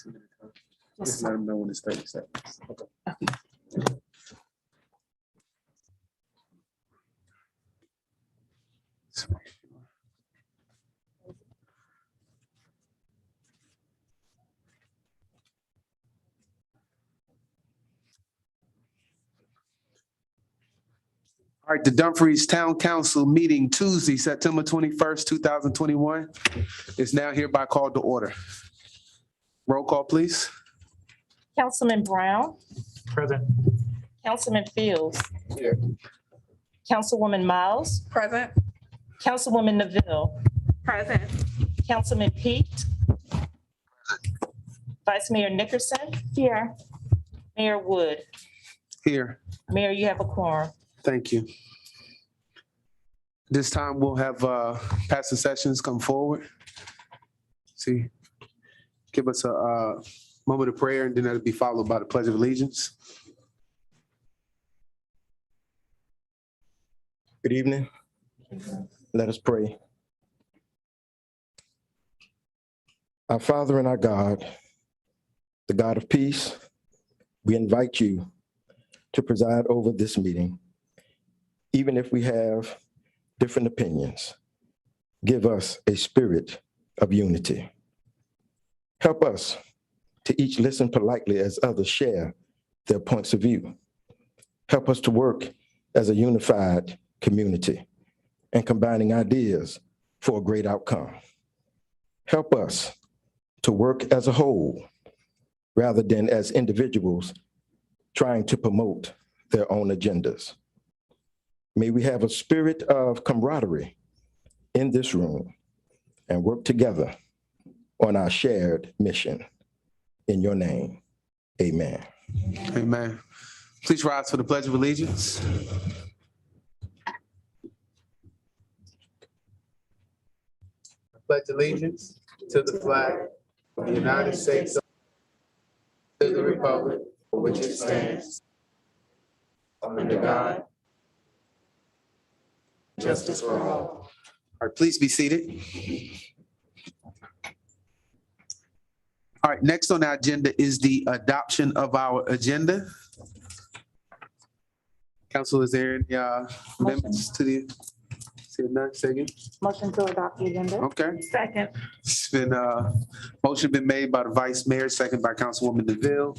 2 minutes. Just let them know when it's 30 seconds. Okay. All right, the Dumfries Town Council meeting Tuesday, September 21st, 2021 is now hereby called to order. Roll call, please. Councilman Brown, Present. Councilman Fields. Here. Councilwoman Miles, Present. Councilwoman Neville, Present. Councilman Pete, Vice Mayor Nickerson. Here. Mayor Wood. Here. Mayor, you have a quorum. Thank you. This time we'll have Pastor Sessions come forward. See, give us a moment of prayer, and then that'll be followed by the Pledge of Allegiance. Good evening. Let us pray. Our Father and our God, the God of peace, we invite you to preside over this meeting. Even if we have different opinions, give us a spirit of unity. Help us to each listen politely as others share their points of view. Help us to work as a unified community and combining ideas for a great outcome. Help us to work as a whole rather than as individuals trying to promote their own agendas. May we have a spirit of camaraderie in this room and work together on our shared mission. In your name, amen. Amen. Please rise for the Pledge of Allegiance. I pledge allegiance to the flag of the United States, to the republic for which it stands, under God, justice for all. All right, please be seated. All right, next on our agenda is the adoption of our agenda. Council, is there any amendments to the, second? Motion to adopt the agenda. Okay, Second. it's been motion been made by the Vice Mayor, second by Councilwoman DeVille.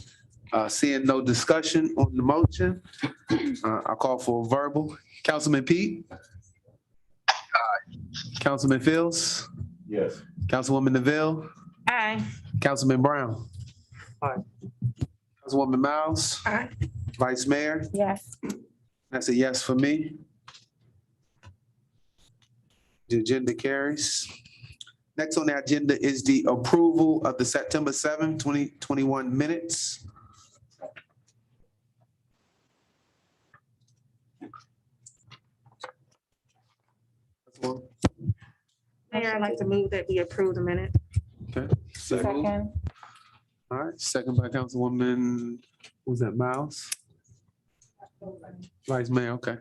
Seeing no discussion on the motion, I'll call for a verbal. Councilman Pete? Aye. Councilman Fields? Yes. Councilwoman DeVille? Aye. Councilman Brown? Aye. Councilwoman Miles? Aye. Vice Mayor? Yes. That's a yes for me. The agenda carries. Next on the agenda is the approval of the September 7th, 2021 minutes. Mayor, I'd like to move that we approve the minute. Okay. Second. All right, second by Councilwoman, who's that, Miles? Vice Mayor, okay.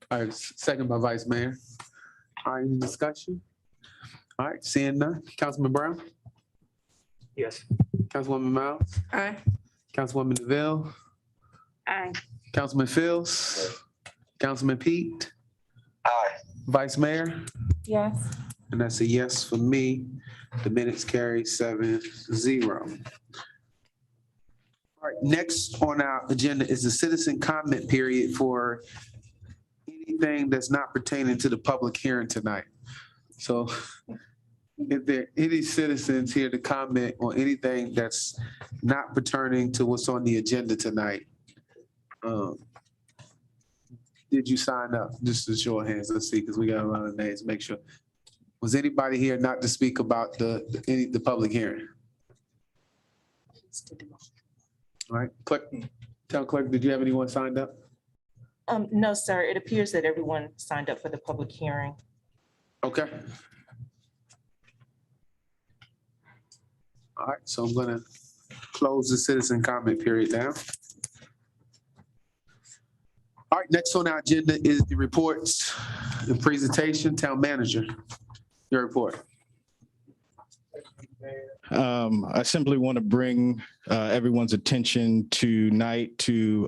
All right, second by Vice Mayor. All right, any discussion? All right, seeing none. Councilman Brown? Yes. Councilwoman Miles? Aye. Councilwoman DeVille? Aye. Councilman Fields? Councilman Pete? Aye. Vice Mayor? Yes. And that's a yes for me. The minutes carry 7-0. All right, next on our agenda is the citizen comment period for anything that's not pertaining to the public hearing tonight. So if there are any citizens here to comment on anything that's not pertaining to what's on the agenda tonight, did you sign up? Just to show of hands, let's see, because we got a lot of names, make sure. Was anybody here not to speak about the public hearing? All right, clerk, town clerk, did you have anyone signed up? No, sir. It appears that everyone signed up for the public hearing. Okay. All right, so I'm gonna close the citizen comment period down. All right, next on our agenda is the reports and presentation. Town manager, your report. I simply want to bring everyone's attention tonight to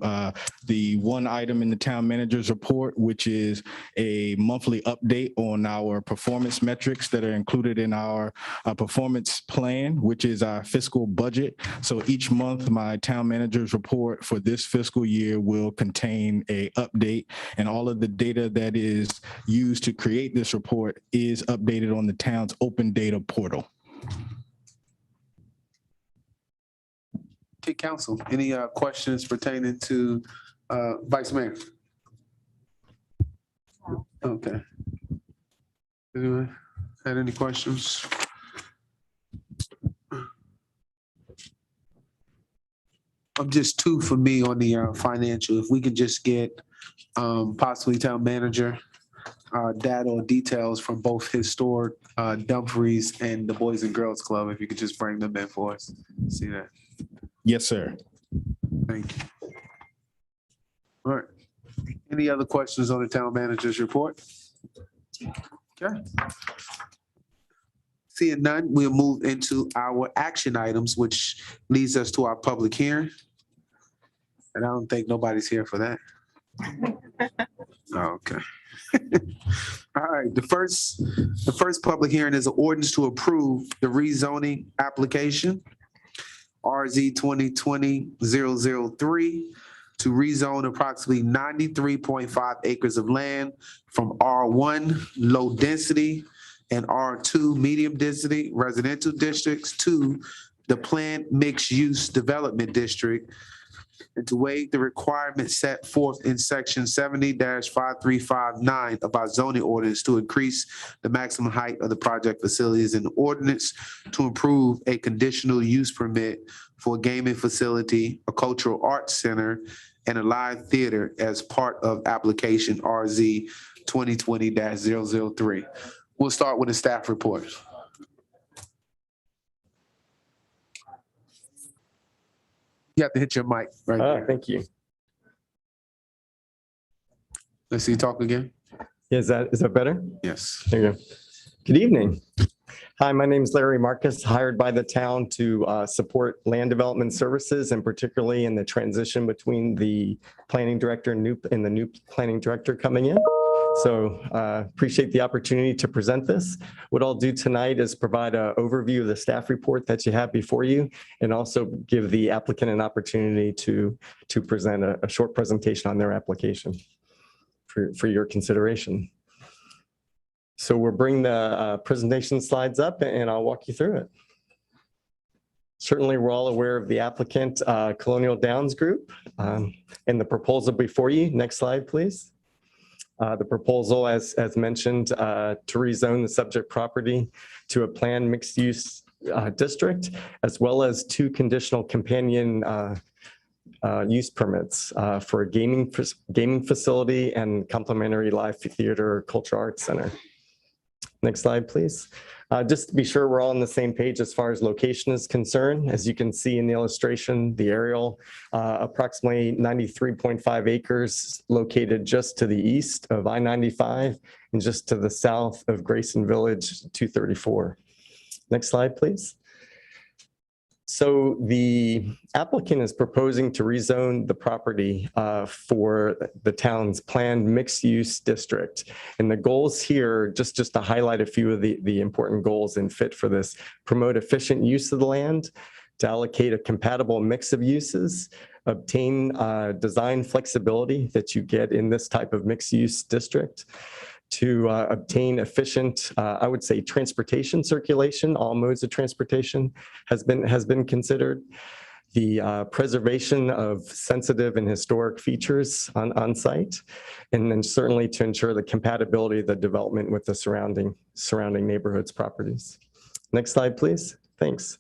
the one item in the town manager's report, which is a monthly update on our performance metrics that are included in our performance plan, which is our fiscal budget. So each month, my town manager's report for this fiscal year will contain a update, and all of the data that is used to create this report is updated on the town's open data portal. Okay, council, any questions pertaining to Vice Mayor? Okay. Anyone had any questions? Just two for me on the financial. If we could just get possibly town manager data or details from both historic Dumfries and the Boys and Girls Club, if you could just bring them in for us. See that. Yes, sir. Thank you. All right. Any other questions on the town manager's report? Okay. Seeing none, we'll move into our action items, which leads us to our public hearing. And I don't think nobody's here for that. Okay. All right, the first public hearing is an ordinance to approve the rezoning application RZ 2020-003 to rezone approximately 93.5 acres of land from R1 low density and R2 medium density residential districts to the planned mixed use development district, and to waive the requirements set forth in section 70-5359 of our zoning ordinance to increase the maximum height of the project facilities, in the ordinance to approve a conditional use permit for a gaming facility, a cultural arts center, and a live theater as part of application RZ 2020-003. We'll start with the staff report. You have to hit your mic right there. Thank you. Let's see you talk again. Is that better? Yes. There you go. Good evening. Hi, my name is Larry Marcus, hired by the town to support land development services, and particularly in the transition between the planning director and the new planning director coming in. So appreciate the opportunity to present this. What I'll do tonight is provide an overview of the staff report that you have before you, and also give the applicant an opportunity to present a short presentation on their application for your consideration. So we'll bring the presentation slides up and I'll walk you through it. Certainly, we're all aware of the applicant, Colonial Downs Group, and the proposal before you. Next slide, please. The proposal, as mentioned, to rezone the subject property to a planned mixed-use district, as well as two conditional companion use permits for a gaming facility and complementary live theater cultural arts center. Next slide, please. Just to be sure we're all on the same page as far as location is concerned. As you can see in the illustration, the aerial, approximately 93.5 acres located just to the east of I-95 and just to the south of Grayson Village 234. Next slide, please. So the applicant is proposing to rezone the property for the town's planned mixed-use district. And the goals here, just to highlight a few of the important goals and fit for this: promote efficient use of the land, to allocate a compatible mix of uses, obtain design flexibility that you get in this type of mixed-use district, to obtain efficient, I would say, transportation circulation. All modes of transportation has been considered. The preservation of sensitive and historic features on site, and then certainly to ensure the compatibility of the development with the surrounding neighborhoods properties. Next slide, please. Thanks.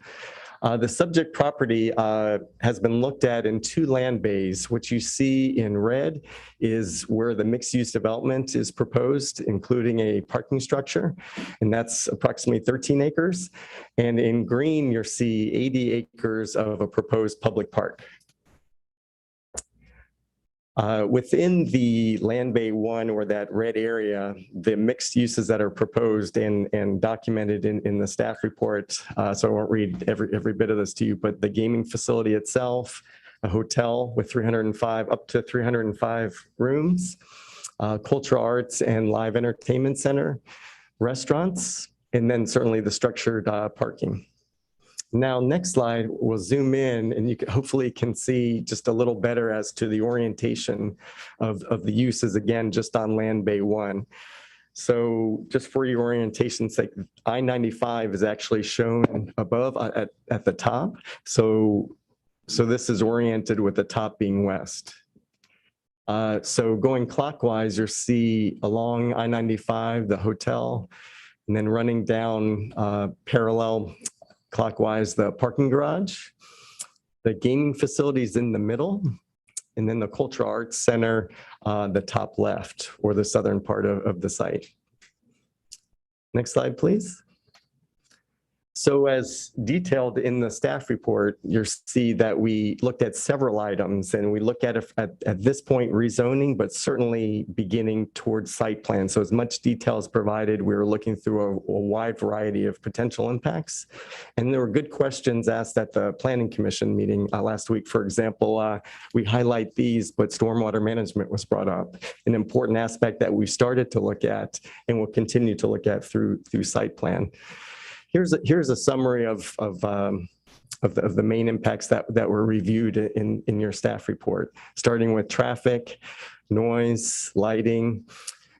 The subject property has been looked at in two land bays. What you see in red is where the mixed-use development is proposed, including a parking structure, and that's approximately 13 acres. And in green, you'll see 80 acres of a proposed public park. Within the Land Bay 1 or that red area, the mixed uses that are proposed and documented in the staff report, so I won't read every bit of this to you, but the gaming facility itself, a hotel with 305, up to 305 rooms, cultural arts and live entertainment center, restaurants, and then certainly the structured parking. Now, next slide, we'll zoom in and you hopefully can see just a little better as to the orientation of the uses, again, just on Land Bay 1. So just for your orientation's sake, I-95 is actually shown above at the top. So this is oriented with the top being west. So going clockwise, you'll see along I-95, the hotel, and then running down parallel clockwise, the parking garage, the gaming facilities in the middle, and then the cultural arts center, the top left or the southern part of the site. Next slide, please. So as detailed in the staff report, you'll see that we looked at several items and we look at this point rezoning, but certainly beginning towards site plan. So as much detail as provided, we were looking through a wide variety of potential impacts. And there were good questions asked at the Planning Commission meeting last week. For example, we highlight these, but stormwater management was brought up, an important aspect that we started to look at and will continue to look at through site plan. Here's a summary of the main impacts that were reviewed in your staff report, starting with traffic, noise, lighting,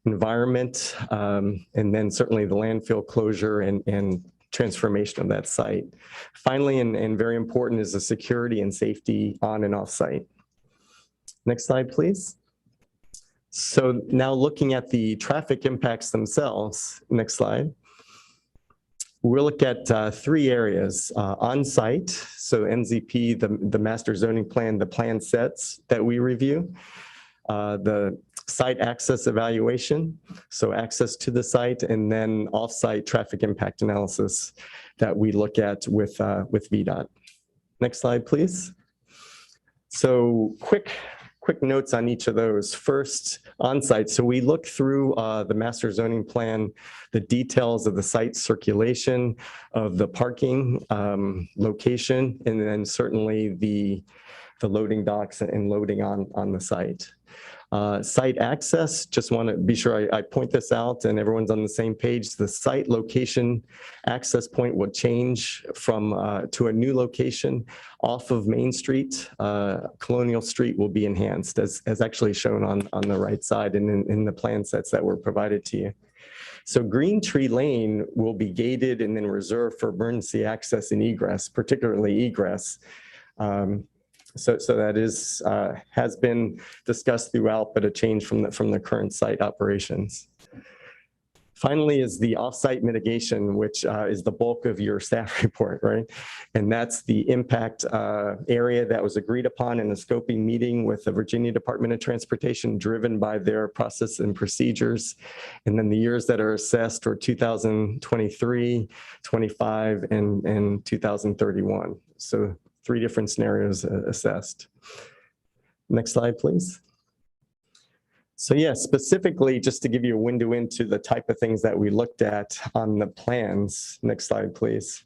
environment, and then certainly the landfill closure and transformation of that site. Finally, and very important, is the security and safety on and off site. Next slide, please. So now looking at the traffic impacts themselves, next slide. We'll look at three areas on site. So NZP, the master zoning plan, the plan sets that we review, the site access evaluation, so access to the site, and then off-site traffic impact analysis that we look at with VDOT. Next slide, please. So quick notes on each of those. First, on-site. So we look through the master zoning plan, the details of the site circulation, of the parking location, and then certainly the loading docks and loading on the site. Site access, just want to be sure I point this out and everyone's on the same page. The site location access point will change from to a new location off of Main Street. Colonial Street will be enhanced as actually shown on the right side and in the plan sets that were provided to you. So Green Tree Lane will be gated and then reserved for emergency access and egress, particularly egress. So that is has been discussed throughout, but a change from the current site operations. Finally is the offsite mitigation, which is the bulk of your staff report, right? And that's the impact area that was agreed upon in a scoping meeting with the Virginia Department of Transportation, driven by their process and procedures. And then the years that are assessed are 2023, 25, and 2031. So 3 different scenarios assessed. Next slide, please. So yeah, specifically, just to give you a window into the type of things that we looked at on the plans. Next slide, please.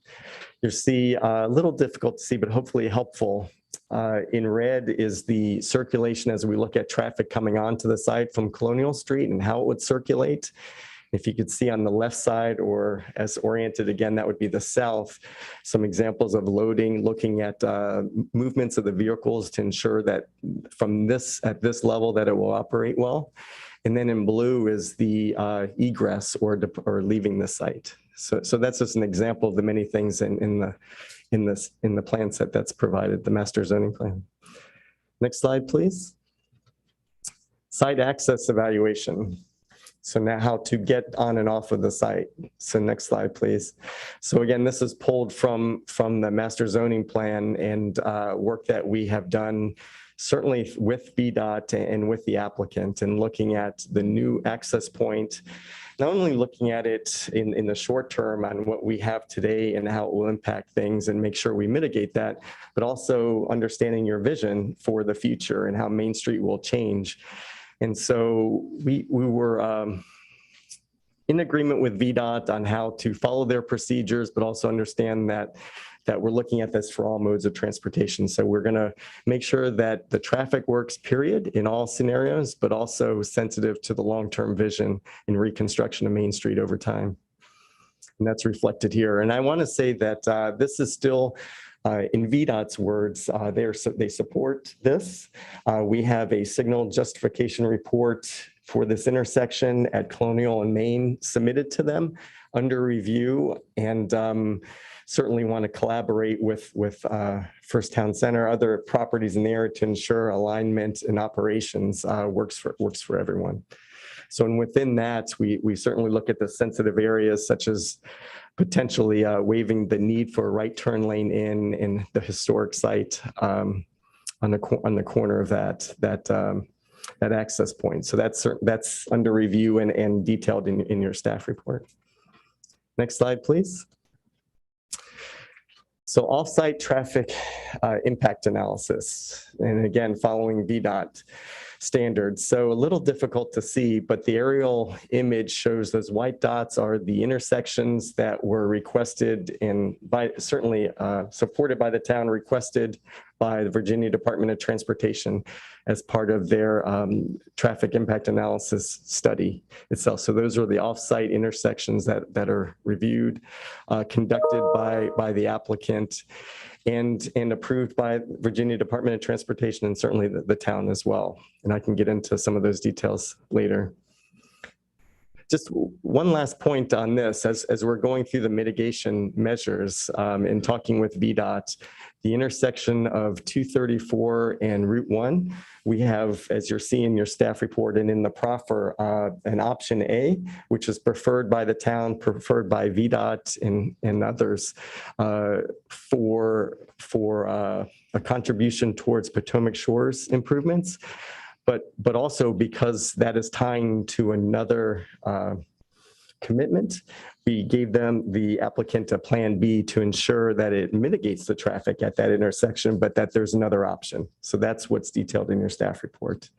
You'll see a little difficult to see, but hopefully helpful. In red is the circulation as we look at traffic coming onto the site from Colonial Street and how it would circulate. If you could see on the left side, or as oriented again, that would be the south, some examples of loading, looking at movements of the vehicles to ensure that at this level that it will operate well. And then in blue is the egress or leaving the site. So that's just an example of the many things in the plan set that's provided, the master zoning plan. Next slide, please. Site access evaluation. So now how to get on and off of the site. So next slide, please. So again, this is pulled from the master zoning plan and work that we have done, certainly with VDOT and with the applicant, and looking at the new access point not only looking at it in the short term on what we have today and how it will impact things and make sure we mitigate that, but also understanding your vision for the future and how Main Street will change. And so we were in agreement with VDOT on how to follow their procedures, but also understand that we're looking at this for all modes of transportation. So we're going to make sure that the traffic works, period, in all scenarios, but also sensitive to the long-term vision in reconstruction of Main Street over time. And that's reflected here. And I want to say that this is still, in VDOT's words, they support this. We have a signal justification report for this intersection at Colonial and Main submitted to them under review, and certainly want to collaborate with First Town Center, other properties in the area to ensure alignment and operations works for everyone. So, and within that, we certainly look at the sensitive areas such as potentially waiving the need for a right turn lane in the historic site on the corner of that access point. So that's under review and detailed in your staff report. Next slide, please. So off-site traffic impact analysis, and again, following VDOT standards. So a little difficult to see, but the aerial image shows those white dots are the intersections that were requested and certainly supported by the town, requested by the Virginia Department of Transportation as part of their traffic impact analysis study itself. So those are the off-site intersections that are reviewed, conducted by the applicant, and approved by Virginia Department of Transportation, and certainly the town as well. And I can get into some of those details later. Just one last point on this, as we're going through the mitigation measures and talking with VDOT, the intersection of 234 and Route 1, we have, as you're seeing in your staff report and in the proffer, an option A, which is preferred by the town, preferred by VDOT and others for a contribution towards Potomac Shores improvements. But also because that is tying to another commitment, we gave the applicant a plan B to ensure that it mitigates the traffic at that intersection, but that there's another option. So that's what's detailed in your staff report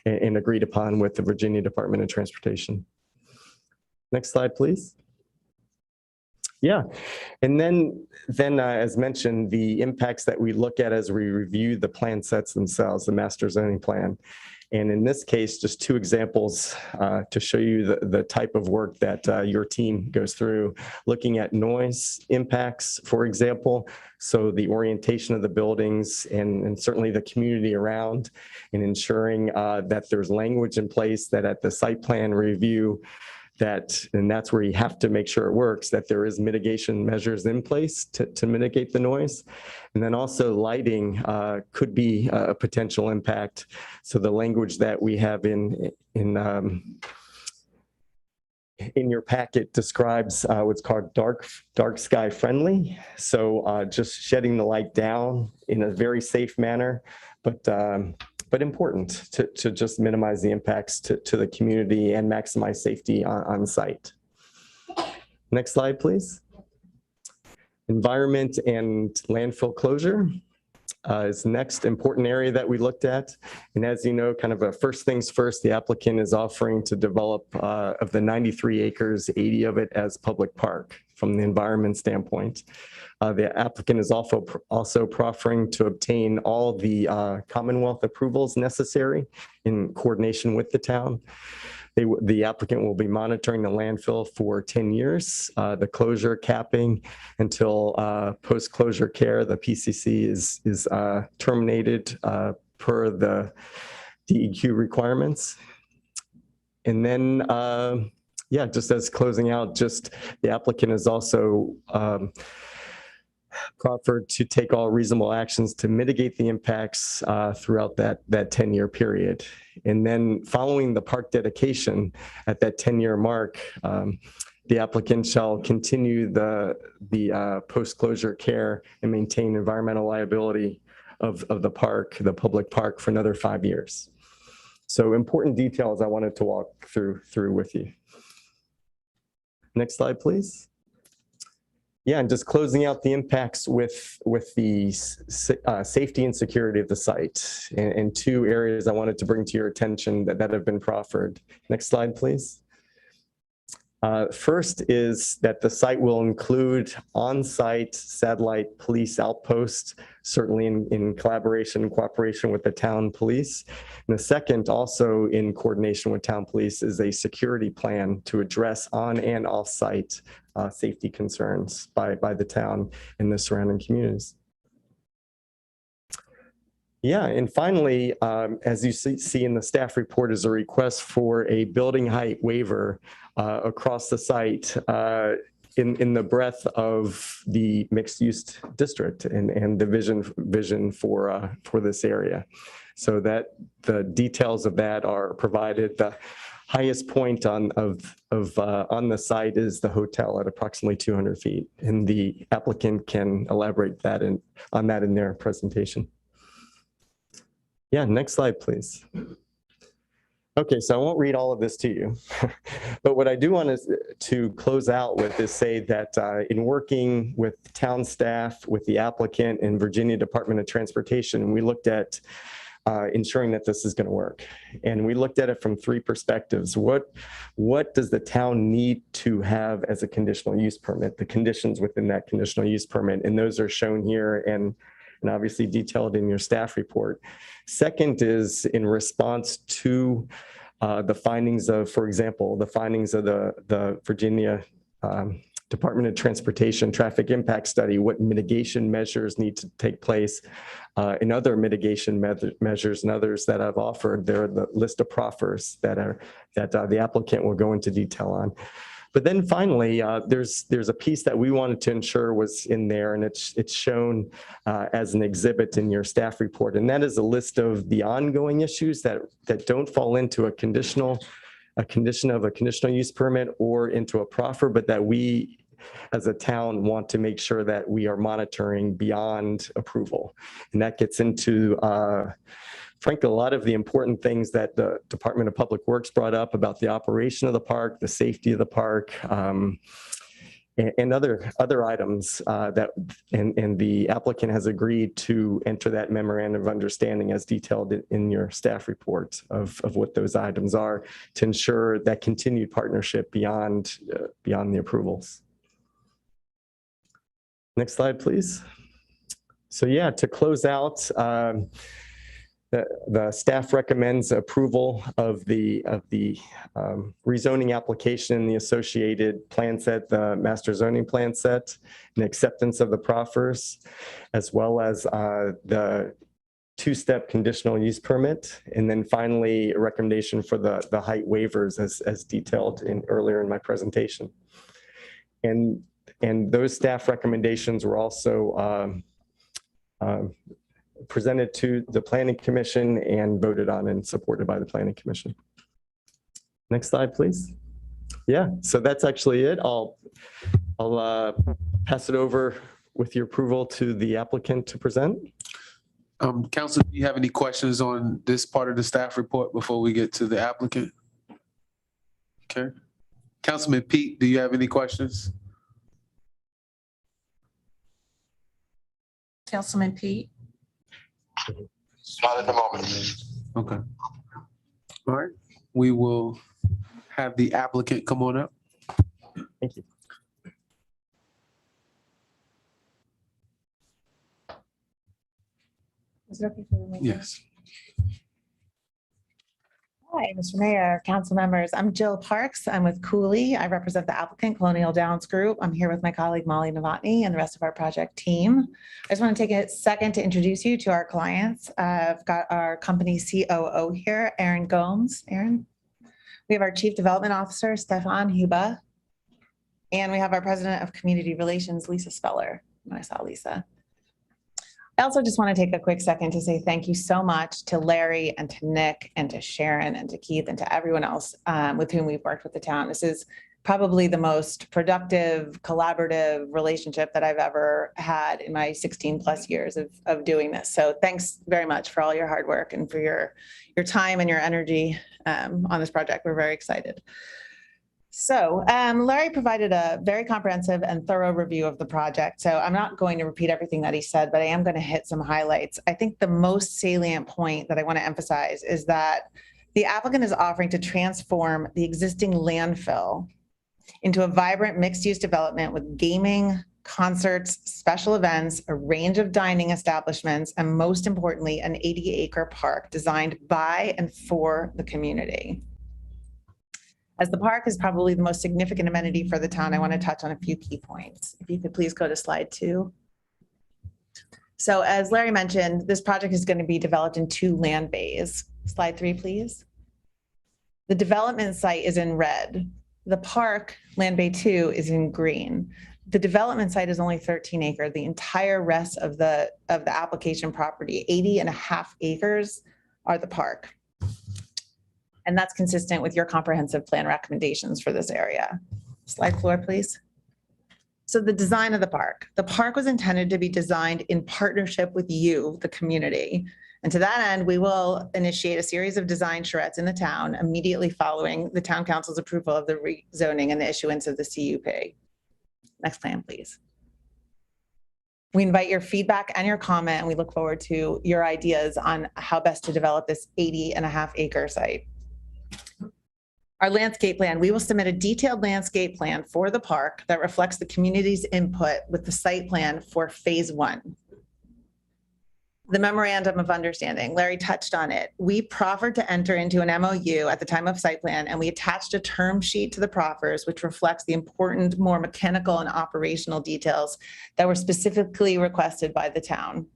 and agreed upon with the Virginia Department of Transportation. Next slide, please. Yeah, and then as mentioned, the impacts that we look at as we review the plan sets themselves, the master zoning plan. And in this case, just two examples to show you the type of work that your team goes through, looking at noise impacts, for example. So the orientation of the buildings and certainly the community around, and ensuring that there's language in place that at the site plan review, and that's where you have to make sure it works, that there is mitigation measures in place to mitigate the noise. And then also lighting could be a potential impact. So the language that we have in your packet describes what's called dark sky friendly. So just shedding the light down in a very safe manner, but important to just minimize the impacts to the community and maximize safety on site. Next slide, please. Environment and landfill closure is the next important area that we looked at. And as you know, kind of a first things first, the applicant is offering to develop of the 93 acres, 80 of it as public park from the environment standpoint. The applicant is also proffering to obtain all the Commonwealth approvals necessary in coordination with the town. The applicant will be monitoring the landfill for 10 years, the closure capping until post-closure care, the PCC is terminated per the DEQ requirements. And then, yeah, just as closing out, just the applicant is also proffered to take all reasonable actions to mitigate the impacts throughout that 10-year period. And then following the park dedication at that 10-year mark, the applicant shall continue the post-closure care and maintain environmental liability of the park, the public park, for another 5 years. So important details I wanted to walk through with you. Next slide, please. Yeah, and just closing out the impacts with the safety and security of the site. And two areas I wanted to bring to your attention that have been proffered. Next slide, please. First is that the site will include on-site satellite police outposts, certainly in collaboration and cooperation with the town police. And the second, also in coordination with town police, is a security plan to address on and off-site safety concerns by the town and the surrounding communities. Yeah, and finally, as you see in the staff report, is a request for a building height waiver across the site in the breadth of the mixed-use district and the vision for this area. So that the details of that are provided. The highest point on the site is the hotel at approximately 200 feet, and the applicant can elaborate on that in their presentation. Yeah, next slide, please. Okay, so I won't read all of this to you, but what I do want to close out with is say that in working with town staff, with the applicant and Virginia Department of Transportation, we looked at ensuring that this is going to work. And we looked at it from three perspectives. What does the town need to have as a conditional use permit, the conditions within that conditional use permit, and those are shown here and obviously detailed in your staff report. Second is in response to the findings of, for example, the findings of the Virginia Department of Transportation traffic impact study, what mitigation measures need to take place, and other mitigation measures and others that I've offered. There are the list of proffers that the applicant will go into detail on. But then finally, there's a piece that we wanted to ensure was in there, and it's shown as an exhibit in your staff report, and that is a list of the ongoing issues that don't fall into a condition of a conditional use permit or into a proffer, but that we as a town want to make sure that we are monitoring beyond approval. And that gets into frankly, a lot of the important things that the Department of Public Works brought up about the operation of the park, the safety of the park, and other items and the applicant has agreed to enter that memorandum of understanding as detailed in your staff report of what those items are to ensure that continued partnership beyond the approvals. Next slide, please. So yeah, to close out, the staff recommends approval of the rezoning application and the associated plan set, the master zoning plan set, and acceptance of the proffers, as well as the two-step conditional use permit. And then finally, a recommendation for the height waivers as detailed earlier in my presentation. And those staff recommendations were also presented to the Planning Commission and voted on and supported by the Planning Commission. Next slide, please. Yeah, so that's actually it. I'll pass it over with your approval to the applicant to present. Council, do you have any questions on this part of the staff report before we get to the applicant? Okay. Councilman Pete, do you have any questions? Councilman Pete? Not at the moment. Okay. All right, we will have the applicant come on up. Thank you. Is it okay for me? Yes. Hi, Mr. Mayor, council members. I'm Jill Parks. I'm with Cooley. I represent the applicant Colonial Downs Group. I'm here with my colleague Molly Novotny and the rest of our project team. I just want to take a second to introduce you to our clients. I've got our company COO here, Aaron Gomes. Aaron. We have our Chief Development Officer, Stefan Huba. And we have our President of Community Relations, Lisa Speller. I saw Lisa. I also just want to take a quick second to say thank you so much to Larry and to Nick and to Sharon and to Keith and to everyone else with whom we've worked with the town. This is probably the most productive, collaborative relationship that I've ever had in my 16 plus years of doing this. So thanks very much for all your hard work and for your time and your energy on this project. We're very excited. So Larry provided a very comprehensive and thorough review of the project. So I'm not going to repeat everything that he said, but I am going to hit some highlights. I think the most salient point that I want to emphasize is that the applicant is offering to transform the existing landfill into a vibrant mixed-use development with gaming, concerts, special events, a range of dining establishments, and most importantly, an 80-acre park designed by and for the community. As the park is probably the most significant amenity for the town, I want to touch on a few key points. If you could please go to slide 2. So as Larry mentioned, this project is going to be developed in 2 land bays. Slide 3, please. The development site is in red. The park, Land Bay 2, is in green. The development site is only 13 acres. The entire rest of the application property, 80.5 acres, are the park. And that's consistent with your comprehensive plan recommendations for this area. Slide 4, please. So the design of the park. The park was intended to be designed in partnership with you, the community. And to that end, we will initiate a series of design charrettes in the town immediately following the town council's approval of the rezoning and the issuance of the CUP. Next plan, please. We invite your feedback and your comment, and we look forward to your ideas on how best to develop this 80.5 acre site. Our landscape plan, we will submit a detailed landscape plan for the park that reflects the community's input with the site plan for phase 1. The Memorandum of Understanding, Larry touched on it. We proffered to enter into an MOU at the time of site plan, and we attached a term sheet to the proffers, which reflects the important, more mechanical and operational details that were specifically requested by the town.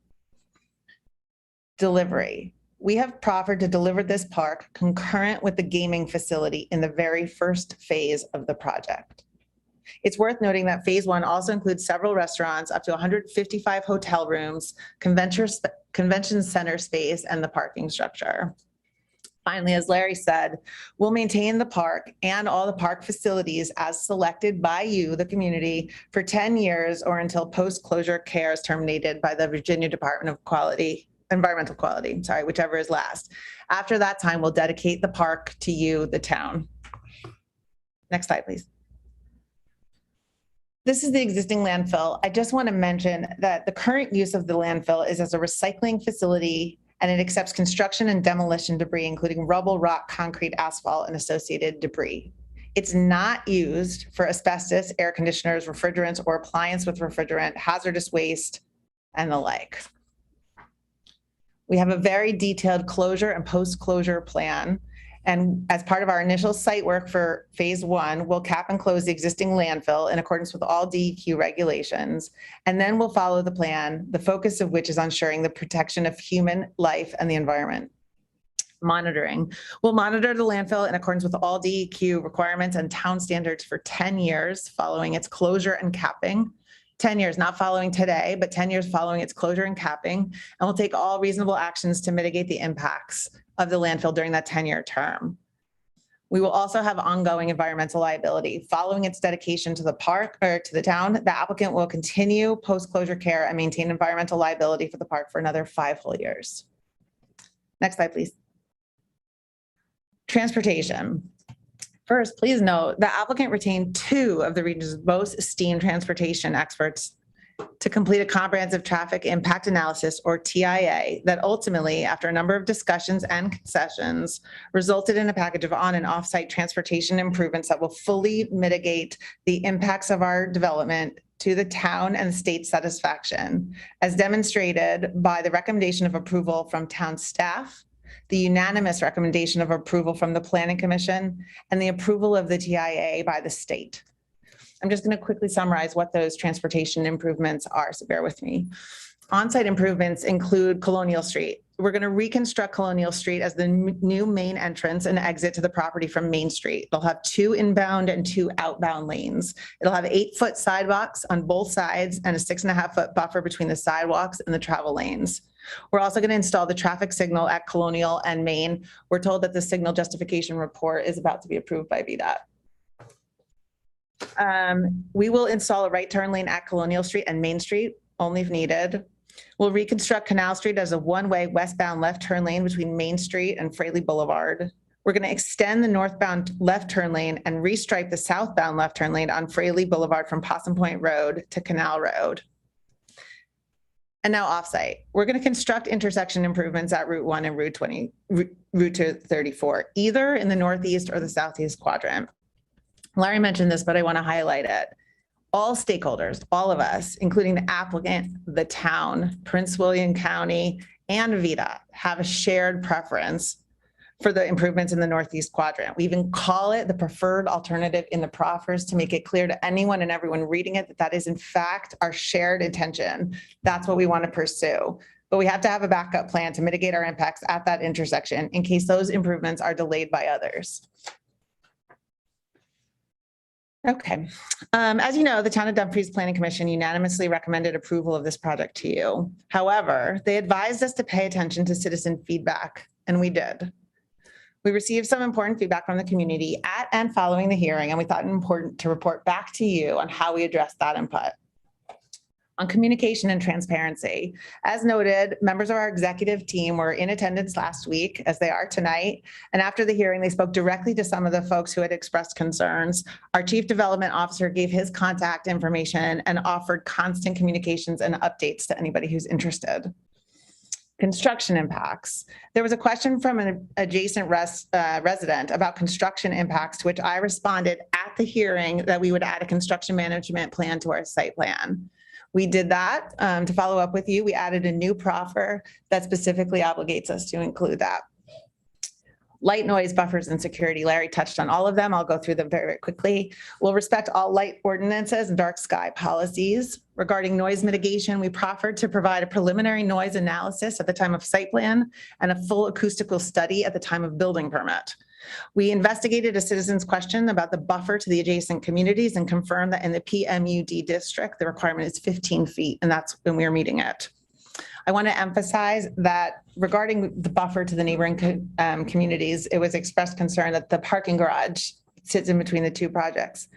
Delivery. We have proffered to deliver this park concurrent with the gaming facility in the very first phase of the project. It's worth noting that phase 1 also includes several restaurants, up to 155 hotel rooms, convention center space, and the parking structure. Finally, as Larry said, we'll maintain the park and all the park facilities as selected by you, the community, for 10 years or until post-closure care is terminated by the Virginia Department of Environmental Quality, whichever is last. After that time, we'll dedicate the park to you, the town. Next slide, please. This is the existing landfill. I just want to mention that the current use of the landfill is as a recycling facility, and it accepts construction and demolition debris, including rubble, rock, concrete, asphalt, and associated debris. It's not used for asbestos, air conditioners, refrigerants, or appliance with refrigerant, hazardous waste, and the like. We have a very detailed closure and post-closure plan. And as part of our initial site work for phase 1, we'll cap and close the existing landfill in accordance with all DEQ regulations. And then we'll follow the plan, the focus of which is ensuring the protection of human life and the environment. Monitoring. We'll monitor the landfill in accordance with all DEQ requirements and town standards for 10 years following its closure and capping. 10 years, not following today, but 10 years following its closure and capping. And we'll take all reasonable actions to mitigate the impacts of the landfill during that 10-year term. We will also have ongoing environmental liability. Following its dedication to the park or to the town, the applicant will continue post-closure care and maintain environmental liability for the park for another 5 full years. Next slide, please. Transportation. First, please note the applicant retained 2 of the region's most esteemed transportation experts to complete a comprehensive traffic impact analysis, or TIA, that ultimately, after a number of discussions and concessions, resulted in a package of on and off-site transportation improvements that will fully mitigate the impacts of our development to the town and state satisfaction, as demonstrated by the recommendation of approval from town staff, the unanimous recommendation of approval from the Planning Commission, and the approval of the TIA by the state. I'm just going to quickly summarize what those transportation improvements are, so bear with me. On-site improvements include Colonial Street. We're going to reconstruct Colonial Street as the new main entrance and exit to the property from Main Street. They'll have 2 inbound and 2 outbound lanes. It'll have 8-foot sidewalks on both sides and a 6.5-foot buffer between the sidewalks and the travel lanes. We're also going to install the traffic signal at Colonial and Main. We're told that the signal justification report is about to be approved by VDOT. We will install a right turn lane at Colonial Street and Main Street, only if needed. We'll reconstruct Canal Street as a one-way westbound left turn lane between Main Street and Fraley Boulevard. We're going to extend the northbound left turn lane and restripe the southbound left turn lane on Fraley Boulevard from Possum Point Road to Canal Road. And now offsite, we're going to construct intersection improvements at Route 1 and Route 234, either in the northeast or the southeast quadrant. Larry mentioned this, but I want to highlight it. All stakeholders, all of us, including the applicant, the town, Prince William County, and VDOT, have a shared preference for the improvements in the northeast quadrant. We even call it the preferred alternative in the proffers to make it clear to anyone and everyone reading it that that is in fact our shared intention. That's what we want to pursue. But we have to have a backup plan to mitigate our impacts at that intersection in case those improvements are delayed by others. Okay. As you know, the Town of Dumfries Planning Commission unanimously recommended approval of this project to you. However, they advised us to pay attention to citizen feedback, and we did. We received some important feedback from the community at and following the hearing, and we thought it important to report back to you on how we addressed that input. On communication and transparency, as noted, members of our executive team were in attendance last week, as they are tonight. And after the hearing, they spoke directly to some of the folks who had expressed concerns. Our Chief Development Officer gave his contact information and offered constant communications and updates to anybody who's interested. Construction impacts. There was a question from an adjacent resident about construction impacts, to which I responded at the hearing that we would add a construction management plan to our site plan. We did that to follow up with you. We added a new proffer that specifically obligates us to include that. Light, noise, buffers, and security. Larry touched on all of them. I'll go through them very, very quickly. We'll respect all light ordinances and dark sky policies. Regarding noise mitigation, we proffered to provide a preliminary noise analysis at the time of site plan and a full acoustical study at the time of building permit. We investigated a citizen's question about the buffer to the adjacent communities and confirmed that in the PMUD district, the requirement is 15 feet, and that's when we were meeting it. I want to emphasize that regarding the buffer to the neighboring communities, it was expressed concern that the parking garage sits in between the two projects.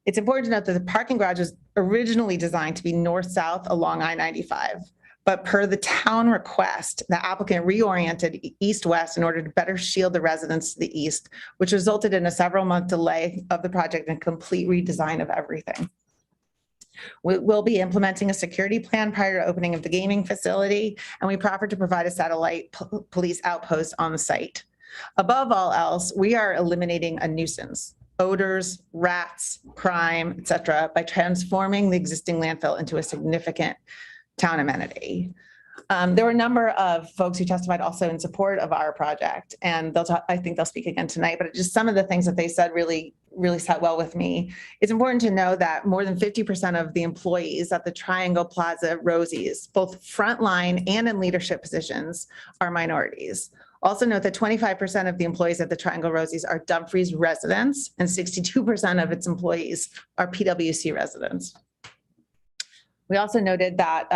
It's important to note that the parking garage was originally designed to be north-south along I-95, but per the town request, the applicant reoriented east-west in order to better shield the residents to the east, which resulted in a several-month delay of the project and complete redesign of everything. We'll be implementing a security plan prior to opening of the gaming facility, and we proffered to provide a satellite police outpost on the site. Above all else, we are eliminating a nuisance, odors, rats, crime, etc., by transforming the existing landfill into a significant town amenity. There were a number of folks who testified also in support of our project, and I think they'll speak again tonight, but just some of the things that they said really sat well with me. It's important to know that more than 50% of the employees at the Triangle Plaza Rosie's, both frontline and in leadership positions, are minorities. Also note that 25% of the employees at the Triangle Rosie's are Dumfries residents, and 62% of its employees are PwC residents. We also noted that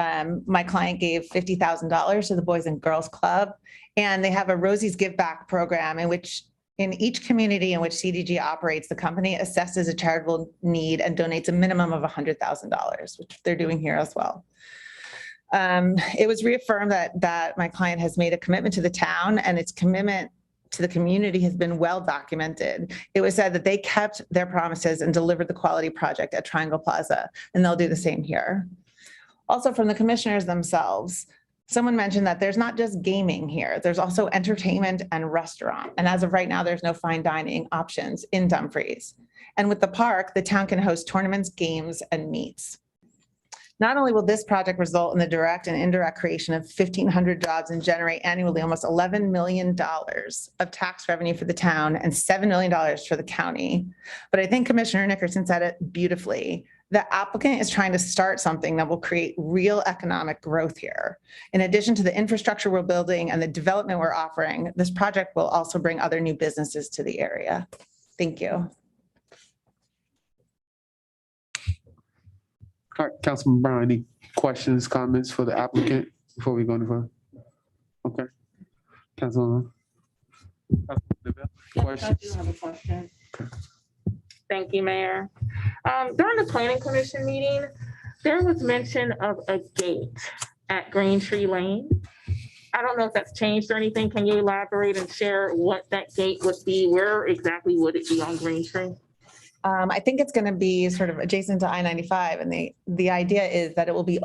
my client gave $50,000 to the Boys and Girls Club, and they have a Rosie's Give Back program in which in each community in which CDG operates, the company assesses a charitable need and donates a minimum of $100,000, which they're doing here as well. It was reaffirmed that my client has made a commitment to the town, and its commitment to the community has been well documented. It was said that they kept their promises and delivered the quality project at Triangle Plaza, and they'll do the same here. Also from the commissioners themselves, someone mentioned that there's not just gaming here, there's also entertainment and restaurant. And as of right now, there's no fine dining options in Dumfries. And with the park, the town can host tournaments, games, and meets. Not only will this project result in the direct and indirect creation of 1,500 jobs and generate annually almost $11 million of tax revenue for the town and $7 million for the county, but I think Commissioner Nickerson said it beautifully. The applicant is trying to start something that will create real economic growth here. In addition to the infrastructure we're building and the development we're offering, this project will also bring other new businesses to the area. Thank you. All right, Councilman Brown, any questions, comments for the applicant before we go any further? Okay. Councilman. Questions? I do have a question. Thank you, Mayor. During the Planning Commission meeting, there was mention of a gate at Green Tree Lane. I don't know if that's changed or anything. Can you elaborate and share what that gate would be? Where exactly would it be on Green Tree? I think it's going to be sort of adjacent to I-95, and the idea is that it will be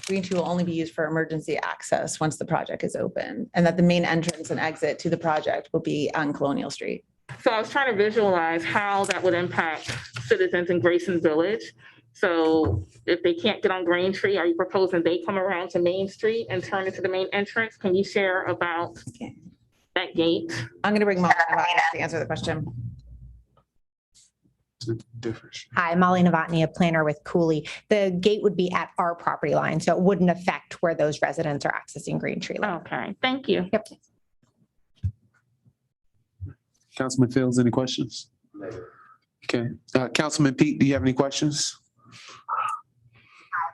Green Tree will only be used for emergency access once the project is open, and that the main entrance and exit to the project will be on Colonial Street. So I was trying to visualize how that would impact citizens in Grayson Village. So if they can't get on Green Tree, are you proposing they come around to Main Street and turn into the main entrance? Can you share about that gate? I'm going to bring Molly to answer the question. Difference. Hi, Molly Novotny, a planner with Cooley. The gate would be at our property line, so it wouldn't affect where those residents are accessing Green Tree Lane. Okay, thank you. Yep. Councilman Fields, any questions? Okay, Councilman Pete, do you have any questions?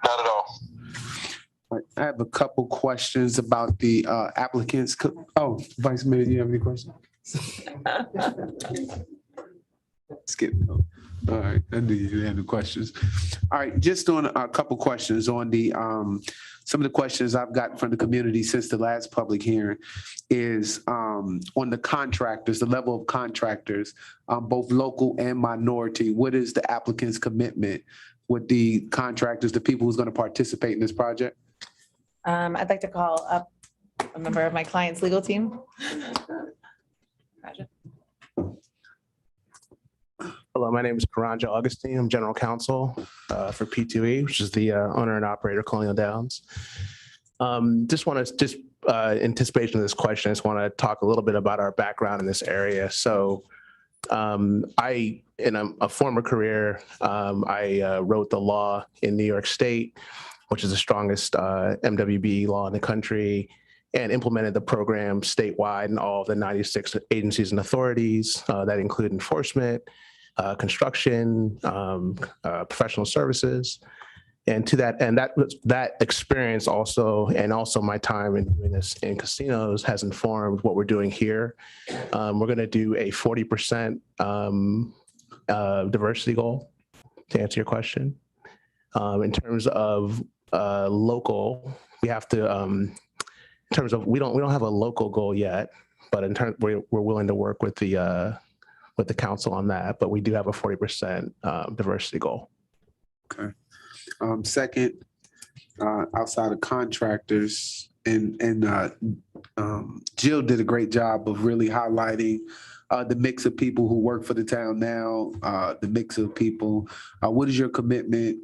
Not at all. All right, I have a couple questions about the applicants. Oh, Vice Mayor, do you have any questions? Skip. All right, I knew you had the questions. All right, just on a couple questions on the some of the questions I've gotten from the community since the last public hearing is on the contractors, the level of contractors, both local and minority. What is the applicant's commitment with the contractors, the people who's going to participate in this project? I'd like to call up a member of my client's legal team. Hello, my name is Karanja Augustine. I'm general counsel for P2E, which is the owner and operator Colonial Downs. Anticipation of this question, I just want to talk a little bit about our background in this area. So in a former career, I wrote the law in New York State, which is the strongest MWB law in the country, and implemented the program statewide in all of the 96 agencies and authorities that include enforcement, construction, professional services. And to that, and that experience also, and also my time in doing this in casinos has informed what we're doing here. We're going to do a 40% diversity goal, to answer your question. In terms of local, we have to, in terms of, we don't have a local goal yet, but in terms, we're willing to work with the council on that, but we do have a 40% diversity goal. Okay. Second, outside of contractors, and Jill did a great job of really highlighting the mix of people who work for the town now, the mix of people. What is your commitment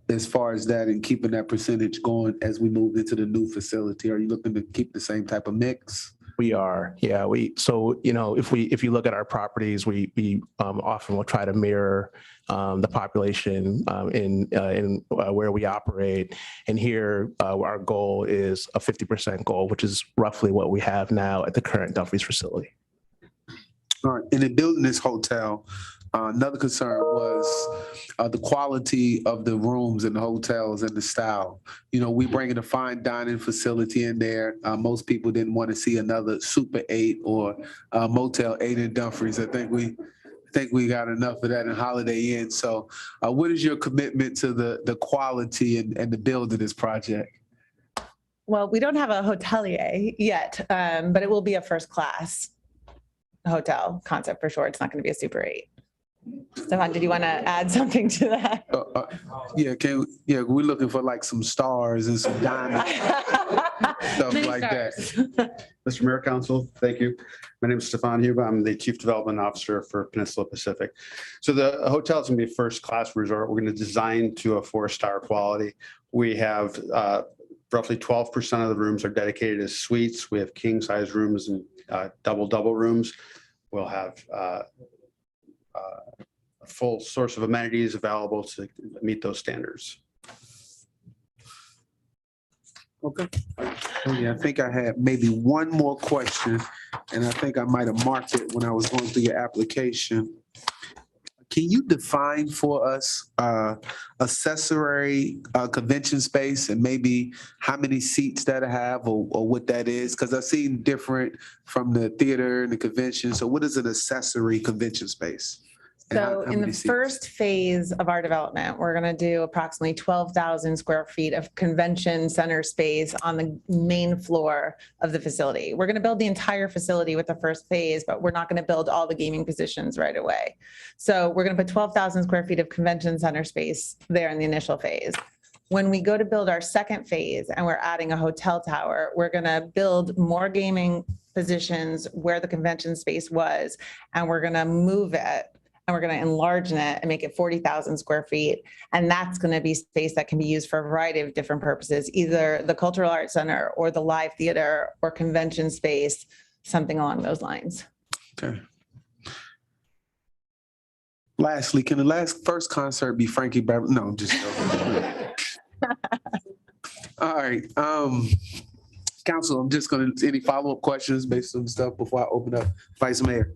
as far as that and keeping that percentage going as we move into the new facility? Are you looking to keep the same type of mix? We are, yeah. So if you look at our properties, we often will try to mirror the population in where we operate. And here, our goal is a 50% goal, which is roughly what we have now at the current Dumfries facility. All right. And in building this hotel, another concern was the quality of the rooms in the hotels and the style. We bringing a fine dining facility in there. Most people didn't want to see another Super 8 or Motel 8 in Dumfries. I think we got enough of that in Holiday Inn. So what is your commitment to the quality and the build of this project? Well, we don't have a hotelier yet, but it will be a first class hotel concept for sure. It's not going to be a Super 8. Stefan, did you want to add something to that? We're looking for like some stars and some diamonds, stuff Many like stars. that. Mr. Mayor, Council, thank you. My name is Stefan Huber. I'm the Chief Development Officer for Peninsula Pacific. So the hotel is going to be a first-class resort. We're going to design to a 4-star quality. We have roughly 12% of the rooms are dedicated as suites. We have king-size rooms and double rooms. We'll have a full source of amenities available to meet those standards. Okay. I think I had maybe one more question, and I think I might have marked it when I was going through your application. Can you define for us accessory convention space and maybe how many seats that have or what that is? Because I've seen different from the theater and the convention. So what is an accessory convention space? And how So in many the seats? first phase of our development, we're going to do approximately 12,000 square feet of convention center space on the main floor of the facility. We're going to build the entire facility with the first phase, but we're not going to build all the gaming positions right away. So we're going to put 12,000 square feet of convention center space there in the initial phase. When we go to build our second phase and we're adding a hotel tower, we're going to build more gaming positions where the convention space was, and we're going to move it. And we're going to enlarge it and make it 40,000 square feet. And that's going to be space that can be used for a variety of different purposes, either the Cultural Arts Center or the live theater or convention space, something along those lines. Okay. Lastly, can the first concert be Frankie Beverly? No, I'm just joking. All right. Council, I'm just gonna, any follow-up questions based on stuff before I open up? Vice Mayor.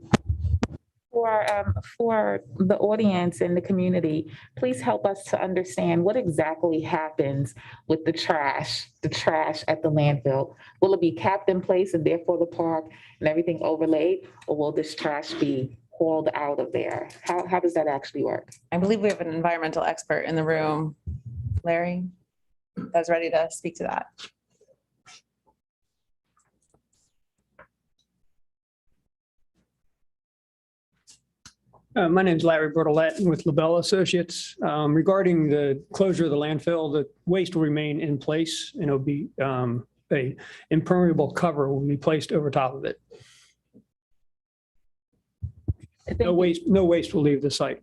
For the audience and the community, please help us to understand what exactly happens with the trash at the landfill. Will it be capped in place and therefore the park and everything overlaid, or will this trash be hauled out of there? How does that actually work? I believe we have an environmental expert in the room, Larry, that's ready to speak to that. My name's Larry Bertolette with LaBelle Associates. Regarding the closure of the landfill, the waste will remain in place and it'll be a impermeable cover will be placed over top of it. No waste will leave the site.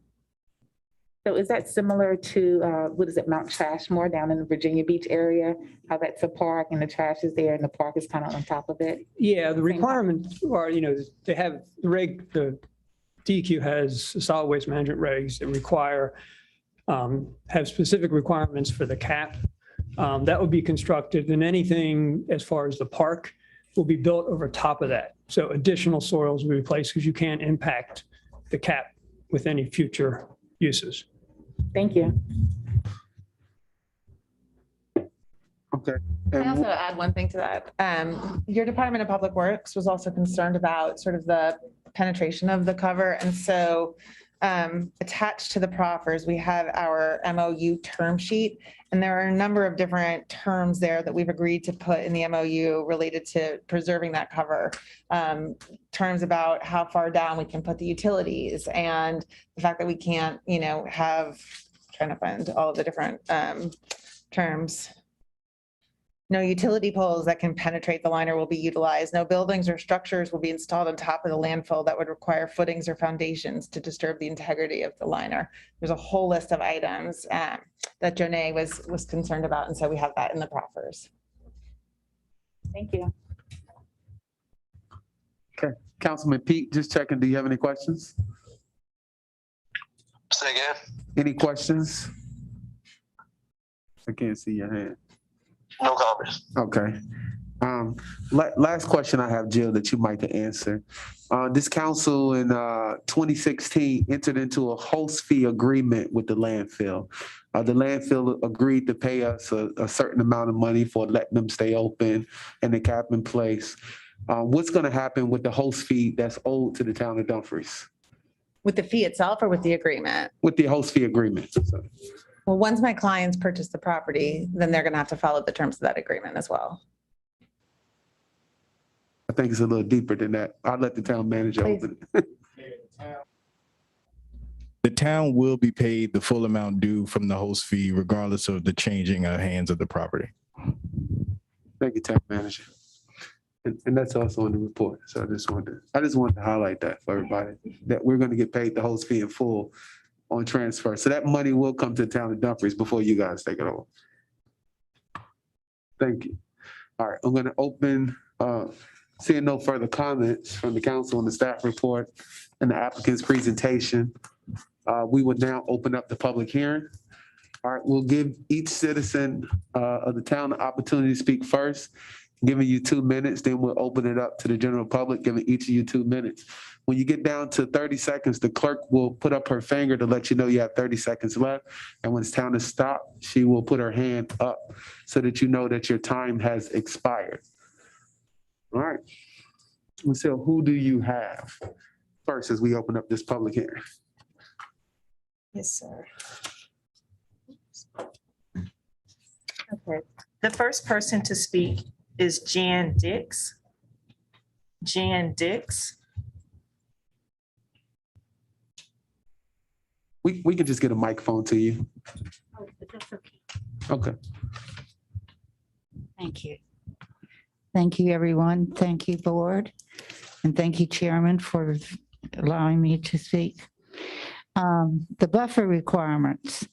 So is that similar to, what is it, Mount Trashmore down in the Virginia Beach area? How that's a park and the trash is there and the park is kind of on top of it? Yeah, the requirements are, they have the DEQ has solid waste management regs that require, have specific requirements for the cap. That would be constructed, and anything as far as the park will be built over top of that. So additional soils will be placed because you can't impact the cap with any future uses. Thank you. Okay. Can I also add one thing to that? Your Department of Public Works was also concerned about sort of the penetration of the cover. And so attached to the proffers, we have our MOU term sheet. And there are a number of different terms there that we've agreed to put in the MOU related to preserving that cover. Terms about how far down we can put the utilities and the fact that we can't, trying to find all of the different terms. No utility poles that can penetrate the liner will be utilized. No buildings or structures will be installed on top of the landfill that would require footings or foundations to disturb the integrity of the liner. There's a whole list of items that Jonay was concerned about, and so we have that in the proffers. Thank you. Okay, Councilman Pete, just checking, do you have any questions? Say again? Any questions? I can't see your hand. No comments. Okay. Last question I have, Jill, that you might answer. This council in 2016 entered into a host fee agreement with the landfill. The landfill agreed to pay us a certain amount of money for letting them stay open and the cap in place. What's going to happen with the host fee that's owed to the town of Dumfries? With the fee itself or with the agreement? With the host fee agreement. Well, once my clients purchase the property, then they're going to have to follow the terms of that agreement as well. I think it's a little deeper than that. I'll let the town manager open it. The town will be paid the full amount due from the host fee regardless of the changing of hands of the property. Thank you, town manager. And that's also in the report. So I just wanted to highlight that for everybody, that we're going to get paid the host fee in full on transfer. So that money will come to the town of Dumfries before you guys take it over. Thank you. All right, I'm going to open, seeing no further comments from the council on the staff report and the applicant's presentation. We would now open up the public hearing. All right, we'll give each citizen of the town the opportunity to speak first, giving you 2 minutes, then we'll open it up to the general public, giving each of you 2 minutes. When you get down to 30 seconds, the clerk will put up her finger to let you know you have 30 seconds left. And when it's time to stop, she will put her hand up so that you know that your time has expired. All right. So who do you have first as we open up this public hearing? Yes, sir. Okay, the first person to speak is Jan Dix. Jan Dix. We can just get a microphone to you. Oh, but that's okay. Okay. Thank you. Thank you, everyone. Thank you, board. And thank you, Chairman, for allowing me to speak. The buffer requirements.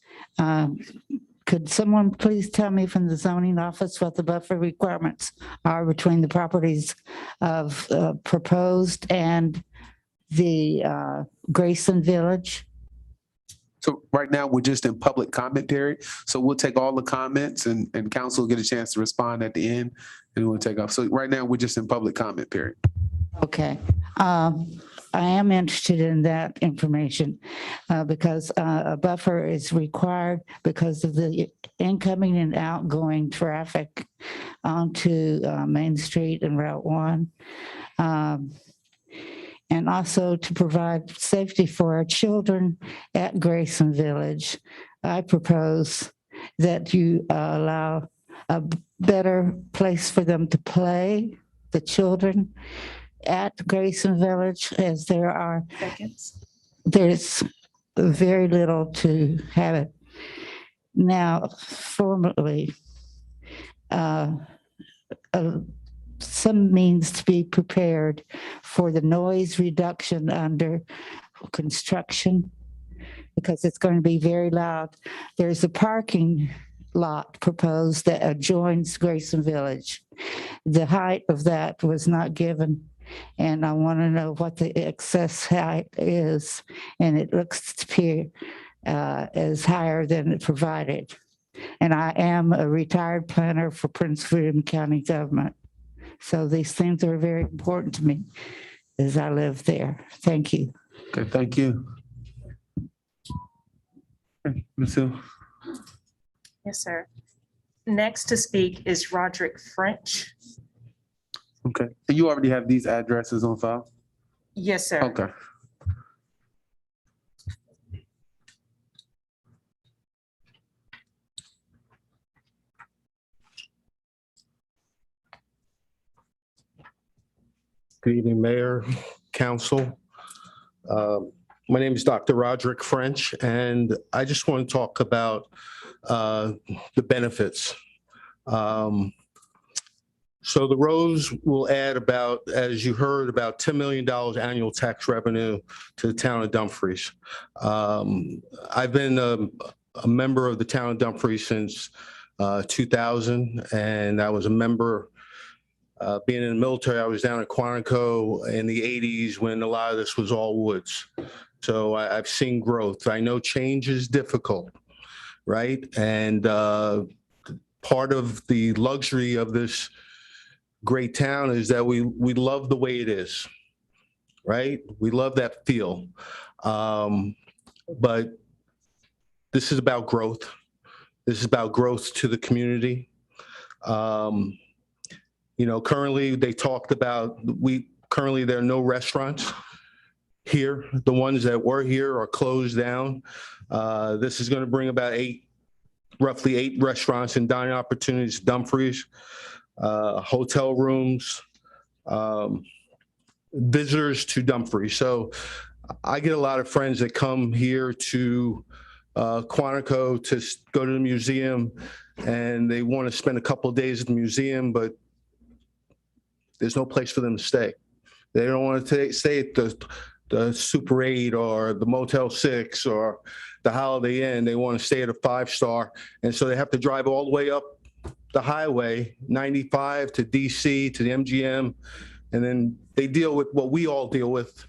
Could someone please tell me from the zoning office what the buffer requirements are between the properties of proposed and the Grayson Village? So right now, we're just in public comment period. So we'll take all the comments and council will get a chance to respond at the end and we'll take off. So right now, we're just in public comment period. Okay. I am interested in that information because a buffer is required because of the incoming and outgoing traffic onto Main Street and Route 1. And also to provide safety for our children at Grayson Village. I propose that you allow a better place for them to play, the children at Grayson Village, as there's very little to have it. Now, formerly, some means to be prepared for the noise reduction under construction because it's going to be very loud. There's a parking lot proposed that adjoins Grayson Village. The height of that was not given, and I want to know what the excess height is, and it looks to be as higher than it provided. And I am a retired planner for Prince William County government. So these things are very important to me as I live there. Thank you. Okay, thank you. Okay, Ms. Hill. Yes, sir. Next to speak is Roderick French. Okay, and you already have these addresses on file? Yes, sir. Okay. Good evening, Mayor, Council. My name is Dr. Roderick French, and I just want to talk about the benefits. So the roads will add about, as you heard, about $10 million annual tax revenue to the town of Dumfries. I've been a member of the town of Dumfries since 2000, and I was a member being in the military. I was down at Quantico in the 80s when a lot of this was all woods. So I've seen growth. I know change is difficult, right? And part of the luxury of this great town is that we love the way it is, right? We love that feel. But this is about growth. This is about growth to the community. You know, currently they talked about, currently there are no restaurants here. The ones that were here are closed down. This is going to bring about roughly 8 restaurants and dining opportunities, Dumfries, hotel rooms, visitors to Dumfries. So I get a lot of friends that come here to Quantico to go to the museum, and they want to spend a couple of days at the museum, but there's no place for them to stay. They don't want to stay at the Super 8 or the Motel 6 or the Holiday Inn. They want to stay at a 5-star. And so they have to drive all the way up the highway, 95 to DC, to the MGM. And then they deal with what we all deal with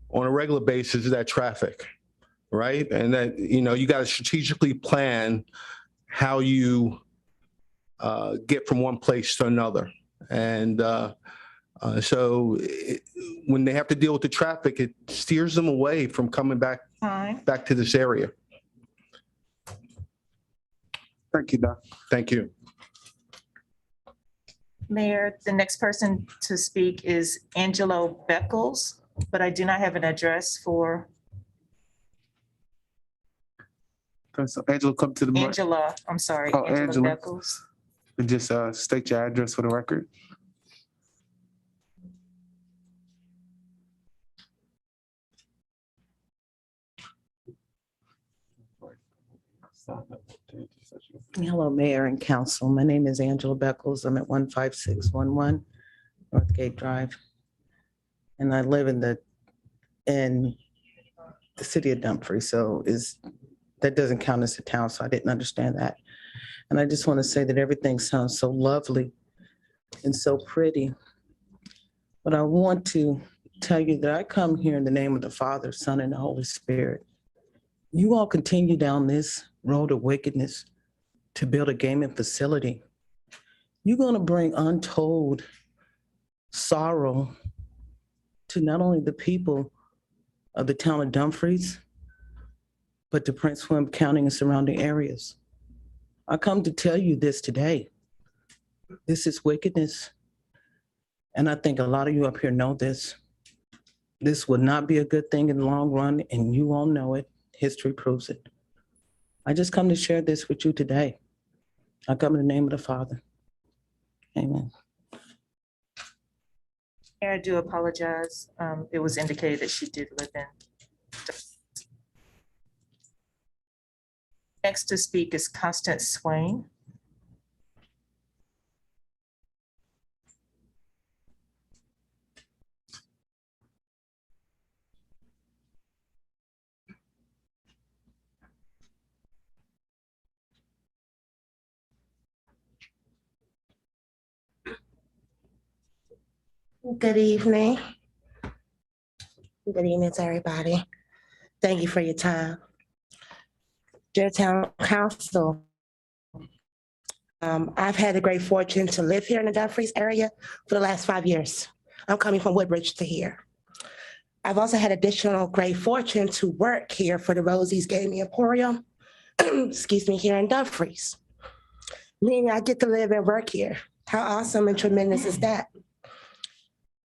on a regular basis, is that traffic, right? And that, you know, you got to strategically plan how you get from one place to another. And when they have to deal with the traffic, it steers them away from coming back to this area. Thank you, Doc. Thank you. Mayor, the next person to speak is Angelo Beckles, but I do not have an address for. So Angela, come to the mic Angela, I'm sorry, Oh, Angela Angela. Beckles. and just state your address for the record. Hello, Mayor and Council. My name is Angela Beckles. I'm at 15611 Northgate Drive. And I live in the city of Dumfries, so that doesn't count as a town, so I didn't understand that. And I just want to say that everything sounds so lovely and so pretty. But I want to tell you that I come here in the name of the Father, Son, and the Holy Spirit. You all continue down this road of wickedness to build a gaming facility. You're going to bring untold sorrow to not only the people of the town of Dumfries, but to Prince William County and surrounding areas. I come to tell you this today. This is wickedness. And I think a lot of you up here know this. This would not be a good thing in the long run, and you all know it. History proves it. I just come to share this with you today. I come in the name of the Father. Amen. I do apologize. It was indicated that she did live in. Next to speak is Constance Swain. Good evening. Good evening to everybody. Thank you for your time. Dear Town Council, I've had the great fortune to live here in the Dumfries area for the last 5 years. I'm coming from Woodbridge to here. I've also had additional great fortune to work here for the Rosie's Gaming Emporium, excuse me, here in Dumfries. Meaning I get to live and work here. How awesome and tremendous is that?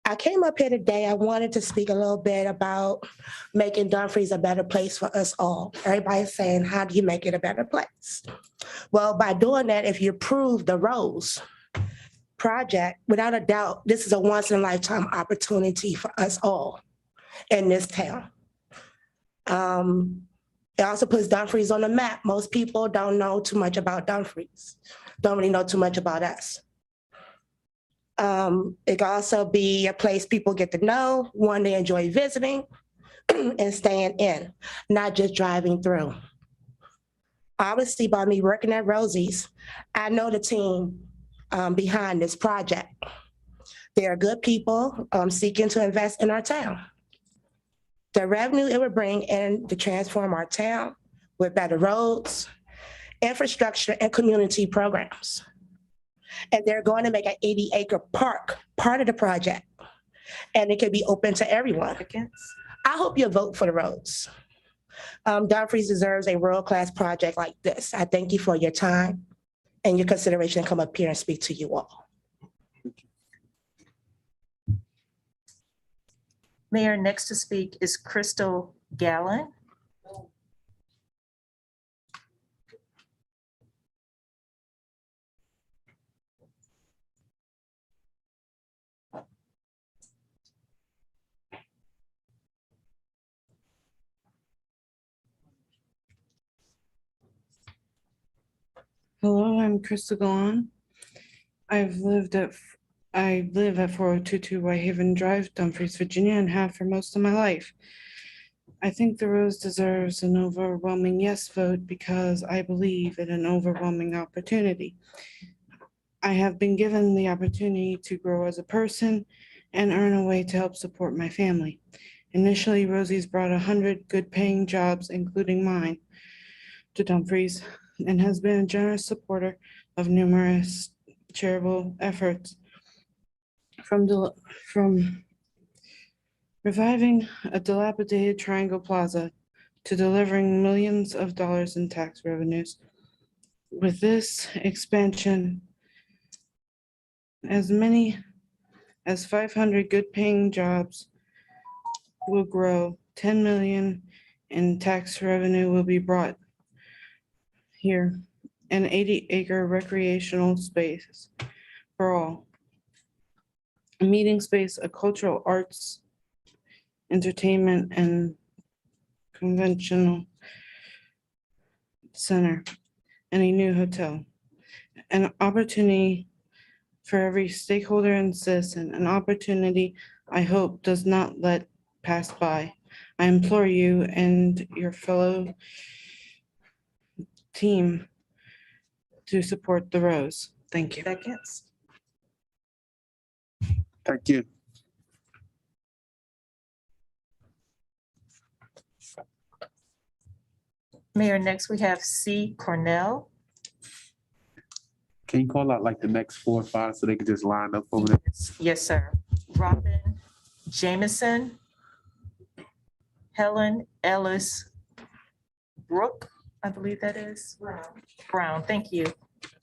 I came up here today, I wanted to speak a little bit about making Dumfries a better place for us all. Everybody's saying, how do you make it a better place? Well, by doing that, if you approve the Rose project, without a doubt, this is a once in a lifetime opportunity for us all in this town. It also puts Dumfries on the map. Most people don't know too much about Dumfries, don't really know too much about us. It can also be a place people get to know, one they enjoy visiting and staying in, not just driving through. Obviously, by me working at Rosie's, I know the team behind this project. They are good people seeking to invest in our town. The revenue it would bring in to transform our town with better roads, infrastructure, and community programs. And they're going to make an 80-acre park part of the project. And it can be open to everyone. I hope you'll vote for the roads. Dumfries deserves a world-class project like this. I thank you for your time and your consideration to come up here and speak to you all. Mayor, next to speak is Crystal Gallen. Hello, I'm Crystal Gallan. I live at 4022 Whitehaven Drive, Dumfries, Virginia, and have for most of my life. I think the Rose deserves an overwhelming yes vote because I believe in an overwhelming opportunity. I have been given the opportunity to grow as a person and earn a way to help support my family. Initially, Rosie's brought 100 good-paying jobs, including mine, to Dumfries, and has been a generous supporter of numerous charitable efforts, from reviving a dilapidated Triangle Plaza to delivering millions of dollars in tax revenues. With this expansion, as many as 500 good-paying jobs will grow, 10 million in tax revenue will be brought here, an 80-acre recreational space for all. A meeting space, a cultural arts, entertainment, and conventional center, and a new hotel. An opportunity for every stakeholder and citizen, an opportunity I hope does not let pass by. I implore you and your fellow team to support the Rose. Thank you. Seconds. Thank you. Mayor, next we have C. Cornell. Can you call out like the next 4 or 5 so they can just line up over there? Yes, sir. Robin Jameson. Helen Ellis Brooke, I believe that is. Brown, thank you.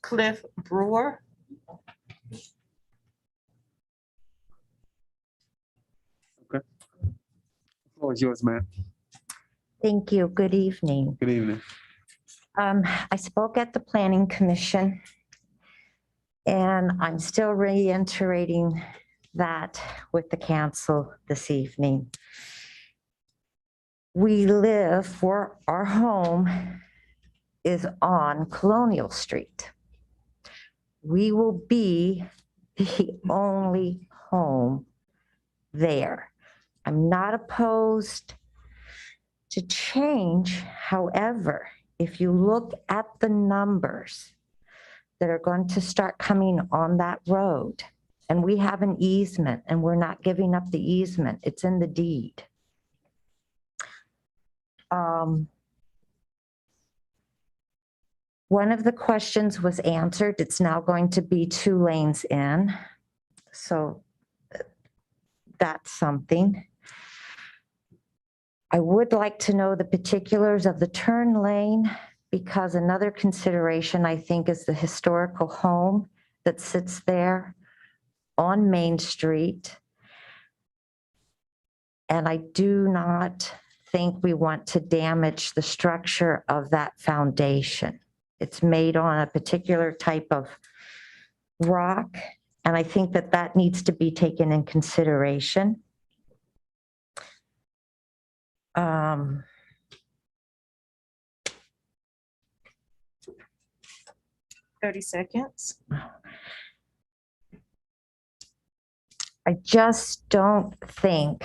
Cliff Brewer. Okay. The floor is yours, ma'am. Thank you. Good evening. Good evening. I spoke at the Planning Commission, and I'm still reiterating that with the council this evening. We live, where our home is on Colonial Street. We will be the only home there. I'm not opposed to change. However, if you look at the numbers that are going to start coming on that road, and we have an easement and we're not giving up the easement, it's in the deed. One of the questions was answered. It's now going to be 2 lanes in. So that's something. I would like to know the particulars of the turn lane, because another consideration, I think, is the historical home that sits there on Main Street. And I do not think we want to damage the structure of that foundation. It's made on a particular type of rock, and I think that that needs to be taken in consideration. 30 seconds. I just don't think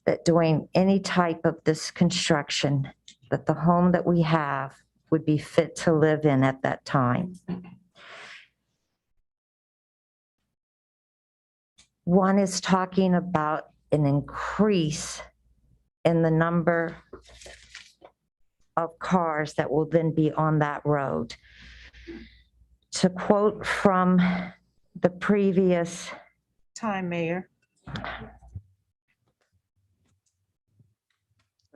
that doing any type of this construction, that the home that we have would be fit to live in at that time. One is talking about an increase in the number of cars that will then be on that road. To quote from the previous time, Mayor.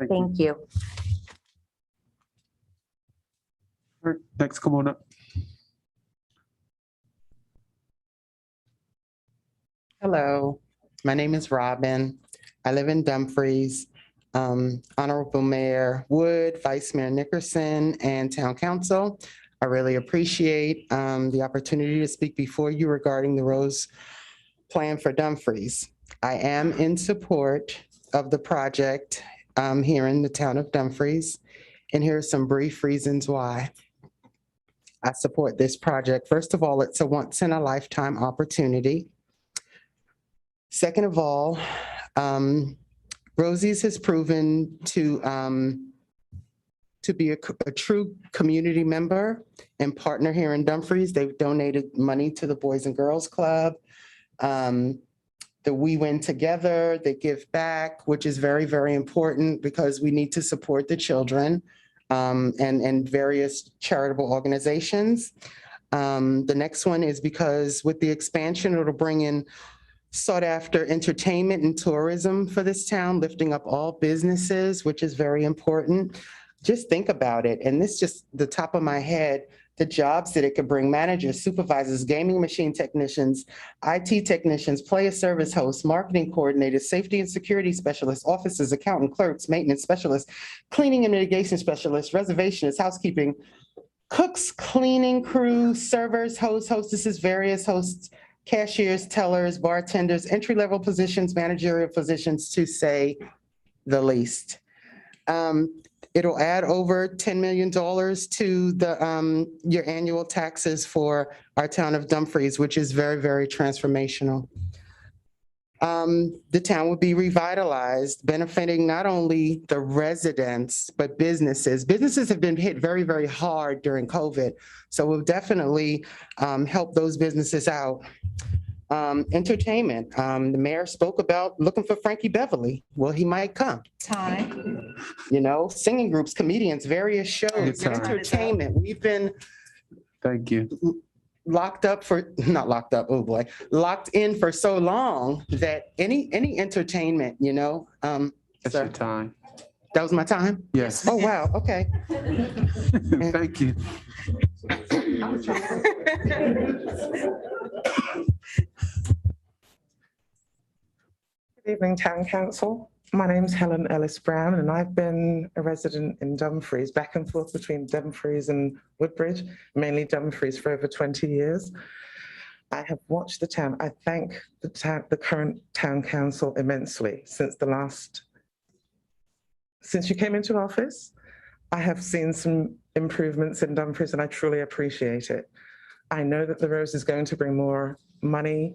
Thank you. All right, next, come on up. Hello, my name is Robin. I live in Dumfries. Honorable Mayor Wood, Vice Mayor Nickerson, and Town Council, I really appreciate the opportunity to speak before you regarding the Rose Plan for Dumfries. I am in support of the project here in the town of Dumfries, and here are some brief reasons why I support this project. First of all, it's a once-in-a-lifetime opportunity. Second of all, Rosie's has proven to be a true community member and partner here in Dumfries. They've donated money to the Boys and Girls Club. The We Win Together, they give back, which is very, very important because we need to support the children and various charitable organizations. The next one is because with the expansion, it'll bring in sought after entertainment and tourism for this town, lifting up all businesses, which is very important. Just think about it. And this just the top of my head, the jobs that it could bring: managers, supervisors, gaming machine technicians, IT technicians, player service hosts, marketing coordinators, safety and security specialists, officers, accountant, clerks, maintenance specialists, cleaning and mitigation specialists, reservationists, housekeeping, cooks, cleaning crew, servers, hosts, hostesses, various hosts, cashiers, tellers, bartenders, entry-level positions, managerial positions, to say the least. It'll add over $10 million to the your annual taxes for our town of Dumfries, which is very, very transformational. The town would be revitalized, benefiting not only the residents, but businesses. Businesses have been hit very, very hard during COVID. So we'll definitely help those businesses out. Entertainment. The mayor spoke about looking for Frankie Beverly. Well, he might come. Time. You know, singing groups, comedians, various shows, Time. entertainment. We've been Thank you. locked up for, not locked up, oh boy, locked in for so long that any entertainment, you know. That's your time. That was my time? Yes. Oh, wow, okay. Thank you. Good evening, Town Council. My name's Helen Ellis Brown, and I've been a resident in Dumfries, back and forth between Dumfries and Woodbridge, mainly Dumfries, for over 20 years. I have watched the town. I thank the current Town Council immensely since you came into office. I have seen some improvements in Dumfries, and I truly appreciate it. I know that the Rose is going to bring more money.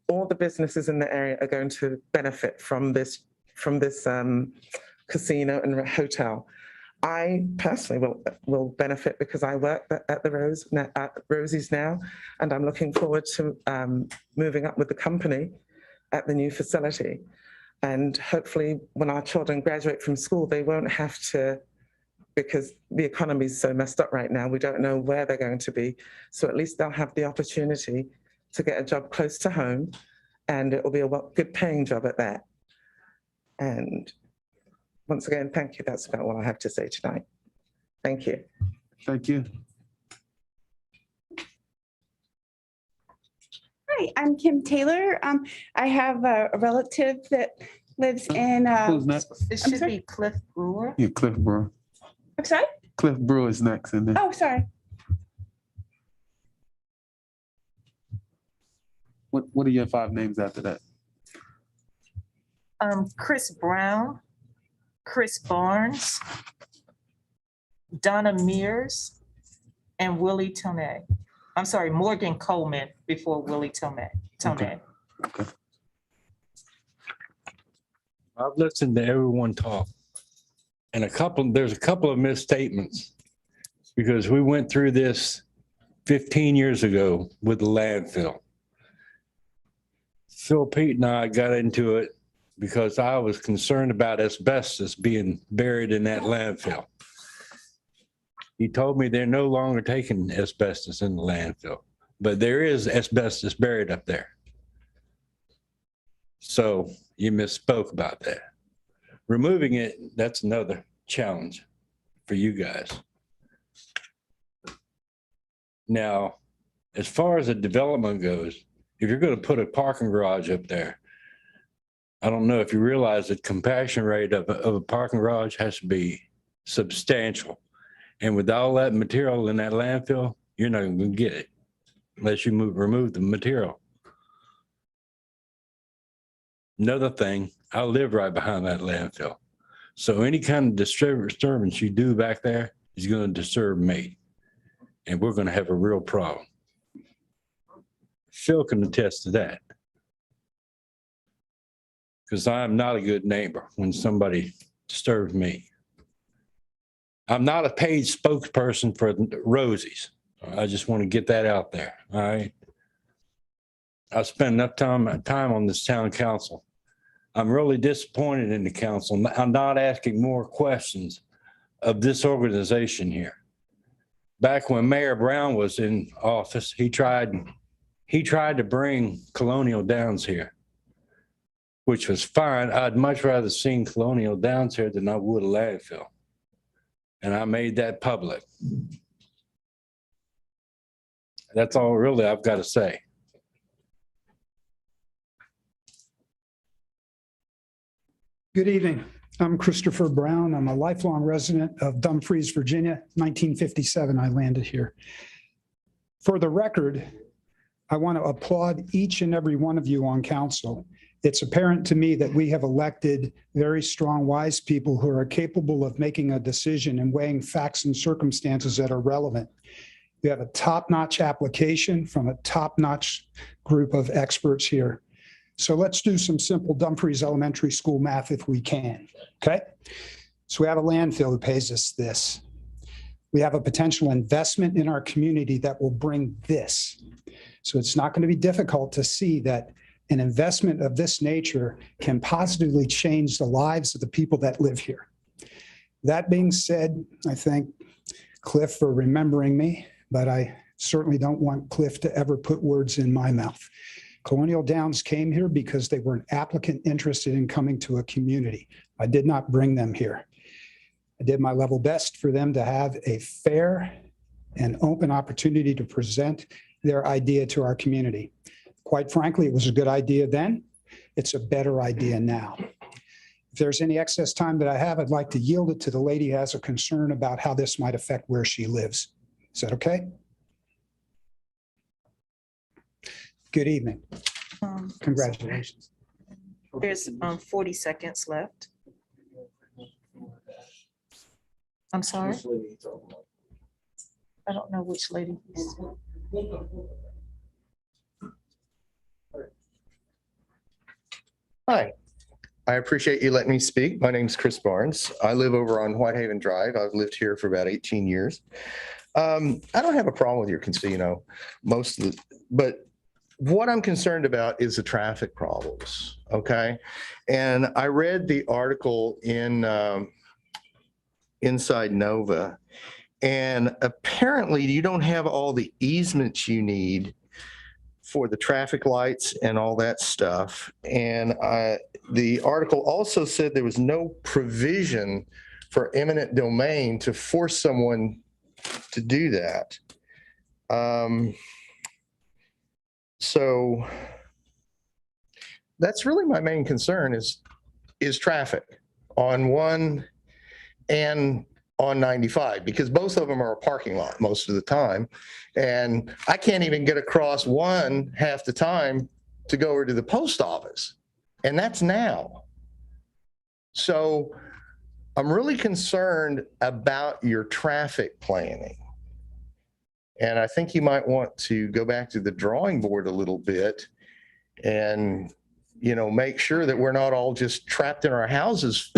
All the businesses in the area are going to benefit from this casino and hotel. I personally will benefit because I work at the Rosie's now, and I'm looking forward to moving up with the company at the new facility. And hopefully when our children graduate from school, they won't have to, because the economy is so messed up right now, we don't know where they're going to be. So at least they'll have the opportunity to get a job close to home, and it will be a good paying job at that. And once again, thank you. That's about what I have to say tonight. Thank you. Thank you. Hi, I'm Kim Taylor. I have a relative that lives in. Who's next? It should be Cliff Brewer. Yeah, Cliff Brewer. I'm sorry? Cliff Brewer is next in there. Oh, sorry. What are your 5 names after that? Chris Brown, Chris Barnes, Donna Mears, and Willie Tomei. I'm sorry, Morgan Coleman before Willie Tomei. Okay. I've listened to everyone talk, and there's a couple of misstatements, because we went through this 15 years ago with the landfill. Phil Pete and I got into it because I was concerned about asbestos being buried in that landfill. He told me they're no longer taking asbestos in the landfill, but there is asbestos buried up there. So you misspoke about that. Removing it, that's another challenge for you guys. Now, as far as the development goes, if you're going to put a parking garage up there, I don't know if you realize that compaction rate of a parking garage has to be substantial. And with all that material in that landfill, you're not going to get it unless you remove the material. Another thing, I live right behind that landfill. So any kind of disturbance you do back there is going to disturb me. And we're going to have a real problem. Phil can attest to that. Because I'm not a good neighbor when somebody disturbs me. I'm not a paid spokesperson for Rosie's. I just want to get that out there, all right? I spent enough time on this town council. I'm really disappointed in the council. I'm not asking more questions of this organization here. Back when Mayor Brown was in office, he tried to bring Colonial Downs here, which was fine. I'd much rather seen Colonial Downs here than I would a landfill. And I made that public. That's all really I've got to say. Good evening. I'm Christopher Brown. I'm a lifelong resident of Dumfries, Virginia. 1957, I landed here. For the record, I want to applaud each and every one of you on council. It's apparent to me that we have elected very strong, wise people who are capable of making a decision and weighing facts and circumstances that are relevant. We have a top-notch application from a top-notch group of experts here. So let's do some simple Dumfries Elementary School math if we can, okay? So we have a landfill who pays us this. We have a potential investment in our community that will bring this. So it's not going to be difficult to see that an investment of this nature can positively change the lives of the people that live here. That being said, I thank Cliff for remembering me, but I certainly don't want Cliff to ever put words in my mouth. Colonial Downs came here because they were an applicant interested in coming to a community. I did not bring them here. I did my level best for them to have a fair and open opportunity to present their idea to our community. Quite frankly, it was a good idea then. It's a better idea now. If there's any excess time that I have, I'd like to yield it to the lady who has a concern about how this might affect where she lives. Is that okay? Good evening. Congratulations. There's 40 seconds left. I'm sorry? I don't know which lady. Hi, I appreciate you letting me speak. My name's Chris Barnes. I live over on Whitehaven Drive. I've lived here for about 18 years. I don't have a problem with your casino, but what I'm concerned about is the traffic problems, okay? And I read the article in Inside Nova, and apparently you don't have all the easements you need for the traffic lights and all that stuff. And the article also said there was no provision for eminent domain to force someone to do that. So that's really my main concern is traffic on 1 and on 95, because both of them are a parking lot most of the time. And I can't even get across 1 half the time to go over to the post office. And that's now. So I'm really concerned about your traffic planning. And I think you might want to go back to the drawing board a little bit and, you know, make sure that we're not all just trapped in our houses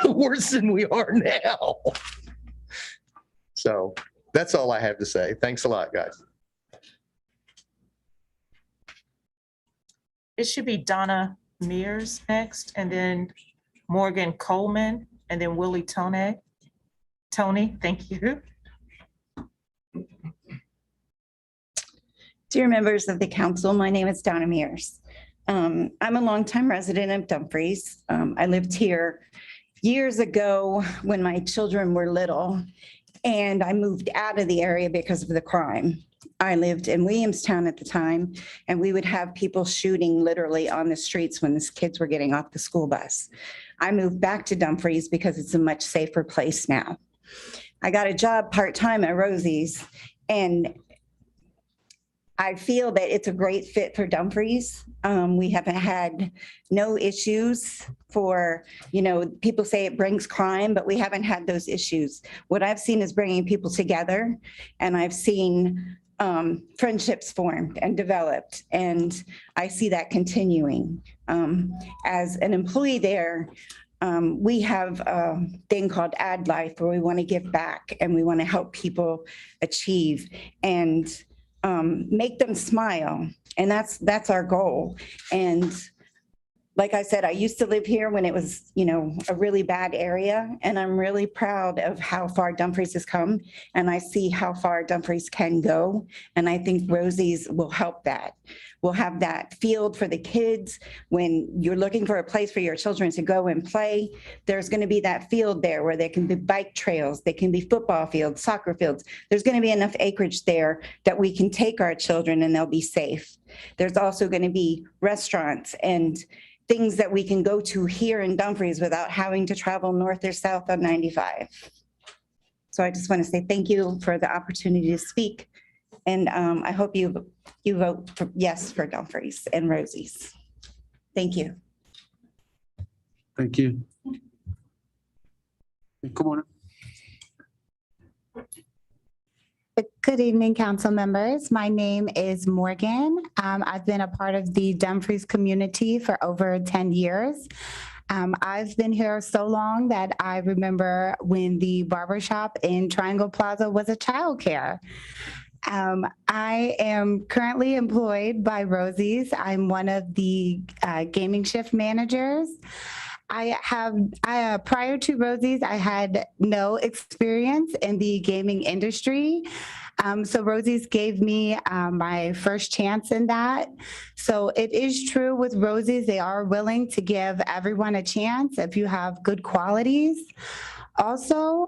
worse than we are now. So that's all I have to say. Thanks a lot, guys. It should be Donna Mears next, and then Morgan Coleman, and then Willie Tony. Tony, thank you. Dear members of the council, my name is Donna Mears. I'm a longtime resident of Dumfries. I lived here years ago when my children were little, and I moved out of the area because of the crime. I lived in Williamstown at the time, and we would have people shooting literally on the streets when the kids were getting off the school bus. I moved back to Dumfries because it's a much safer place now. I got a job part-time at Rosie's, and I feel that it's a great fit for Dumfries. We haven't had no issues for, you know, people say it brings crime, but we haven't had those issues. What I've seen is bringing people together, and I've seen friendships formed and developed, and I see that continuing. As an employee there, we have a thing called Ad Life, where we want to give back and we want to help people achieve and make them smile. And that's our goal. And like I said, I used to live here when it was, you know, a really bad area. And I'm really proud of how far Dumfries has come. And I see how far Dumfries can go. And I think Rosie's will help that. We'll have that field for the kids. When you're looking for a place for your children to go and play, there's going to be that field there where there can be bike trails, there can be football fields, soccer fields. There's going to be enough acreage there that we can take our children and they'll be safe. There's also going to be restaurants and things that we can go to here in Dumfries without having to travel north or south on 95. So I just want to say thank you for the opportunity to speak. And I hope you vote for yes for Dumfries and Rosie's. Thank you. Thank you. Come on. Good evening, council members. My name is Morgan. I've been a part of the Dumfries community for over 10 years. I've been here so long that I remember when the barbershop in Triangle Plaza was a childcare. I am currently employed by Rosie's. I'm one of the gaming shift managers. Prior to Rosie's, I had no experience in the gaming industry. So Rosie's gave me my first chance in that. So it is true with Rosie's, they are willing to give everyone a chance if you have good qualities. Also,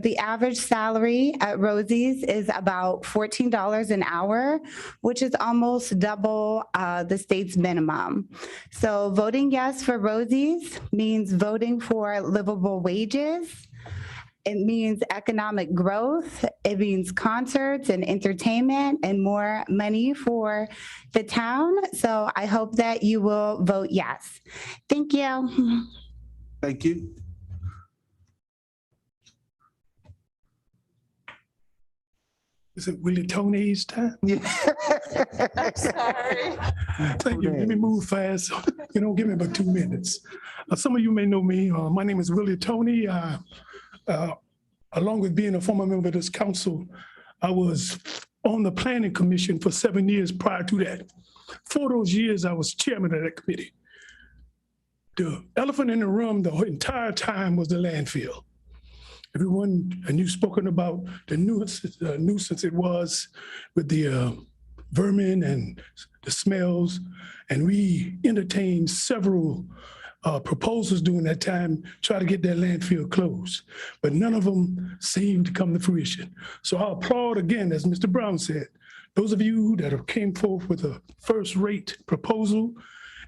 the average salary at Rosie's is about $14 an hour, which is almost double the state's minimum. So voting yes for Rosie's means voting for livable wages. It means economic growth. It means concerts and entertainment and more money for the town. So I hope that you will vote yes. Thank you. Thank you. Is it Willie Tony's time? I'm sorry. Thank you. Let me move fast. Give me about 2 minutes. Some of you may know me. My name is Willie Tony. Along with being a former member of this council, I was on the planning commission for 7 years prior to that. For those years, I was chairman of that committee. The elephant in the room the entire time was the landfill. Everyone, and you've spoken about the nuisance it was with the vermin and the smells. And we entertained several proposals during that time, try to get that landfill closed, but none of them seemed to come to fruition. So I applaud again, as Mr. Brown said, those of you that have came forth with a first-rate proposal,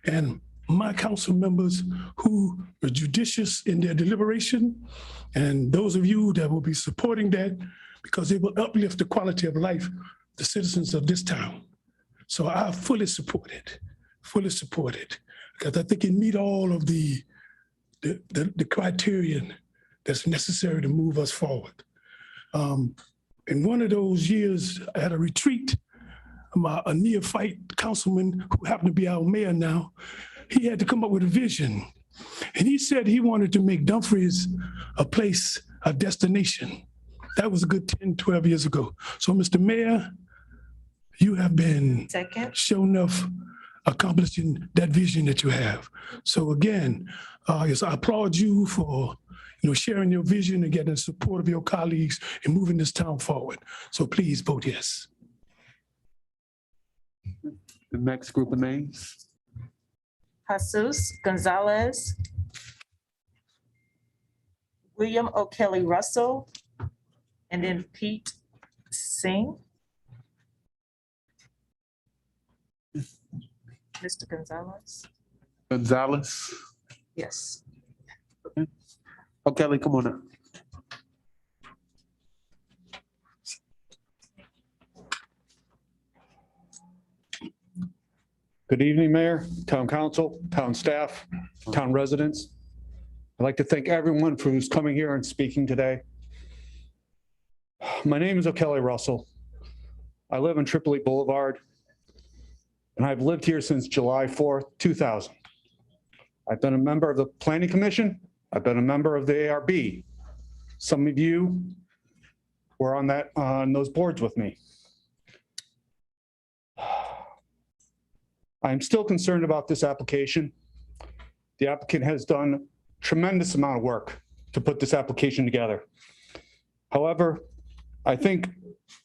and my council members who were judicious in their deliberation, and those of you that will be supporting that because it will uplift the quality of life of the citizens of this town. So I fully support it, because I think it meet all of the criterion that's necessary to move us forward. In one of those years, I had a retreat. A neophyte councilman who happened to be our mayor now, he had to come up with a vision. And he said he wanted to make Dumfries a place, a destination. That was a good 10, 12 years ago. So Mr. Mayor, you have been sure enough accomplishing that vision that you have. So again, yes, I applaud you for sharing your vision and getting the support of your colleagues and moving this town forward. So please vote yes. The next group of names. Jesus Gonzalez, William O'Kelly Russell, and then Pete Singh. Mr. Gonzalez? Gonzalez. Yes. O'Kelly, come on up. Good evening, Mayor, Town Council, Town staff, town residents. I'd like to thank everyone for who's coming here and speaking today. My name is O'Kelly Russell. I live on Tripoli Boulevard, and I've lived here since July 4th, 2000. I've been a member of the Planning Commission. I've been a member of the ARB. Some of you were on those boards with me. I'm still concerned about this application. The applicant has done a tremendous amount of work to put this application together. However, I think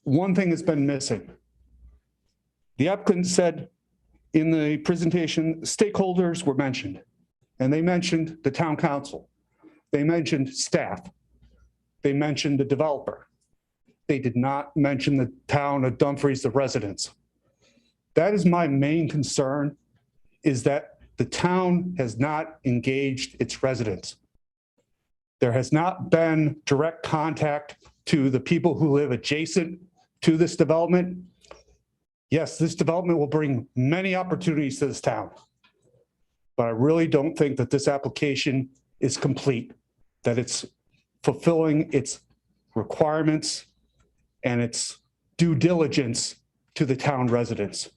one thing has been missing. The applicant said In the presentation, stakeholders were mentioned, and they mentioned the town council. They mentioned staff. They mentioned the developer. They did not mention the town of Dumfries, the residents. That is my main concern, is that the town has not engaged its residents. There has not been direct contact to the people who live adjacent to this development. Yes, this development will bring many opportunities to this town, but I really don't think that this application is complete, that it's fulfilling its requirements and its due diligence to the town residents.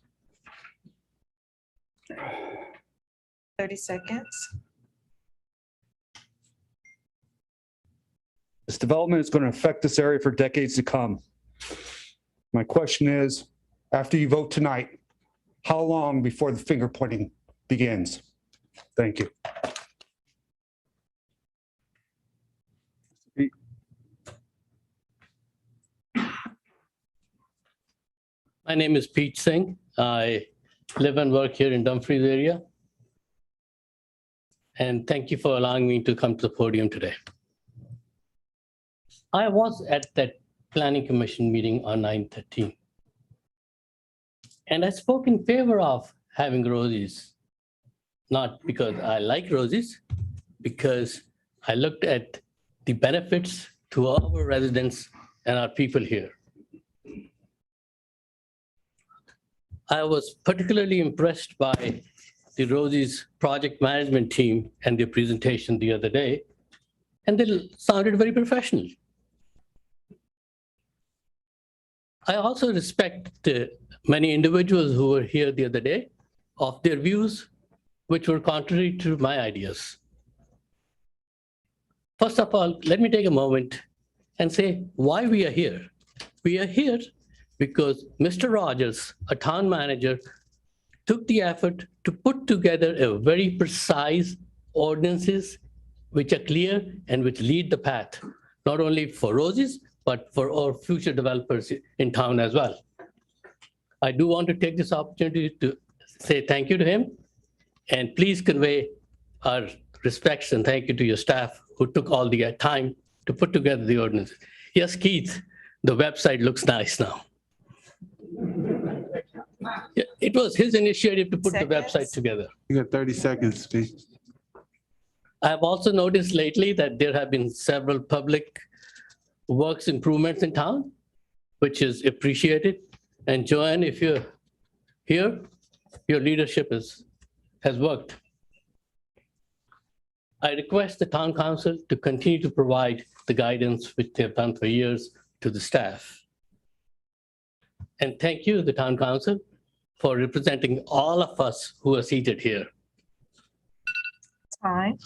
30 seconds. This development is going to affect this area for decades to come. My question is, after you vote tonight, how long before the finger pointing begins? Thank you. My name is Pete Singh. I live and work here in Dumfries area. And thank you for allowing me to come to the podium today. I was at that planning commission meeting on 9/13. And I spoke in favor of having roses, not because I like roses, because I looked at the benefits to our residents and our people here. I was particularly impressed by the Rosie's project management team and their presentation the other day, and they sounded very professional. I also respect the many individuals who were here the other day of their views, which were contrary to my ideas. First of all, let me take a moment and say why we are here. We are here because Mr. Rogers, a town manager, took the effort to put together a very precise ordinances which are clear and which lead the path, not only for Roses, but for our future developers in town as well. I do want to take this opportunity to say thank you to him, and please convey our respects and thank you to your staff who took all the time to put together the ordinance. Yes, Keith, the website looks nice now. Yeah, it was his initiative to put the website together. You got 30 seconds, Pete. I have also noticed lately that there have been several public works improvements in town, which is appreciated. And Joanne, if you're here, your leadership has worked. I request the town council to continue to provide the guidance which they've done for years to the staff. And thank you, the town council, for representing all of us who are seated here. Time.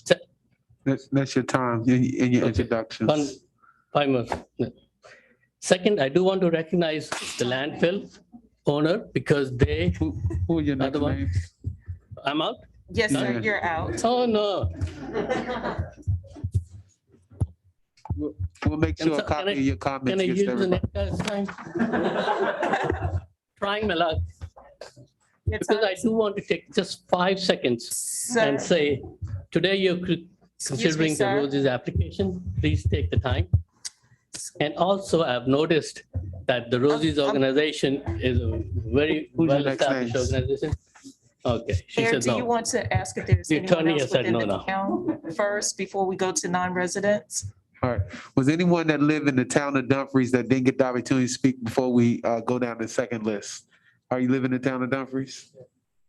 That's your time in your introductions. 5 minutes. Second, I do want to recognize the landfill owner because they. Who are your next names? I'm out? Yes, sir, you're out. Oh, no. We'll make sure a copy of your comments Can I gets use the everybody. next time? Trying my luck. Because I do want to take just 5 seconds and say, today you're considering the sir. Roses application. Please take the time. And also, I've noticed that the Roses organization is a very Who's your next well-established names? organization. Okay, she Mayor, said do you no. want to ask if there's The anyone attorney else has said within no the now. town first before we go to non-residents? All right. Was anyone that lived in the town of Dumfries that didn't get the opportunity to speak before we go down the second list? Are you living in the town of Dumfries?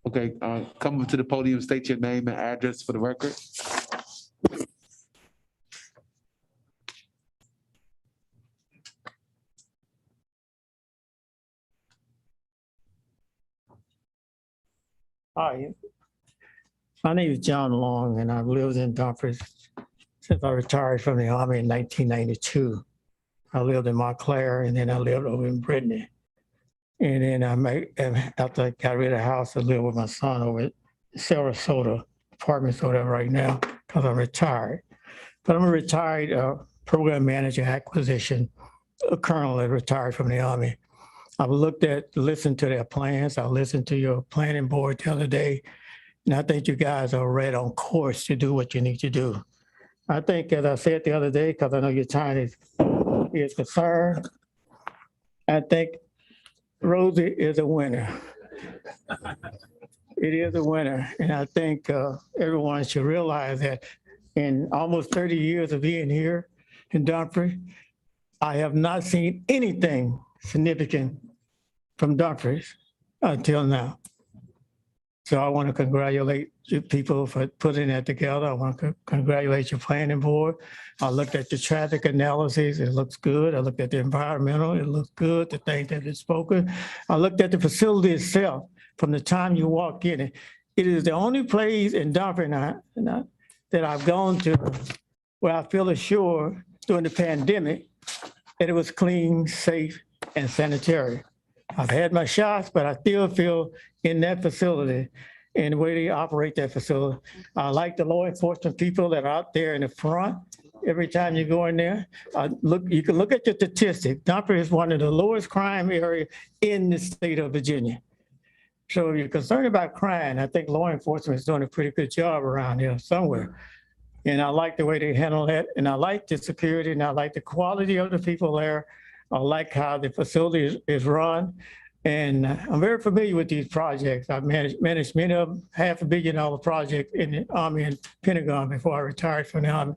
Okay, come up to the podium, state your name and address for the record. Hi, my name is John Long, and I've lived in Dumfries since I retired from the Army in 1992. I lived in Montclair, and then I lived over in Brittany. And then after I got rid of the house, I lived with my son over at Sarasota Apartments, or whatever, right now, because I'm retired. But I'm a retired program manager acquisition, a colonel that retired from the Army. I've listened to their plans. I listened to your planning board the other day. And I think you guys are right on course to do what you need to do. I think, as I said the other day, because I know your time is concerned, I think Rosie is a winner. It is a winner. And I think everyone should realize that in almost 30 years of being here in Dumfries, I have not seen anything significant from Dumfries until now. So I want to congratulate you people for putting that together. I want to congratulate your planning board. I looked at the traffic analysis, it looks good. I looked at the environmental, it looks good, the things that is spoken. I looked at the facility itself from the time you walk in it. It is the only place in Dumfries that I've gone to where I feel assured during the pandemic that it was clean, safe, and sanitary. I've had my shots, but I still feel in that facility and the way they operate that facility. I like the law enforcement people that are out there in the front. Every time you go in there, you can look at your statistics. Dumfries is one of the lowest crime areas in the state of Virginia. So if you're concerned about crime, I think law enforcement is doing a pretty good job around here somewhere. And I like the way they handle that. And I like the security and I like the quality of the people there. I like how the facility is run. And I'm very familiar with these projects. I've managed many of them, $500 million project in the Army and Pentagon before I retired from the Army.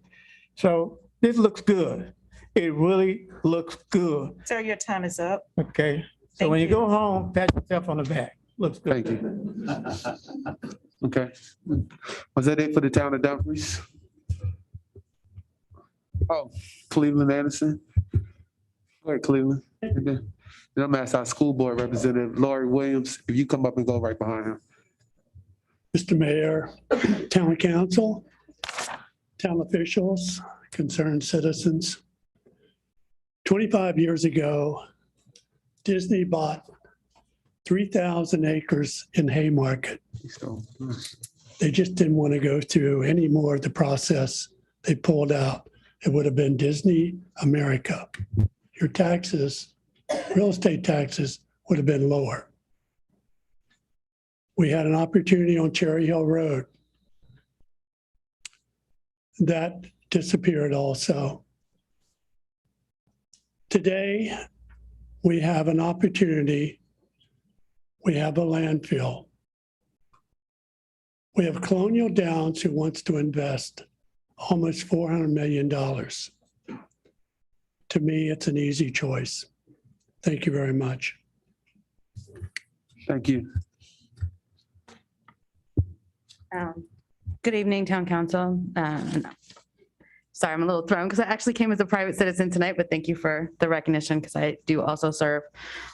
So this looks good. It really looks good. Sir, your time is up. Okay. So when you go home, pat yourself on the back. Looks good. Thank you. Okay. Was that it for the town of Dumfries? Oh, Cleveland Anderson. All right, Cleveland. Okay. Then I'm gonna ask our school board representative, Laurie Williams, if you come up and go right behind him. Mr. Mayor, Town Council, town officials, concerned citizens. 25 years ago, Disney bought 3,000 acres in Haymarket. They just didn't want to go through any more of the process. They pulled out. It would have been Disney America. Your taxes, real estate taxes would have been lower. We had an opportunity on Cherry Hill Road. That disappeared also. Today, we have an opportunity. We have a landfill. We have Colonial Downs who wants to invest almost $400 million. To me, it's an easy choice. Thank you very much. Thank you. Good evening, Town Council. Sorry, I'm a little thrown because I actually came as a private citizen tonight, but thank you for the recognition because I do also serve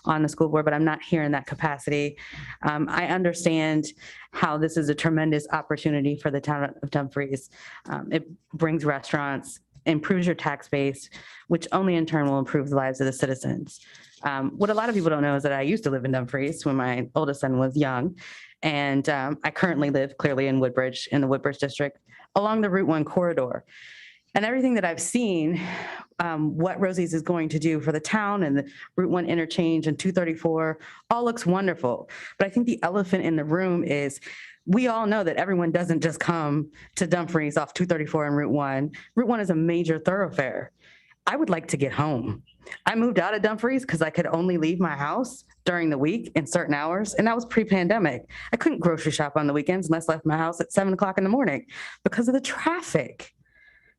on the school board, but I'm not here in that capacity. I understand how this is a tremendous opportunity for the town of Dumfries. It brings restaurants, improves your tax base, which only in turn will improve the lives of the citizens. What a lot of people don't know is that I used to live in Dumfries when my oldest son was young. And I currently live clearly in Woodbridge, in the Woodbridge district, along the Route 1 corridor. And everything that I've seen, what Rosie's is going to do for the town and the Route 1 interchange and 234, all looks wonderful. But I think the elephant in the room is we all know that everyone doesn't just come to Dumfries off 234 and Route 1. Route 1 is a major thoroughfare. I would like to get home. I moved out of Dumfries because I could only leave my house during the week in certain hours, and that was pre-pandemic. I couldn't grocery shop on the weekends unless I left my house at 7 o'clock in the morning because of the traffic.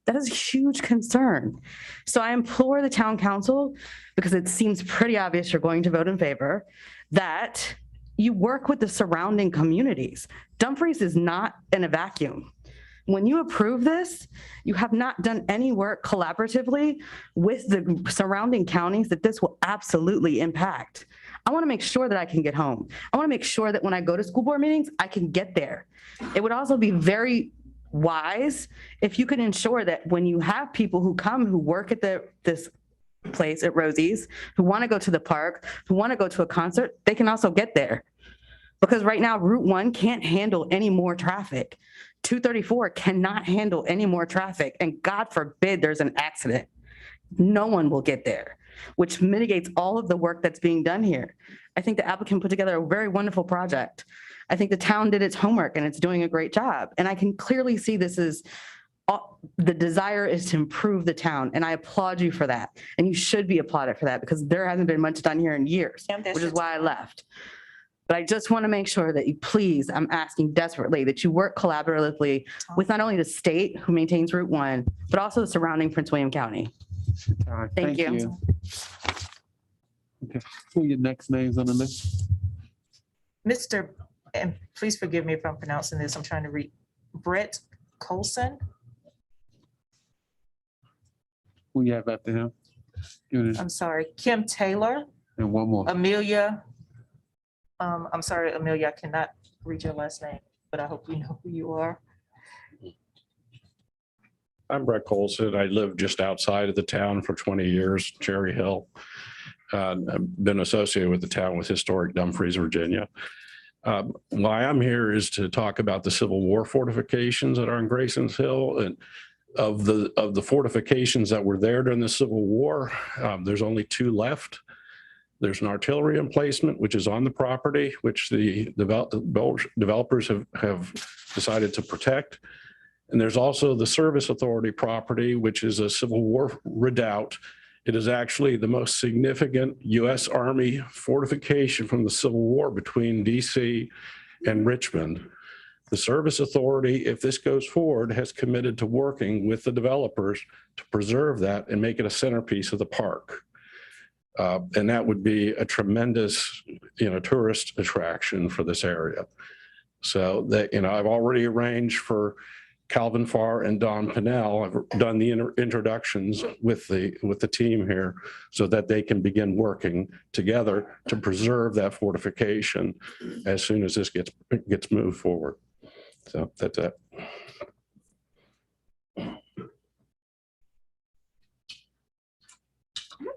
That is a huge concern. So I implore the town council, because it seems pretty obvious you're going to vote in favor, that you work with the surrounding communities. Dumfries is not in a vacuum. When you approve this, you have not done any work collaboratively with the surrounding counties that this will absolutely impact. I want to make sure that I can get home. I want to make sure that when I go to school board meetings, I can get there. It would also be very wise if you could ensure that when you have people who come, who work at this place at Rosie's, who want to go to the park, who want to go to a concert, they can also get there. Because right now, Route 1 can't handle any more traffic. 234 cannot handle any more traffic. And God forbid there's an accident. No one will get there. which mitigates all of the work that's being done here. I think the applicant put together a very wonderful project. I think the town did its homework and it's doing a great job. And I can clearly see this is the desire is to improve the town, and I applaud you for that. And you should be applauded for that because there hasn't been much done here in years, which is why I left. But I just want to make sure that you please, I'm asking desperately that you work collaboratively with not only the state who maintains Route 1, but also the surrounding Prince William County. Thank you. Okay, who are your next names on the list? Mr., and please forgive me if I'm pronouncing this, I'm trying to read, Brett Colson. Who you have after him? I'm sorry, Kim Taylor, And one more. Amelia. I'm sorry, Amelia, I cannot read your last name, but I hope you know who you are. I'm Brett Colson. I lived just outside of the town for 20 years, Cherry Hill. I've been associated with the town with historic Dumfries, Virginia. Why I'm here is to talk about the Civil War fortifications that are in Grayson's Hill. And of the fortifications that were there during the Civil War, there's only 2 left. There's an artillery emplacement, which is on the property, which the developers have decided to protect. And there's also the Service Authority property, which is a Civil War redoubt. It is actually the most significant U.S. Army fortification from the Civil War between DC and Richmond. The Service Authority, if this goes forward, has committed to working with the developers to preserve that and make it a centerpiece of the park. And that would be a tremendous, tourist attraction for this area. So that, I've already arranged for Calvin Farr and Don Pinnell. I've done the introductions with the team here so that they can begin working together to preserve that fortification as soon as this gets moved forward. So that's it.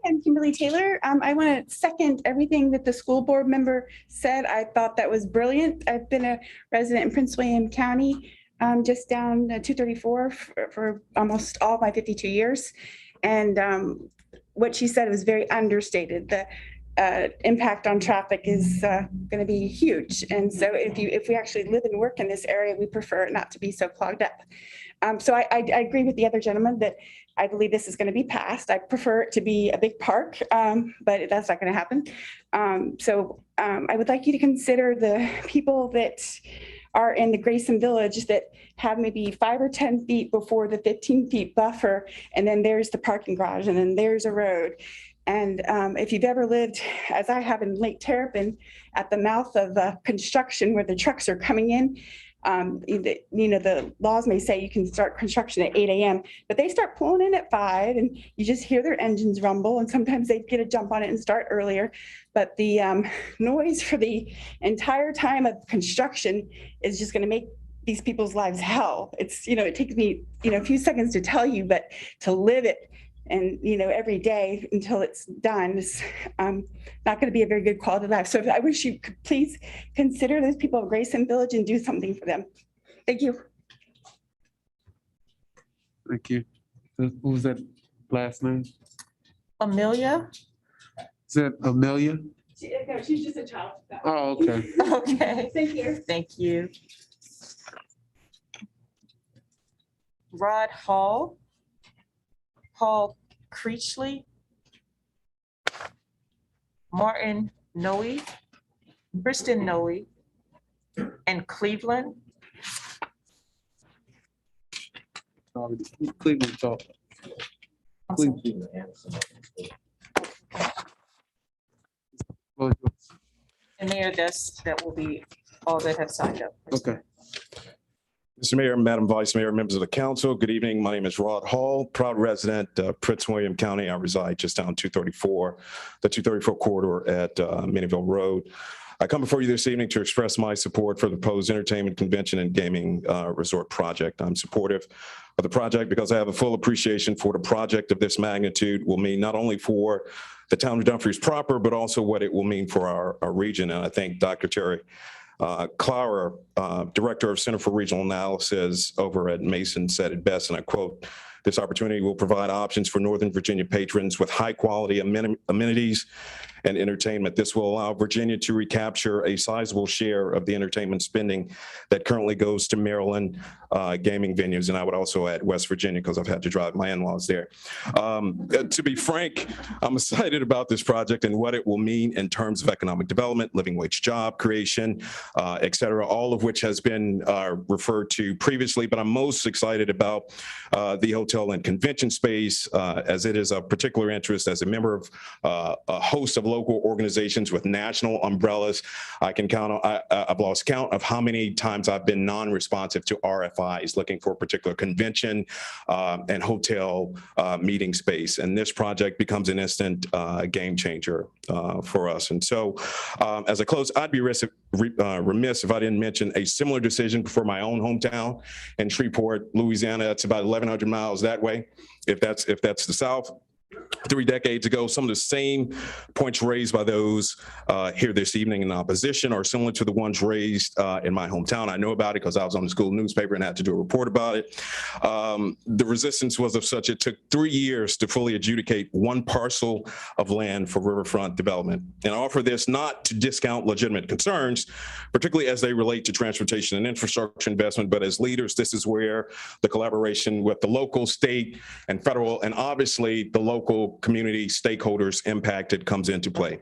I'm Kimberly Taylor. I want to second everything that the school board member said. I thought that was brilliant. I've been a resident in Prince William County, just down 234 for almost all of my 52 years. And what she said was very understated. The impact on traffic is going to be huge. And so if we actually live and work in this area, we prefer it not to be so clogged up. So I agree with the other gentleman that I believe this is going to be passed. I prefer it to be a big park, but that's not going to happen. I would like you to consider the people that are in the Grayson Village that have maybe 5 or 10 feet before the 15 feet buffer. And then there's the parking garage and then there's a road. And if you've ever lived, as I have in Lake Terrapin, at the mouth of construction where the trucks are coming in, the laws may say you can start construction at 8 a.m., but they start pulling in at 5 and you just hear their engines rumble. And sometimes they get a jump on it and start earlier. But the noise for the entire time of construction is just going to make these people's lives hell. It's, it takes me, a few seconds to tell you, but to live it and, every day until it's done is not going to be a very good quality of life. So I wish you could please consider those people of Grayson Village and do something for them. Thank you. Thank you. Who was that last name? Amelia. Is that Amelia? No, she's just a child. Oh, okay. Okay. Thank you. Thank you. Rod Hall. Paul Creechley, Martin Noe, Kristen Noe, and Cleveland. Cleveland talk. Cleveland. And Mayor, that will be all that have signed up. Okay. Mr. Mayor, Madam Vice Mayor, members of the council, good evening. My name is Rod Hall, proud resident of Prince William County. I reside just down 234, the 234 corridor at Minnieville Road. I come before you this evening to express my support for the proposed entertainment, convention, and gaming resort project. I'm supportive of the project because I have a full appreciation for the project of this magnitude will mean not only for the town of Dumfries proper, but also what it will mean for our region. And I thank Dr. Terry Clara, Director of Center for Regional Analysis over at Mason, said it best, and I quote, "This opportunity will provide options for Northern Virginia patrons with high-quality amenities and entertainment. This will allow Virginia to recapture a sizable share of the entertainment spending that currently goes to Maryland gaming venues." And I would also add West Virginia, because I've had to drive my in-laws there. To be frank, I'm excited about this project and what it will mean in terms of economic development, living wage job creation, et cetera, all of which has been referred to previously. But I'm most excited about the hotel and convention space, as it is of particular interest as a member of a host of local organizations with national umbrellas. I've lost count of how many times I've been non-responsive to RFIs looking for a particular convention and hotel meeting space. And this project becomes an instant game changer for us. And so as I close, I'd be remiss if I didn't mention a similar decision for my own hometown in Shreveport, Louisiana. That's about 1,100 miles that way. If that's the South. 3 decades ago, some of the same points raised by those here this evening in opposition are similar to the ones raised in my hometown. I know about it because I was on the school newspaper and had to do a report about it. The resistance was of such, it took 3 years to fully adjudicate one parcel of land for riverfront development. And I offer this not to discount legitimate concerns, particularly as they relate to transportation and infrastructure investment, but as leaders, this is where the collaboration with the local, state, and federal, and obviously the local community stakeholders impacted comes into play.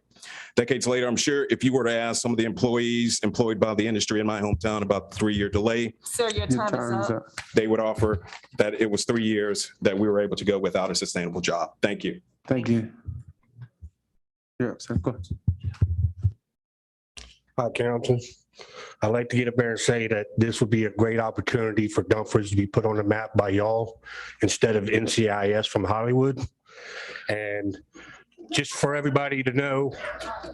Decades later, I'm sure if you were to ask some of the employees employed by the industry in my hometown about the 3-year delay, Sir, your time is up. they would offer that it was 3 years that we were able to go without a sustainable job. Thank you. Thank you. Yeah, sir, go ahead. Hi, Council. I'd like to get up there and say that this would be a great opportunity for Dumfries to be put on the map by y'all instead of NCIS from Hollywood. And just for everybody to know,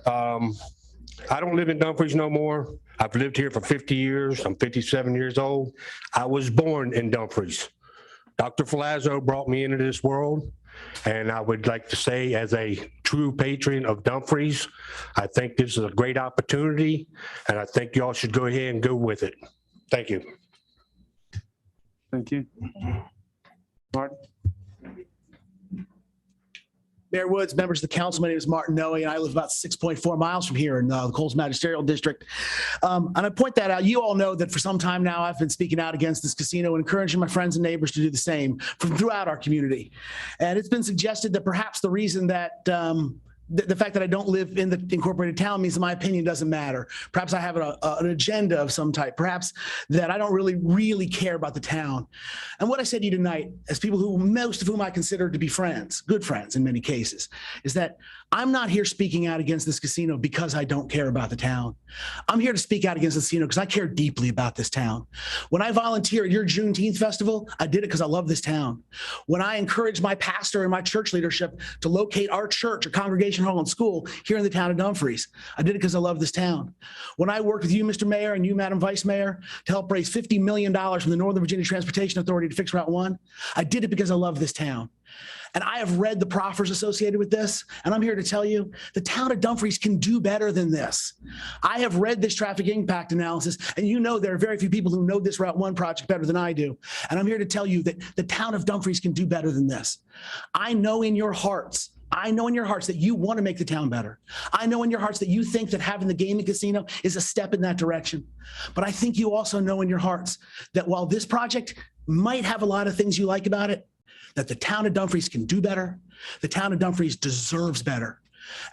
I don't live in Dumfries no more. I've lived here for 50 years. I'm 57 years old. I was born in Dumfries. Dr. Filazzo brought me into this world. And I would like to say, as a true patron of Dumfries, I think this is a great opportunity, and I think y'all should go ahead and go with it. Thank you. Thank you. Martin? Mayor Woods, members of the council, my name is Martin Noe, and I live about 6.4 miles from here in the Coles Magisterial District. And I point that out. You all know that for some time now, I've been speaking out against this casino and encouraging my friends and neighbors to do the same from throughout our community. And it's been suggested that perhaps the reason that the fact that I don't live in the incorporated town means that my opinion doesn't matter. Perhaps I have an agenda of some type. Perhaps that I don't really care about the town. And what I said to you tonight, as people who, most of whom I consider to be friends, good friends in many cases, is that I'm not here speaking out against this casino because I don't care about the town. I'm here to speak out against the casino because I care deeply about this town. When I volunteer at your Juneteenth festival, I did it because I love this town. When I encourage my pastor and my church leadership to locate our church, a congregation hall and school here in the town of Dumfries, I did it because I love this town. When I worked with you, Mr. Mayor, and you, Madam Vice Mayor, to help raise $50 million from the Northern Virginia Transportation Authority to fix Route 1, I did it because I love this town. And I have read the proffers associated with this, and I'm here to tell you the town of Dumfries can do better than this. I have read this traffic impact analysis, and you know there are very few people who know this Route 1 project better than I do. And I'm here to tell you that the town of Dumfries can do better than this. I know in your hearts that you want to make the town better. I know in your hearts that you think that having the gaming casino is a step in that direction. But I think you also know in your hearts that while this project might have a lot of things you like about it, that the town of Dumfries can do better. The town of Dumfries deserves better.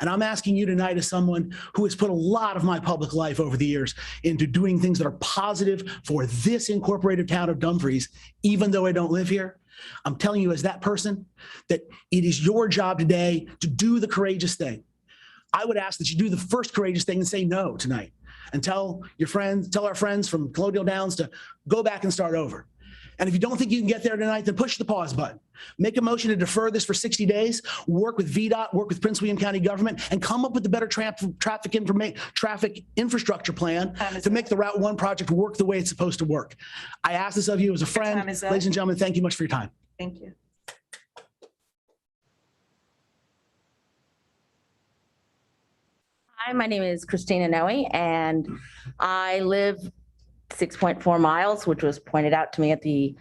And I'm asking you tonight, as someone who has put a lot of my public life over the years into doing things that are positive for this incorporated town of Dumfries, even though I don't live here, I'm telling you as that person that it is your job today to do the courageous thing. I would ask that you do the first courageous thing and say no tonight and tell our friends from Colonial Downs to go back and start over. And if you don't think you can get there tonight, then push the pause button. Make a motion to defer this for 60 days, work with VDOT, work with Prince William County government, and come up with a better traffic infrastructure plan to make the Route 1 project work the way it's supposed to work. I ask this of you as a friend. Ladies and gentlemen, thank you much for your time. Thank you. Hi, my name is Christina Noe, and I live 6.4 miles, which was pointed out to me at the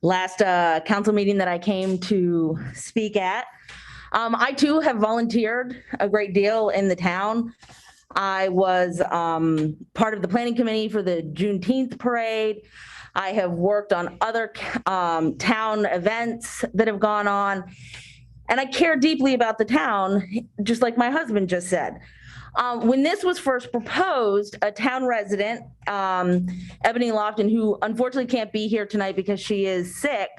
last council meeting that I came to speak at. I too have volunteered a great deal in the town. I was part of the planning committee for the Juneteenth parade. I have worked on other town events that have gone on. And I care deeply about the town, just like my husband just said. When this was first proposed, a town resident, Ebony Lofton, who unfortunately can't be here tonight because she is sick,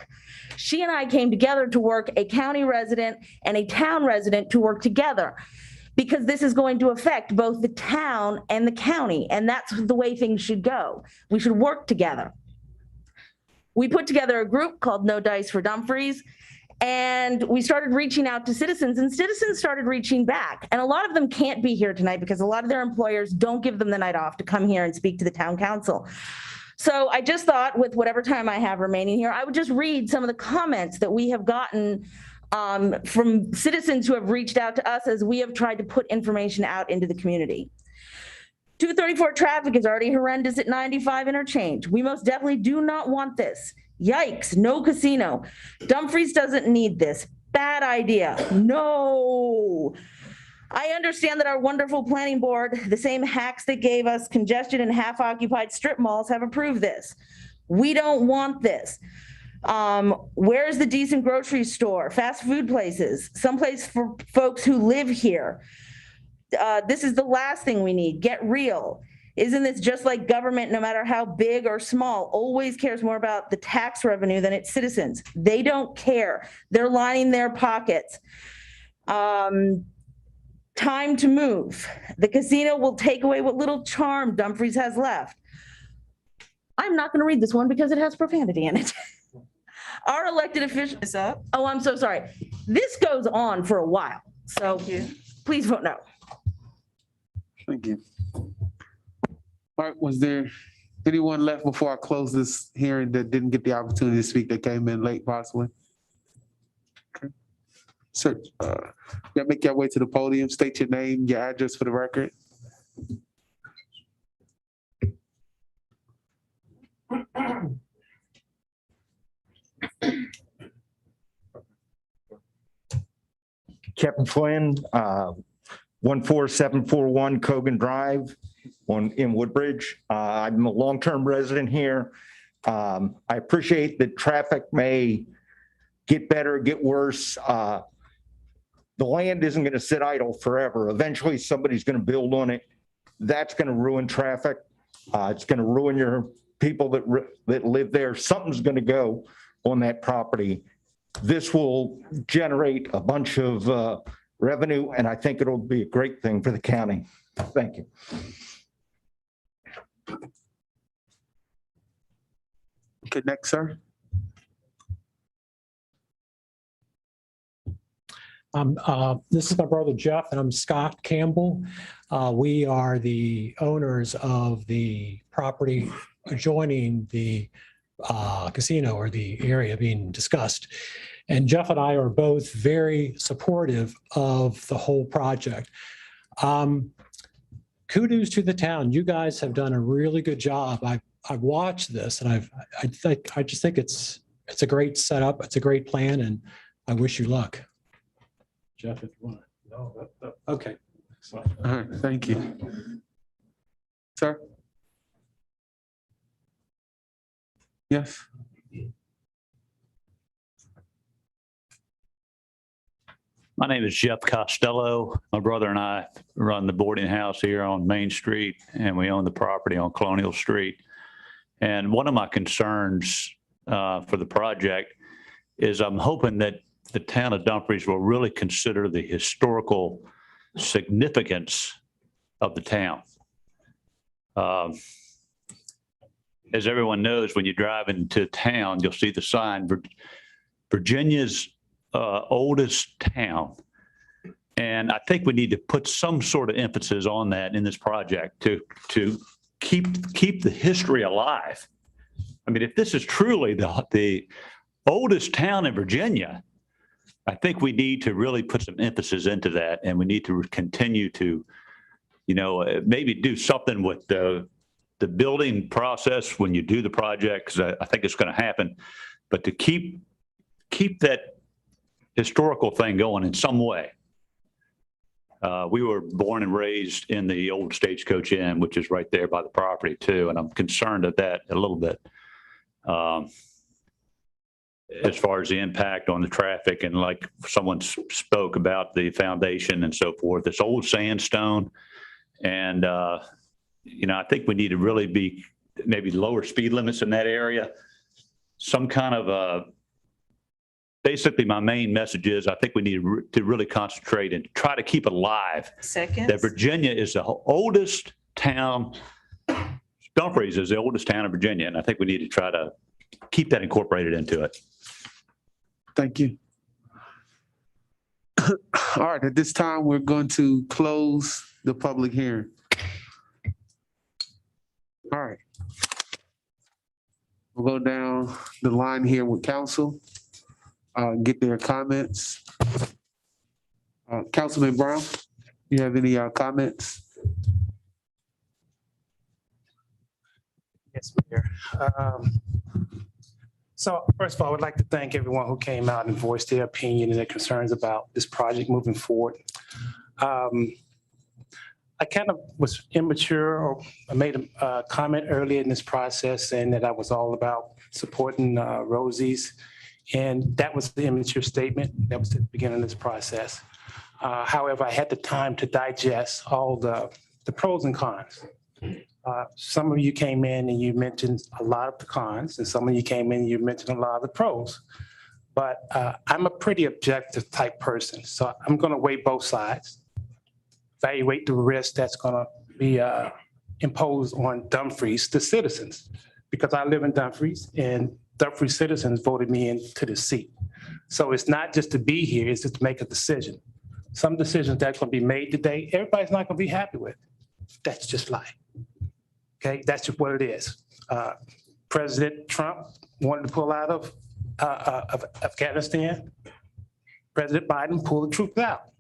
she and I came together to work, a county resident and a town resident to work together, because this is going to affect both the town and the county, and that's the way things should go. We should work together. We put together a group called No Dice for Dumfries, and we started reaching out to citizens, and citizens started reaching back. And a lot of them can't be here tonight because a lot of their employers don't give them the night off to come here and speak to the town council. So I just thought, with whatever time I have remaining here, I would just read some of the comments that we have gotten from citizens who have reached out to us as we have tried to put information out into the community. 234 traffic is already horrendous at 95 interchange. We most definitely do not want this. Yikes, no casino. Dumfries doesn't need this. Bad idea. No. I understand that our wonderful planning board, the same hacks that gave us congestion and half-occupied strip malls, have approved this. We don't want this. Where's the decent grocery store, fast food places, someplace for folks who live here? This is the last thing we need. Get real. Isn't this just like government, no matter how big or small, always cares more about the tax revenue than its citizens? They don't care. They're lining their pockets. Time to move. The casino will take away what little charm Dumfries has left. I'm not going to read this one because it has profanity in it. Our elected officials. Is up. Oh, I'm so sorry. This goes on for a while. So please vote no. Thank you. All right, was there anyone left before I close this hearing that didn't get the opportunity to speak, that came in late possibly? Okay. Sir, yeah, make your way to the podium, state your name, your address for the record. Captain Flynn, 14741 Cogan Drive in Woodbridge. I'm a long-term resident here. I appreciate that traffic may get better, get worse. The land isn't going to sit idle forever. Eventually, somebody's going to build on it. That's going to ruin traffic. It's going to ruin your people that live there. Something's going to go on that property. This will generate a bunch of revenue, and I think it'll be a great thing for the county. Thank you. Okay, next, sir. This is my brother Jeff, and I'm Scott Campbell. We are the owners of the property adjoining the casino, or the area being discussed. And Jeff and I are both very supportive of the whole project. Kudos to the town. You guys have done a really good job. I've watched this, and I just think it's a great setup. It's a great plan, and I wish you luck. Jeff, if you want to. No, okay. All right, thank you. Sir? Yes. My name is Jeff Costello. My brother and I run the boarding house here on Main Street, and we own the property on Colonial Street. And one of my concerns for the project is I'm hoping that the town of Dumfries will really consider the historical significance of the town. As everyone knows, when you drive into town, you'll see the sign, Virginia's oldest town. And I think we need to put some sort of emphasis on that in this project to keep the history alive. I mean, if this is truly the oldest town in Virginia, I think we need to really put some emphasis into that, and we need to continue to maybe do something with the building process when you do the project, because I think it's going to happen. But to keep that historical thing going in some way. We were born and raised in the old Stagecoach Inn, which is right there by the property too, and I'm concerned at that a little bit. As far as the impact on the traffic, and like someone spoke about the foundation and so forth, it's old sandstone. And, I think we need to really be maybe lower speed limits in that area. Some kind of basically my main message is I think we need to really concentrate and try to keep alive Seconds. that Virginia is the oldest town. Dumfries is the oldest town in Virginia. And I think we need to try to keep that incorporated into it. Thank you. All right, at this time, we're going to close the public hearing. All right. We'll go down the line here with council, get their comments. Councilman Brown, you have any comments? Yes, Mayor. So first of all, I would like to thank everyone who came out and voiced their opinion and their concerns about this project moving forward. I kind of was immature, or I made a comment earlier in this process saying that I was all about supporting Rosie's. And that was the immature statement. That was the beginning of this process. However, I had the time to digest all the pros and cons. Some of you came in and you mentioned a lot of the cons, and some of you came in and you mentioned a lot of the pros. But I'm a pretty objective type person, so I'm going to weigh both sides, evaluate the risk that's going to be imposed on Dumfries, the citizens, because I live in Dumfries and Dumfries citizens voted me into the seat. So it's not just to be here, it's just to make a decision. Some decisions that are going to be made today, everybody's not going to be happy with. That's just life. Okay, that's just what it is. President Trump wanted to pull out of Afghanistan. President Biden pulled the troops out.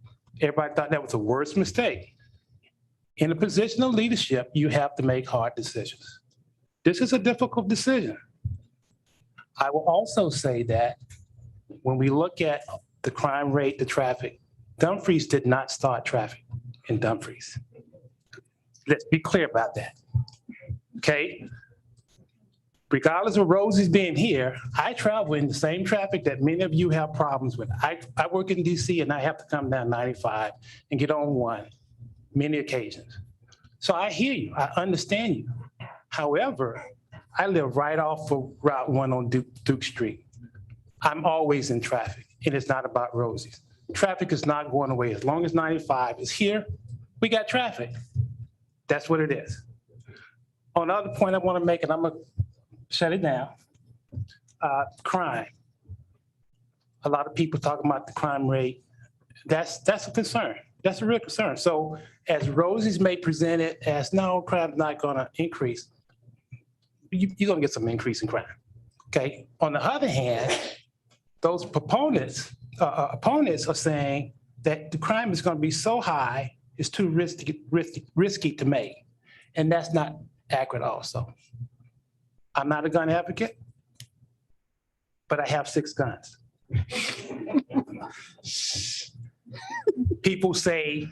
Everybody thought that was the worst mistake. In a position of leadership, you have to make hard decisions. This is a difficult decision. I will also say that when we look at the crime rate, the traffic, Dumfries did not start traffic in Dumfries. Let's be clear about that. Okay? Regardless of Rosie's being here, I travel in the same traffic that many of you have problems with. I work in DC and I have to come down 95 and get on one many occasions. So I hear you, I understand you. However, I live right off of Route 1 on Duke Street. I'm always in traffic, and it's not about Rosie's. Traffic is not going away. As long as 95 is here, we got traffic. That's what it is. On the other point I want to make, and I'm going to shut it down, crime. A lot of people talking about the crime rate. That's a concern. That's a real concern. So as Rosie's may present it as, no, crime's not going to increase, you're going to get some increase in crime. Okay. On the other hand, those opponents are saying that the crime is going to be so high, it's too risky to make. And that's not accurate also. I'm not a gun advocate, but I have 6 guns. People say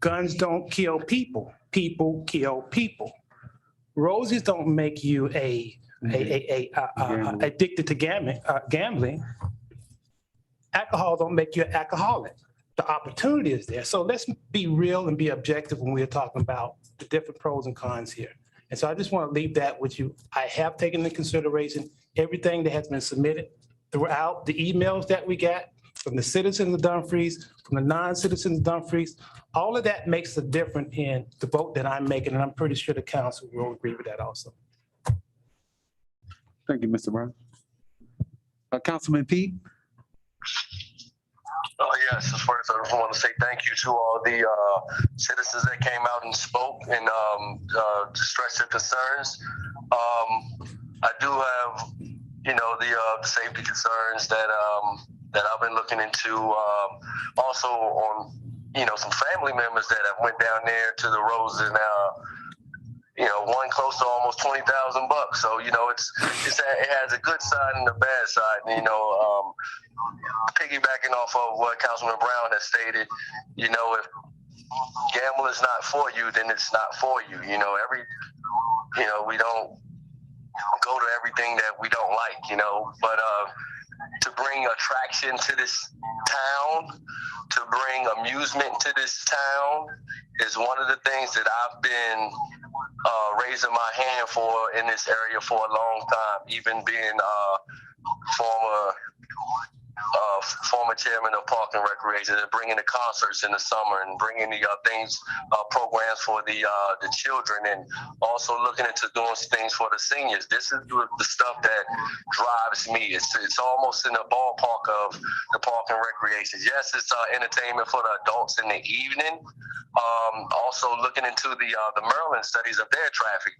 guns don't kill people. People kill people. Roses don't make you addicted to gambling. Alcohol don't make you an alcoholic. The opportunity is there. So let's be real and be objective when we're talking about the different pros and cons here. And so I just want to leave that with you. I have taken into consideration everything that has been submitted throughout the emails that we got from the citizens of Dumfries, from the non-citizens of Dumfries. All of that makes a difference in the vote that I'm making, and I'm pretty sure the council will agree with that also. Thank you, Mr. Brown. Councilman Pete? Oh, yes. First, I just want to say thank you to all the citizens that came out and spoke and expressed their concerns. I do have, the safety concerns that I've been looking into. Also on, some family members that have went down there to the roads and one close to almost $20,000. So it has a good side and a bad side. Piggybacking off of what Councilman Brown has stated, if gambling is not for you, then it's not for you. We don't go to everything that we don't like. But to bring attraction to this town, to bring amusement to this town, is one of the things that I've been raising my hand for in this area for a long time, even being former chairman of Park and Recreation, and bringing the concerts in the summer and bringing the programs for the children, and also looking into doing things for the seniors. This is the stuff that drives me. It's almost in the ballpark of the Park and Recreation. Yes, it's entertainment for the adults in the evening. Also looking into the Maryland studies of their traffic,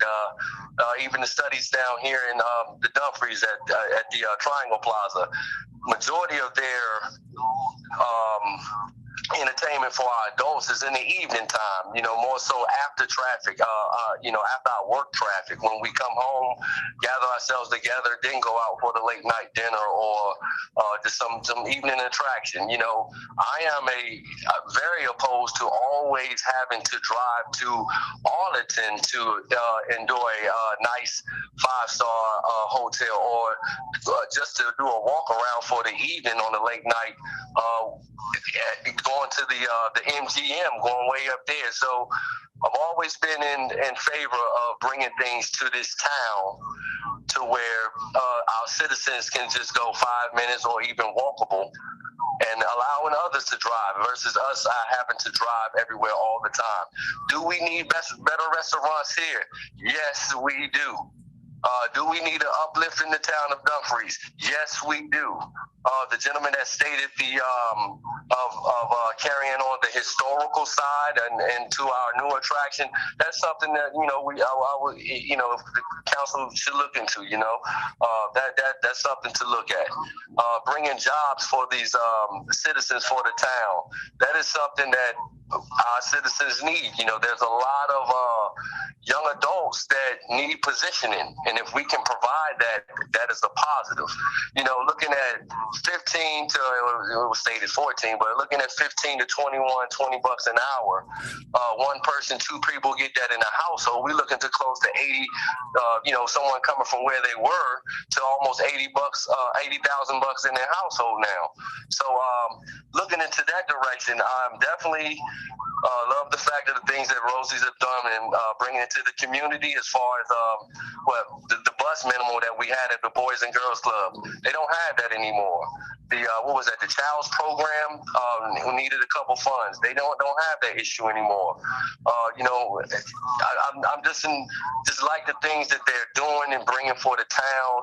even the studies down here in the Dumfries at the Triangle Plaza. Majority of their entertainment for our adults is in the evening time, more so after traffic, after our work traffic, when we come home, gather ourselves together, then go out for the late night dinner or just some evening attraction. I am very opposed to always having to drive to Arlington to enjoy a nice 5-star hotel, or just to do a walk around for the evening on the late night, going to the MGM, going way up there. So I've always been in favor of bringing things to this town to where our citizens can just go 5 minutes or even walkable, and allowing others to drive versus us having to drive everywhere all the time. Do we need better restaurants here? Yes, we do. Do we need an uplift in the town of Dumfries? Yes, we do. The gentleman that stated of carrying on the historical side and to our new attraction, that's something that the council should look into. That's something to look at. Bringing jobs for these citizens for the town, that is something that our citizens need. There's a lot of young adults that need positioning, and if we can provide that, that is a positive. Looking at 15 to, it was stated 14, but looking at 15 to 21, $20 an hour, one person, two people get that in a household. We're looking to close to 80, someone coming from where they were to almost $80,000 in their household now. So looking into that direction, I'm definitely love the fact of the things that Rosie's have done and bringing it to the community, as far as the bus minimal that we had at the Boys and Girls Club. They don't have that anymore. The the Child's program who needed a couple funds. They don't have that issue anymore. I'm just like the things that they're doing and bringing for the town.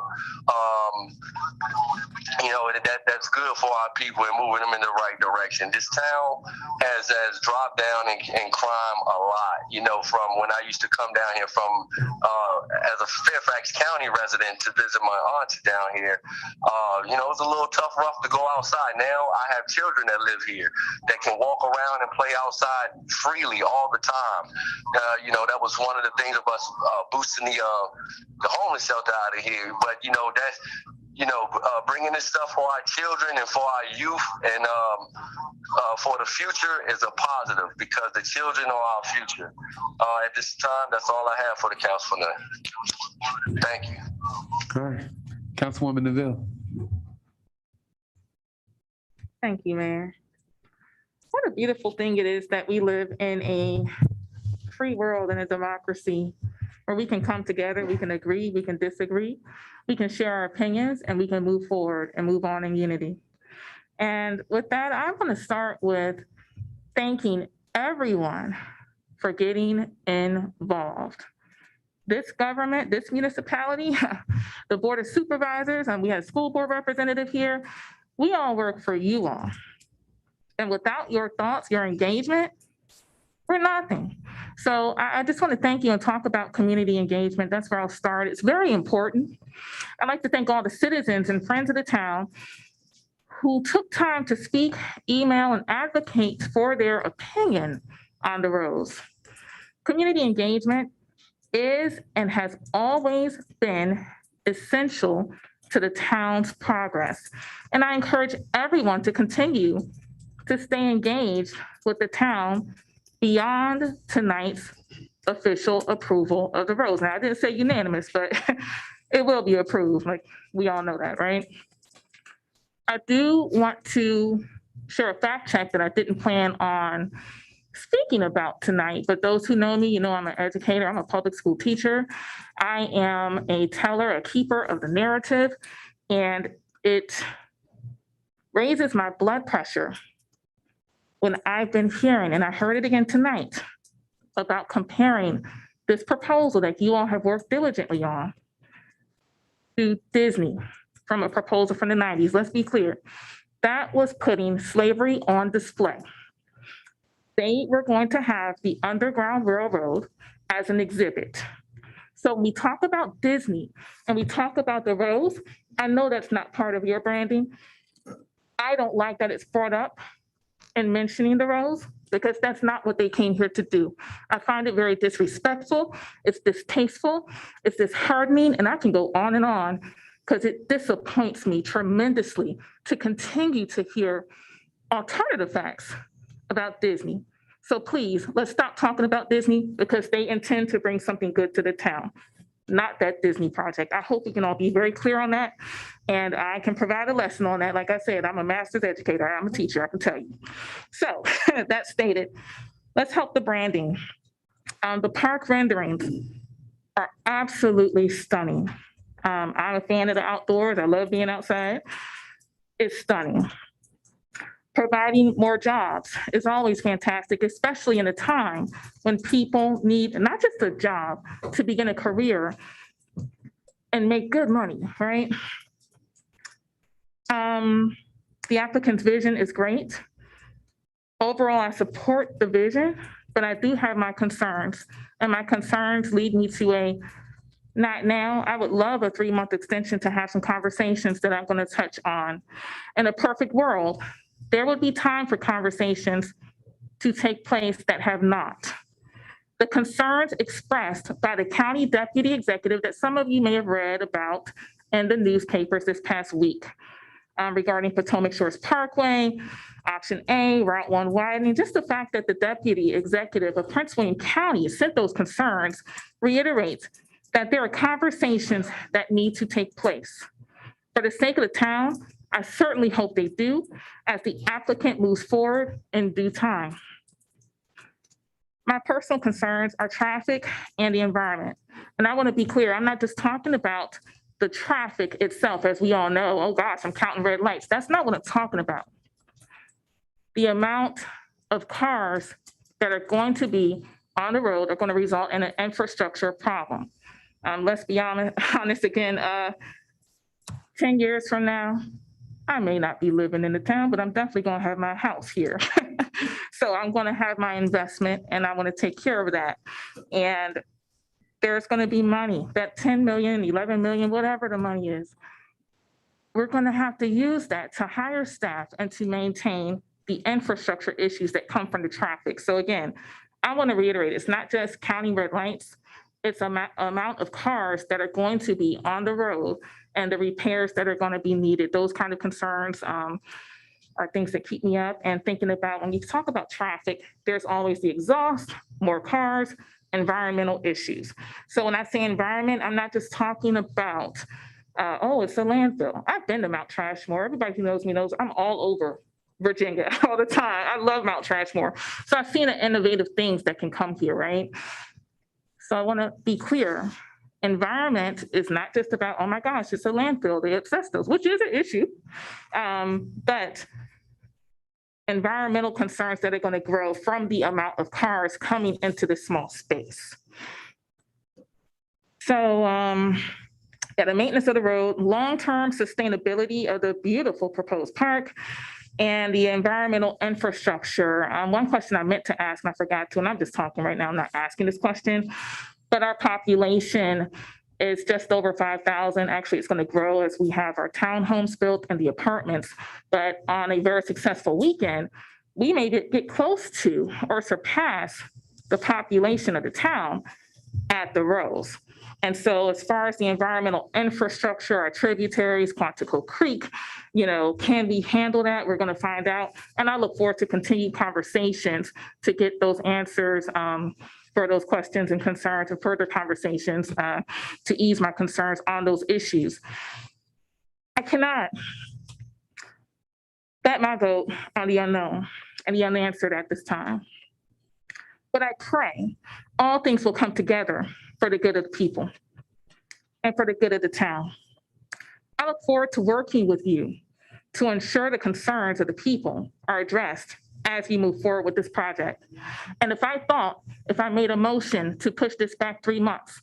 That's good for our people and moving them in the right direction. This town has dropped down in crime a lot. From when I used to come down here from as a Fairfax County resident to visit my auntie down here. It's a little rough to go outside. Now I have children that live here that can walk around and play outside freely all the time. That was one of the things of us boosting the homeless shelter out of here. But that's bringing this stuff for our children and for our youth and for the future is a positive, because the children are our future. At this time, that's all I have for the council tonight. Thank you. All right. Councilwoman Neville. Thank you, Mayor. What a beautiful thing it is that we live in a free world and a democracy where we can come together, we can agree, we can disagree, we can share our opinions, and we can move forward and move on in unity. And with that, I'm going to start with thanking everyone for getting involved. This government, this municipality, the Board of Supervisors, and we had a school board representative here, we all work for you all. And without your thoughts, your engagement, we're nothing. So I just want to thank you and talk about community engagement. That's where I'll start. It's very important. I'd like to thank all the citizens and friends of the town who took time to speak, email, and advocate for their opinion on the roads. Community engagement is and has always been essential to the town's progress. And I encourage everyone to continue to stay engaged with the town beyond tonight's official approval of the roads. Now, I didn't say unanimous, but it will be approved. Like, we all know that, right? I do want to share a fact check that I didn't plan on speaking about tonight, but those who know me, you know I'm an educator, I'm a public school teacher. I am a teller, a keeper of the narrative, and it raises my blood pressure when I've been hearing, and I heard it again tonight, about comparing this proposal that you all have worked diligently on to Disney from a proposal from the 90s. Let's be clear, that was putting slavery on display. They were going to have the Underground Railroad as an exhibit. So when we talk about Disney and we talk about the roads, I know that's not part of your branding. I don't like that it's brought up in mentioning the roads because that's not what they came here to do. I find it very disrespectful. It's distasteful. It's disheartening, and I can go on because it disappoints me tremendously to continue to hear alternative facts about Disney. So please, let's stop talking about Disney because they intend to bring something good to the town, not that Disney project. I hope we can all be very clear on that. And I can provide a lesson on that. Like I said, I'm a master's educator. I'm a teacher, I can tell you. So that stated, let's help the branding. The park renderings are absolutely stunning. I'm a fan of the outdoors. I love being outside. It's stunning. Providing more jobs is always fantastic, especially in a time when people need not just a job to begin a career and make good money, right? The applicant's vision is great. Overall, I support the vision, but I do have my concerns, and my concerns lead me to a not now. I would love a 3-month extension to have some conversations that I'm going to touch on. In a perfect world, there would be time for conversations to take place that have not. The concerns expressed by the county deputy executive that some of you may have read about in the newspapers this past week regarding Potomac Shores Parkway, Option A, Route 1 widening, just the fact that the deputy executive of Prince William County sent those concerns reiterates that there are conversations that need to take place. For the sake of the town, I certainly hope they do as the applicant moves forward in due time. My personal concerns are traffic and the environment. And I want to be clear, I'm not just talking about the traffic itself, as we all know, oh gosh, I'm counting red lights. That's not what I'm talking about. The amount of cars that are going to be on the road are going to result in an infrastructure problem. Let's be honest again, 10 years from now, I may not be living in the town, but I'm definitely going to have my house here. So I'm going to have my investment and I want to take care of that. And there's going to be money, that 10 million, 11 million, whatever the money is. We're going to have to use that to hire staff and to maintain the infrastructure issues that come from the traffic. So again, I want to reiterate, it's not just counting red lights, it's amount of cars that are going to be on the road and the repairs that are going to be needed. Those kind of concerns are things that keep me up and thinking about when you talk about traffic, there's always the exhaust, more cars, environmental issues. So when I say environment, I'm not just talking about, oh, it's a landfill. I've been to Mount Trashmore. Everybody who knows me knows I'm all over Virginia all the time. I love Mount Trashmore. So I've seen the innovative things that can come here, right? So I want to be clear. Environment is not just about, oh my gosh, it's a landfill, they access those, which is an issue. But environmental concerns that are going to grow from the amount of cars coming into this small space. So yeah, the maintenance of the road, long-term sustainability of the beautiful proposed park, and the environmental infrastructure. One question I meant to ask and I forgot to, and I'm just talking right now, I'm not asking this question, but our population is just over 5,000. Actually, it's going to grow as we have our townhomes built and the apartments. But on a very successful weekend, we may get close to or surpass the population of the town at the Rose. And so as far as the environmental infrastructure, our tributaries, Quantico Creek, can we handle that? We're going to find out. And I look forward to continued conversations to get those answers for those questions and concerns, and further conversations to ease my concerns on those issues. I cannot bet my vote on the unknown and the unanswered at this time. But I pray all things will come together for the good of the people and for the good of the town. I look forward to working with you to ensure the concerns of the people are addressed as we move forward with this project. And if I made a motion to push this back 3 months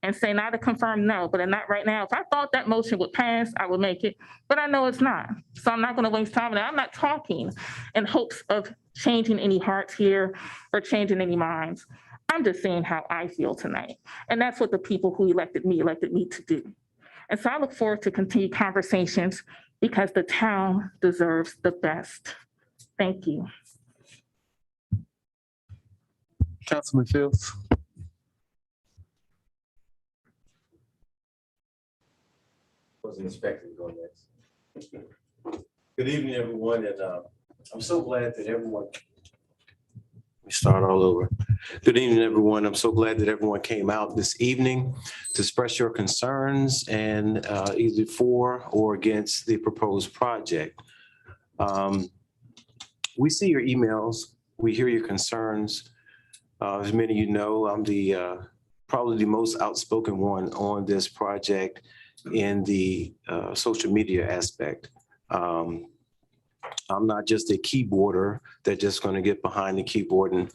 and say not to confirm, no, but not right now, if I thought that motion would pass, I would make it, but I know it's not. So I'm not gonna waste time, and I'm not talking in hopes of changing any hearts here or changing any minds. I'm just saying how I feel tonight. And that's what the people who elected me to do. And so I look forward to continued conversations because the town deserves the best. Thank you. Councilman Fields. Wasn't expecting to go next. Good evening, everyone, and I'm so glad that everyone. Let me start all over. Good evening, everyone. I'm so glad that everyone came out this evening to express your concerns and either for or against the proposed project. We see your emails. We hear your concerns. As many of you know, I'm the probably the most outspoken one on this project in the social media aspect. I'm not just a keyboarder that's just going to get behind the keyboard and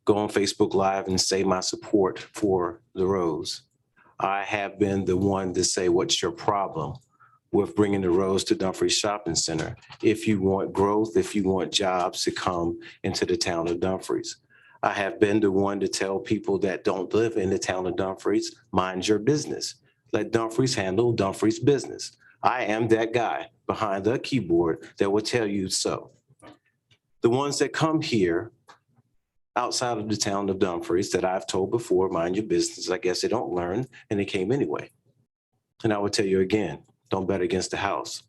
go on Facebook Live and say my support for the Rose. I have been the one to say, what's your problem with bringing the Rose to Dumfries Shopping Center? If you want growth, if you want jobs to come into the town of Dumfries. I have been the one to tell people that don't live in the town of Dumfries, mind your business. Let Dumfries handle Dumfries business. I am that guy behind the keyboard that will tell you so. The ones that come here outside of the town of Dumfries that I've told before, mind your business, I guess they don't learn and they came anyway. And I will tell you again, don't bet against the house.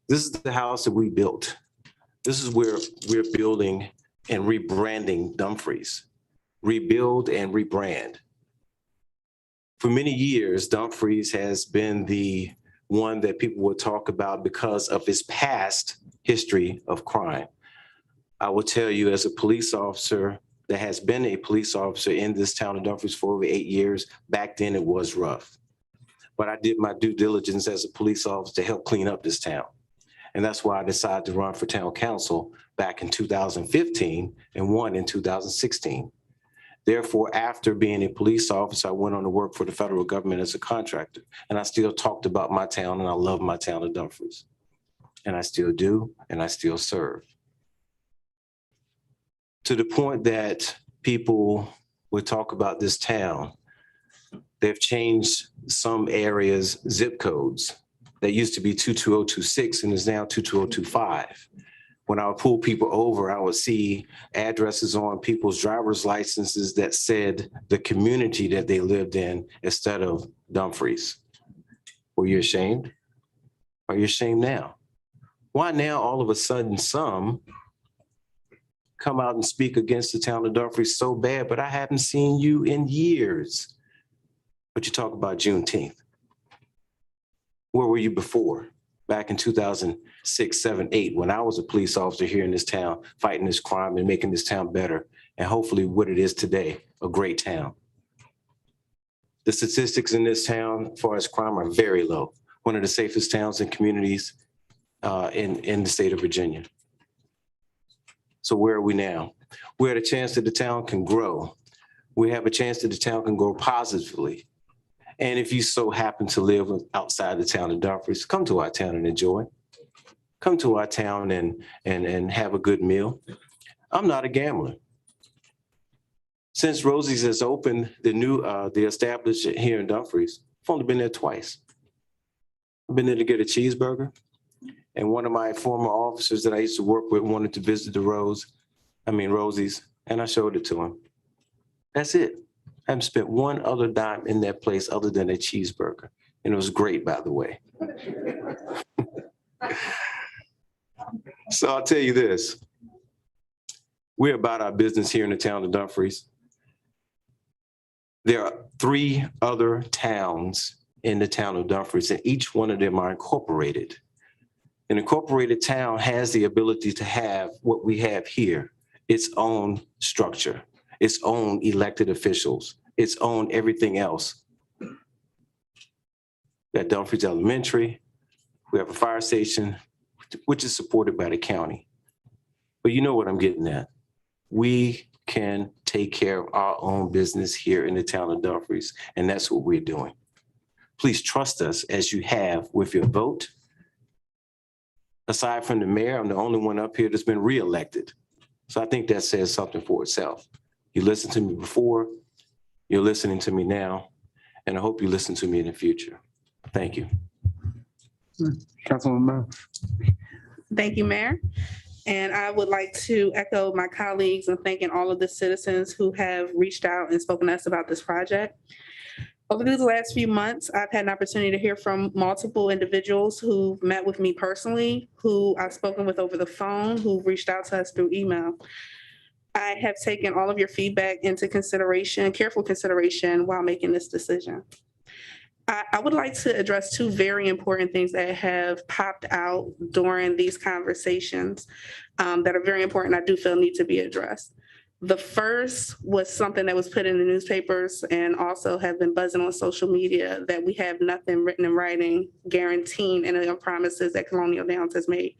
This is the house that we built. This is where we're building and rebranding Dumfries. Rebuild and rebrand. For many years, Dumfries has been the one that people will talk about because of its past history of crime. I will tell you, as a police officer that has been a police officer in this town of Dumfries for over 8 years, back then it was rough. But I did my due diligence as a police officer to help clean up this town. And that's why I decided to run for town council back in 2015 and won in 2016. Therefore, after being a police officer, I went on to work for the federal government as a contractor. And I still talked about my town, and I love my town of Dumfries. And I still do, and I still serve. To the point that people would talk about this town, they've changed some areas' zip codes. That used to be 22026 and is now 22025. When I would pull people over, I would see addresses on people's driver's licenses that said the community that they lived in instead of Dumfries. Were you ashamed? Are you ashamed now? Why now all of a sudden some come out and speak against the town of Dumfries so bad, but I haven't seen you in years. But you talk about Juneteenth. Where were you before? Back in 2006, 7, 8, when I was a police officer here in this town, fighting this crime and making this town better, and hopefully what it is today, a great town. The statistics in this town, as far as crime, are very low. One of the safest towns and communities in the state of Virginia. So where are we now? We had a chance that the town can grow. We have a chance that the town can grow positively. And if you so happen to live outside the town of Dumfries, come to our town and enjoy. Come to our town and have a good meal. I'm not a gambler. Since Rosie's has opened the established here in Dumfries, I've only been there twice. I've been there to get a cheeseburger. And one of my former officers that I used to work with wanted to visit the Rosie's, and I showed it to him. That's it. I haven't spent one other dime in that place other than a cheeseburger. And it was great, by the way. So I'll tell you this. We're about our business here in the town of Dumfries. There are 3 other towns in the town of Dumfries, and each one of them are incorporated. An incorporated town has the ability to have what we have here, its own structure, its own elected officials, its own everything else. At Dumfries Elementary, we have a fire station, which is supported by the county. But you know what I'm getting at. We can take care of our own business here in the town of Dumfries, and that's what we're doing. Please trust us as you have with your vote. Aside from the mayor, I'm the only one up here that's been reelected. So I think that says something for itself. You listened to me before, you're listening to me now, and I hope you listen to me in the future. Thank you. Councilwoman Miles. Thank you, Mayor. And I would like to echo my colleagues and thanking all of the citizens who have reached out and spoken to us about this project. Over these last few months, I've had an opportunity to hear from multiple individuals who met with me personally, who I've spoken with over the phone, who've reached out to us through email. I have taken all of your feedback into consideration, careful consideration while making this decision. I would like to address 2 very important things that have popped out during these conversations that are very important. I do feel need to be addressed. The first was something that was put in the newspapers and also have been buzzing on social media, that we have nothing written in writing guaranteeing any of the promises that Colonial Downs has made.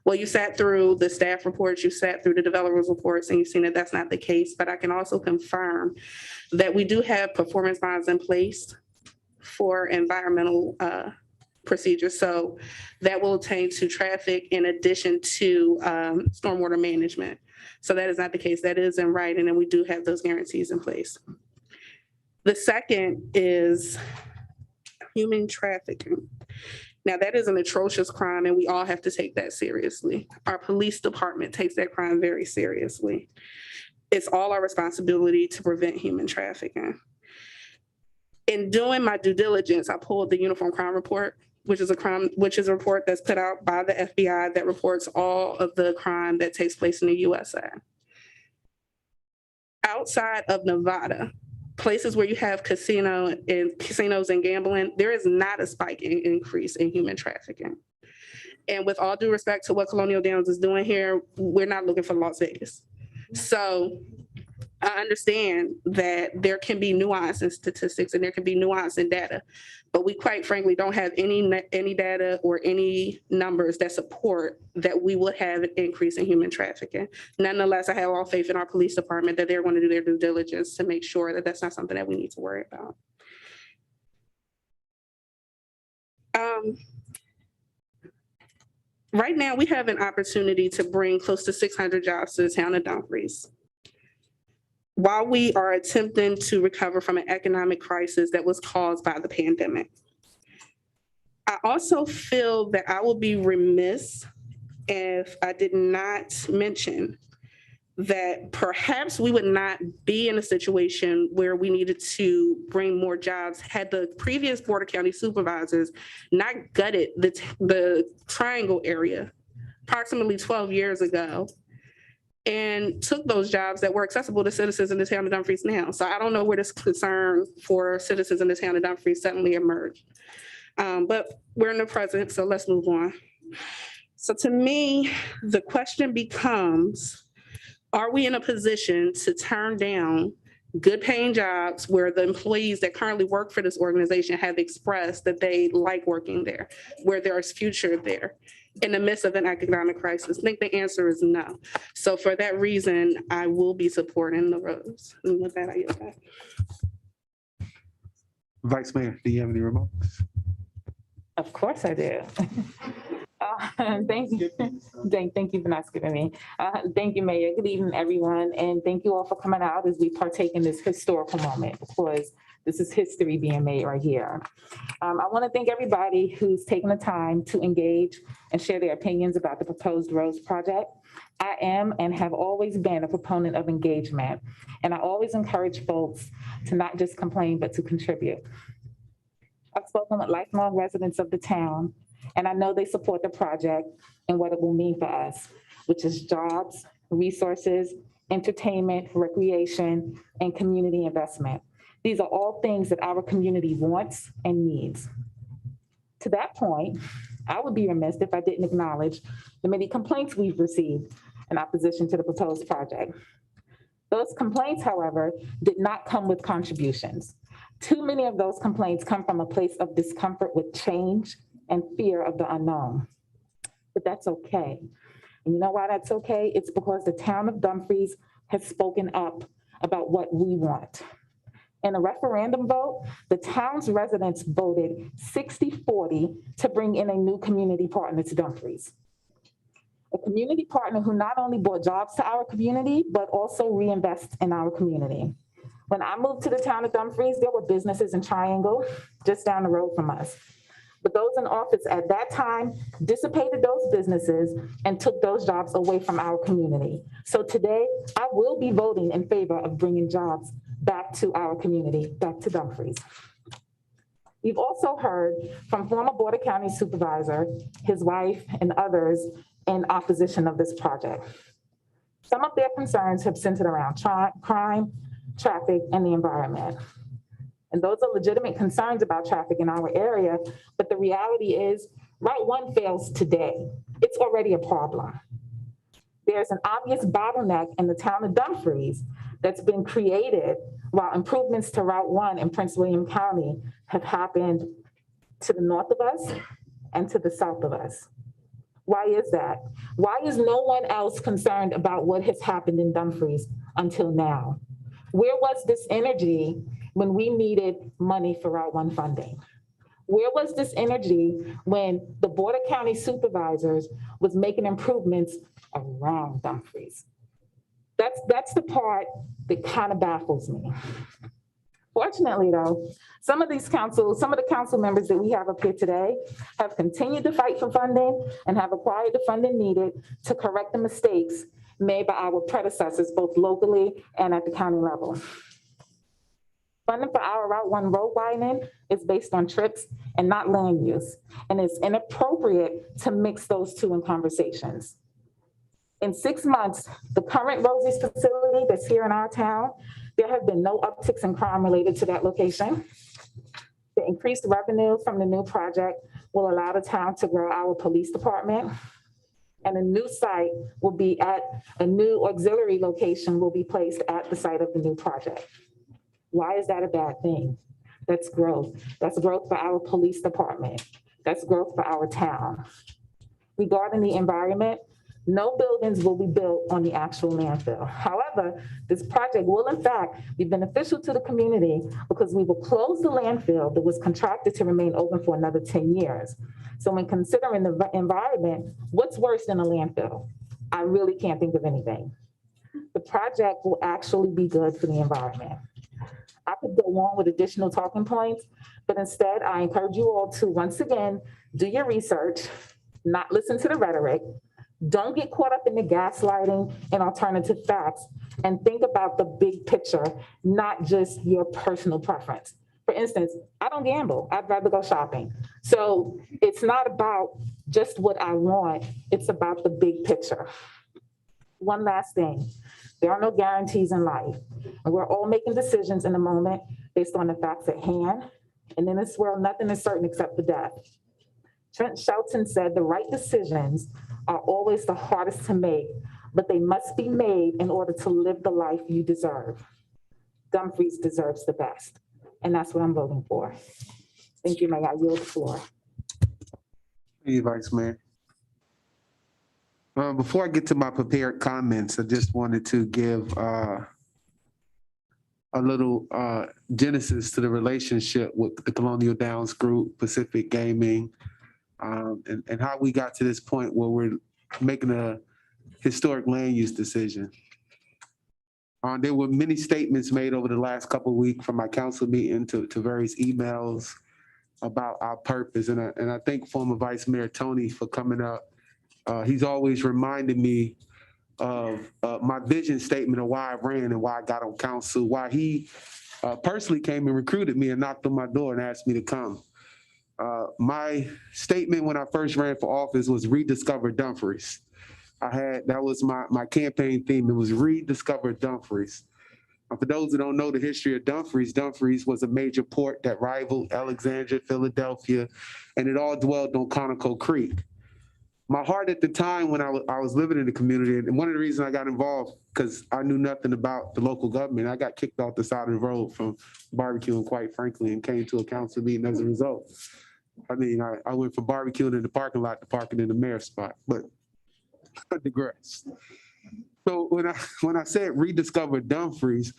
Well, you sat through the staff reports, you sat through the developers reports, and you've seen that that's not the case. But I can also confirm that we do have performance bonds in place for environmental procedures. So that will attain to traffic in addition to stormwater management. So that is not the case. That is in writing, and we do have those guarantees in place. The second is human trafficking. Now, that is an atrocious crime, and we all have to take that seriously. Our police department takes that crime very seriously. It's all our responsibility to prevent human trafficking. In doing my due diligence, I pulled the Uniform Crime Report, which is a report that's put out by the FBI that reports all of the crime that takes place in the USA. Outside of Nevada, places where you have casinos and gambling, there is not a spike in increase in human trafficking. And with all due respect to what Colonial Downs is doing here, we're not looking for Las Vegas. So I understand that there can be nuance in statistics and there can be nuance in data, but we quite frankly don't have any data or any numbers that support that we would have an increase in human trafficking. Nonetheless, I have all faith in our police department that they're going to do their due diligence to make sure that that's not something that we need to worry about. Right now, we have an opportunity to bring close to 600 jobs to the town of Dumfries, while we are attempting to recover from an economic crisis that was caused by the pandemic. I also feel that I would be remiss if I did not mention that perhaps we would not be in a situation where we needed to bring more jobs had the previous Board of County Supervisors not gutted the Triangle area approximately 12 years ago and took those jobs that were accessible to citizens in the town of Dumfries now. So I don't know where this concern for citizens in the town of Dumfries suddenly emerged. But we're in the present, so let's move on. So to me, the question becomes, are we in a position to turn down good paying jobs where the employees that currently work for this organization have expressed that they like working there, where there is future there in the midst of an economic crisis? I think the answer is no. So for that reason, I will be supporting the roads. And with that, I yield back. Vice Mayor, do you have any remarks? Of course I do. Thank you. Thank you for not skipping me. Thank you, Mayor. Good evening, everyone. And thank you all for coming out as we partake in this historical moment, because this is history being made right here. I want to thank everybody who's taken the time to engage and share their opinions about the proposed roads project. I am and have always been a proponent of engagement, and I always encourage folks to not just complain, but to contribute. I've spoken with lifelong residents of the town, and I know they support the project and what it will mean for us, which is jobs, resources, entertainment, recreation, and community investment. These are all things that our community wants and needs. To that point, I would be remiss if I didn't acknowledge the many complaints we've received in opposition to the proposed project. Those complaints, however, did not come with contributions. Too many of those complaints come from a place of discomfort with change and fear of the unknown. But that's okay. And you know why that's okay? It's because the town of Dumfries has spoken up about what we want. In a referendum vote, the town's residents voted 60-40 to bring in a new community partner to Dumfries. A community partner who not only brought jobs to our community, but also reinvests in our community. When I moved to the town of Dumfries, there were businesses in Triangle just down the road from us. But those in office at that time dissipated those businesses and took those jobs away from our community. So today, I will be voting in favor of bringing jobs back to our community, back to Dumfries. We've also heard from former Board of County Supervisor, his wife, and others in opposition of this project. Some of their concerns have centered around crime, traffic, and the environment. And those are legitimate concerns about traffic in our area, but the reality is Route 1 fails today. It's already a problem. There's an obvious bottleneck in the town of Dumfries that's been created while improvements to Route 1 in Prince William County have happened to the north of us and to the south of us. Why is that? Why is no one else concerned about what has happened in Dumfries until now? Where was this energy when we needed money for Route 1 funding? Where was this energy when the Board of County Supervisors was making improvements around Dumfries? That's the part that kind of baffles me. Fortunately, though, some of the council members that we have up here today have continued to fight for funding and have acquired the funding needed to correct the mistakes made by our predecessors, both locally and at the county level. Funding for our Route 1 road widening is based on trips and not land use, and it's inappropriate to mix those two in conversations. In 6 months, the current Rosie's facility that's here in our town, there have been no upticks in crime related to that location. The increased revenue from the new project will allow the town to grow our police department, and a new site will be at a new auxiliary location will be placed at the site of the new project. Why is that a bad thing? That's growth. That's growth for our police department. That's growth for our town. Regarding the environment, no buildings will be built on the actual landfill. However, this project will in fact be beneficial to the community because we will close the landfill that was contracted to remain open for another 10 years. So when considering the environment, what's worse than a landfill? I really can't think of anything. The project will actually be good for the environment. I could go on with additional talking points, but instead I encourage you all to, once again, do your research, not listen to the rhetoric. Don't get caught up in the gaslighting and alternative facts, and think about the big picture, not just your personal preference. For instance, I don't gamble. I'd rather go shopping. So it's not about just what I want. It's about the big picture. One last thing. There are no guarantees in life. And we're all making decisions in the moment based on the facts at hand. And in this world, nothing is certain except for death. Trent Shelton said the right decisions are always the hardest to make, but they must be made in order to live the life you deserve. Dumfries deserves the best, and that's what I'm voting for. Thank you, Mayor. I yield the floor. Thank you, Vice Mayor. Before I get to my prepared comments, I just wanted to give a little genesis to the relationship with the Colonial Downs Group, Pacific Gaming, and how we got to this point where we're making a historic land use decision. There were many statements made over the last couple of weeks from my council meeting to various emails about our purpose. And I thank former Vice Mayor Tony for coming up. He's always reminded me of my vision statement of why I ran and why I got on council, why he personally came and recruited me and knocked on my door and asked me to come. My statement when I first ran for office was rediscover Dumfries. That was my campaign theme. It was rediscover Dumfries. For those who don't know the history of Dumfries, Dumfries was a major port that rivaled Alexandria, Philadelphia, and it all dwelled on Conoco Creek. My heart at the time when I was living in the community, and one of the reasons I got involved, because I knew nothing about the local government. I got kicked off the side of the road from barbecuing, quite frankly, and came to a council meeting as a result. I mean, I went from barbecuing in the parking lot to parking in the mayor's spot, but I digress. So when I said rediscover Dumfries,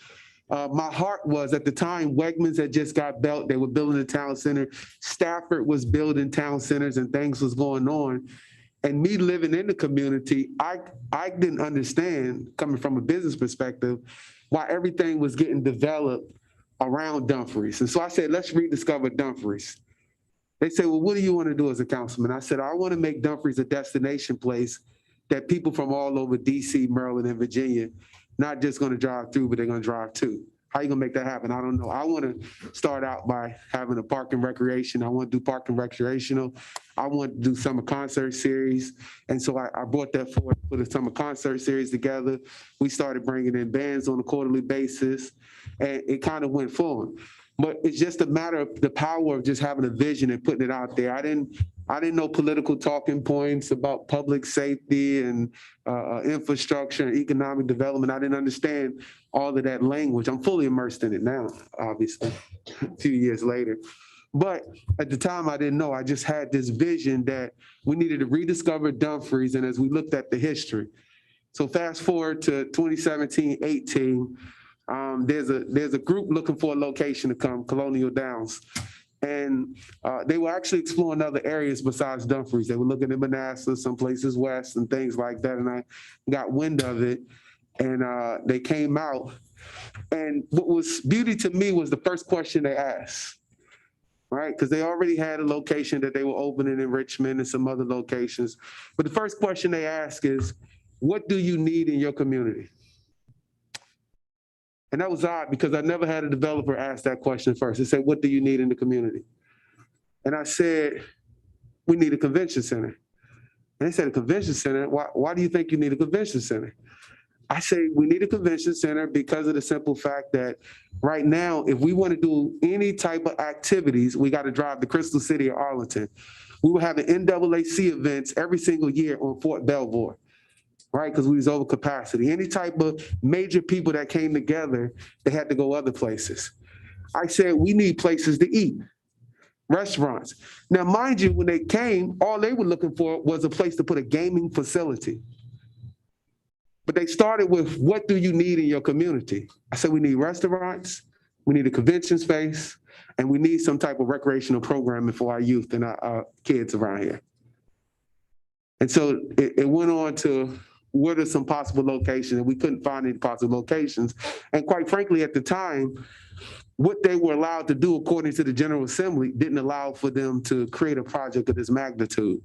my heart was at the time Wegmans had just got built. They were building a town center. Stafford was building town centers and things was going on. And me living in the community, I didn't understand, coming from a business perspective, why everything was getting developed around Dumfries. And so I said, let's rediscover Dumfries. They said, well, what do you want to do as a councilman? I said, I want to make Dumfries a destination place that people from all over DC, Maryland, and Virginia, not just going to drive through, but they're going to drive to. How you going to make that happen? I don't know. I want to start out by having a park and recreation. I want to do park and recreational. I want to do summer concert series. And so I brought that forward, put a summer concert series together. We started bringing in bands on a quarterly basis, and it kind of went forward. But it's just a matter of the power of just having a vision and putting it out there. I didn't know political talking points about public safety and infrastructure and economic development. I didn't understand all of that language. I'm fully immersed in it now, obviously, a few years later. But at the time, I didn't know. I just had this vision that we needed to rediscover Dumfries. And as we looked at the history, so fast forward to 2017, 18, there's a group looking for a location to come, Colonial Downs. And they were actually exploring other areas besides Dumfries. They were looking at Manassas, some places west and things like that. And I got wind of it and they came out. And what was beauty to me was the first question they asked, right? Because they already had a location that they were opening in Richmond and some other locations. But the first question they ask is, what do you need in your community? And that was odd because I never had a developer ask that question first. They said, what do you need in the community? And I said, we need a convention center. And they said, a convention center? Why do you think you need a convention center? I say, we need a convention center because of the simple fact that right now, if we want to do any type of activities, we got to drive to Crystal City or Arlington. We were having NAAC events every single year on Fort Belvoir, right? Because we was over capacity. Any type of major people that came together, they had to go other places. I said, we need places to eat, restaurants. Now, mind you, when they came, all they were looking for was a place to put a gaming facility. But they started with, what do you need in your community? I said, we need restaurants, we need a convention space, and we need some type of recreational programming for our youth and our kids around here. And so it went on to, what are some possible locations? And we couldn't find any possible locations. And quite frankly, at the time, what they were allowed to do according to the General Assembly didn't allow for them to create a project of this magnitude.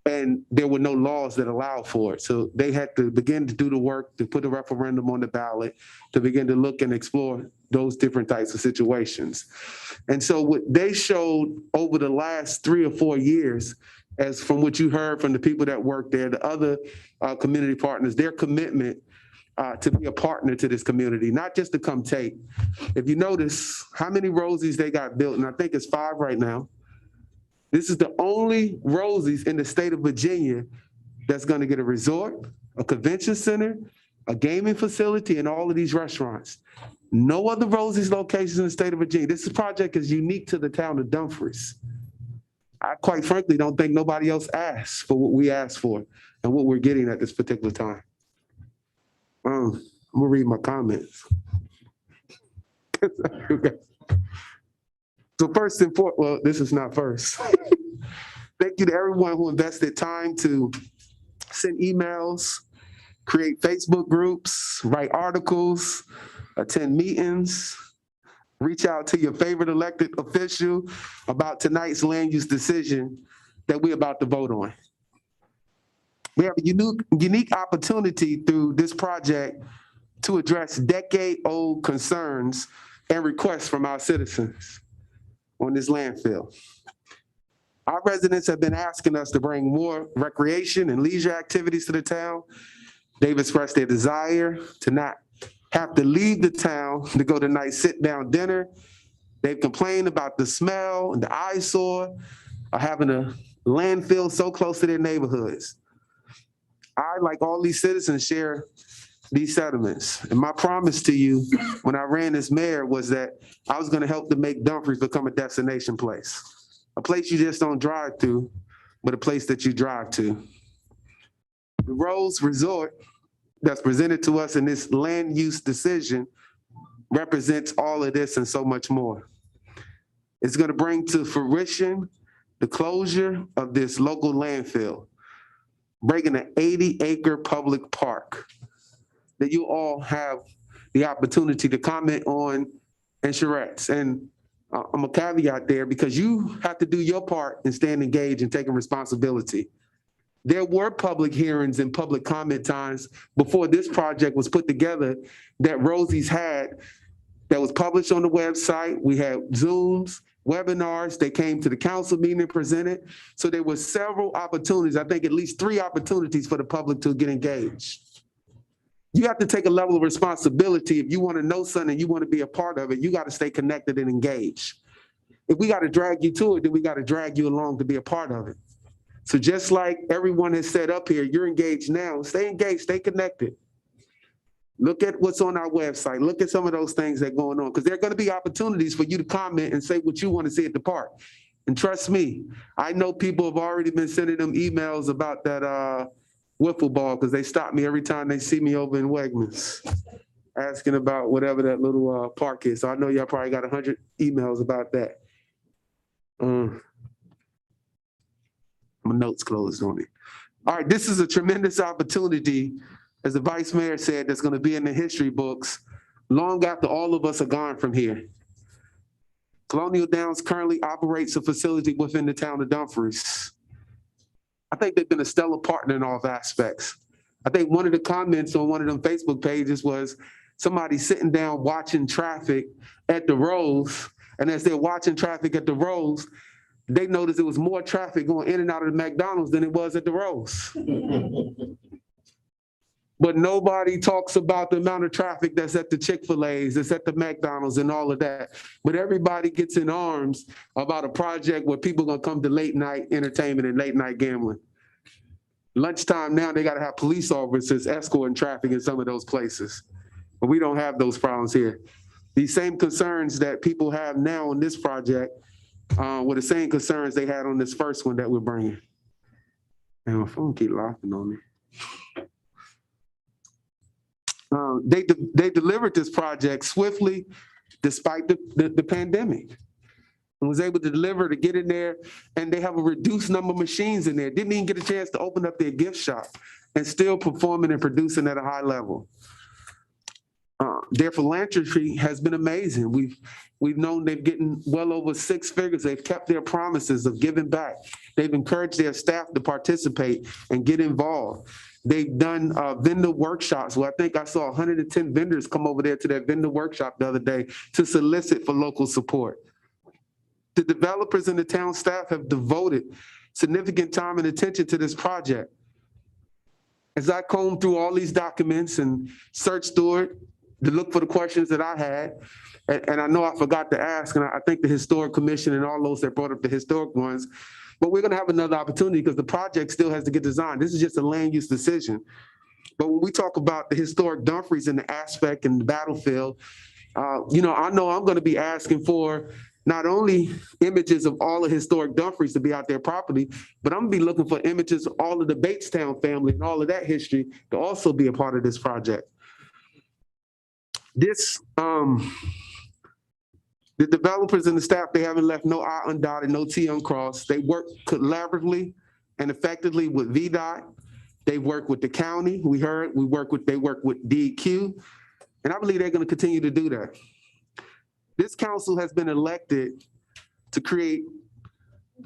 And there were no laws that allowed for it. So they had to begin to do the work to put a referendum on the ballot, to begin to look and explore those different types of situations. And so what they showed over the last 3 or 4 years, as from what you heard from the people that work there, the other community partners, their commitment to be a partner to this community, not just to come take. If you notice how many Rosies they got built, and I think it's 5 right now. This is the only Rosies in the state of Virginia that's going to get a resort, a convention center, a gaming facility, and all of these restaurants. No other Rosies locations in the state of Virginia. This project is unique to the town of Dumfries. I quite frankly don't think nobody else asked for what we asked for and what we're getting at this particular time. I'm gonna read my comments. Okay. So first and foremost, well, this is not first. Thank you to everyone who invested time to send emails, create Facebook groups, write articles, attend meetings, reach out to your favorite elected official about tonight's land use decision that we're about to vote on. We have a unique opportunity through this project to address decade-old concerns and requests from our citizens on this landfill. Our residents have been asking us to bring more recreation and leisure activities to the town. They've expressed their desire to not have to leave the town to go to nice sit-down dinner. They've complained about the smell and the eyesore of having a landfill so close to their neighborhoods. I, like all these citizens, share these sentiments. And my promise to you when I ran as mayor was that I was going to help to make Dumfries become a destination place. A place you just don't drive to, but a place that you drive to. The Rose Resort that's presented to us in this land use decision represents all of this and so much more. It's going to bring to fruition the closure of this local landfill, breaking an 80-acre public park that you all have the opportunity to comment on and charrettes. And I'm a caveat there because you have to do your part and stand engaged and taking responsibility. There were public hearings and public comment times before this project was put together that Rosie's had that was published on the website. We had Zooms, webinars. They came to the council meeting and presented. So there were several opportunities, I think at least 3 opportunities for the public to get engaged. You have to take a level of responsibility. If you want to know something and you want to be a part of it, you got to stay connected and engaged. If we got to drag you to it, then we got to drag you along to be a part of it. So just like everyone has said up here, you're engaged now. Stay engaged, stay connected. Look at what's on our website. Look at some of those things that are going on because there are going to be opportunities for you to comment and say what you want to see at the park. And trust me, I know people have already been sending them emails about that wiffle ball because they stop me every time they see me over in Wegmans asking about whatever that little park is. So I know y'all probably got 100 emails about that. My notes closed on it. All right, this is a tremendous opportunity, as the vice mayor said, that's going to be in the history books long after all of us are gone from here. Colonial Downs currently operates a facility within the town of Dumfries. I think they've been a stellar partner in all aspects. I think one of the comments on one of them Facebook pages was somebody sitting down watching traffic at the Rose, and as they're watching traffic at the Rose, they noticed there was more traffic going in and out of the McDonald's than it was at the Rose. But nobody talks about the amount of traffic that's at the Chick-fil-A's, that's at the McDonald's and all of that. But everybody gets in arms about a project where people are gonna come to late night entertainment and late night gambling. Lunchtime now, they gotta have police officers escorting traffic in some of those places. But we don't have those problems here. These same concerns that people have now on this project were the same concerns they had on this first one that we're bringing. And my phone keep locking on me. They delivered this project swiftly despite the pandemic and was able to deliver to get in there, and they have a reduced number of machines in there. Didn't even get a chance to open up their gift shop and still performing and producing at a high level. Their philanthropy has been amazing. We've known they've gotten well over 6 figures. They've kept their promises of giving back. They've encouraged their staff to participate and get involved. They've done vendor workshops where I think I saw 110 vendors come over there to that vendor workshop the other day to solicit for local support. The developers and the town staff have devoted significant time and attention to this project. As I combed through all these documents and searched through it to look for the questions that I had, and I know I forgot to ask, and I think the Historic Commission and all those that brought up the historic ones, but we're gonna have another opportunity because the project still has to get designed. This is just a land use decision. But when we talk about the historic Dumfries and the aspect and the battlefield, I know I'm gonna be asking for not only images of all the historic Dumfries to be out there properly, but I'm gonna be looking for images of all of the Batestown family and all of that history to also be a part of this project. This The developers and the staff, they haven't left no I undotted, no T uncrossed. They work collaboratively and effectively with VDOT. They work with the county. We heard, they work with DEQ. And I believe they're going to continue to do that. This council has been elected to create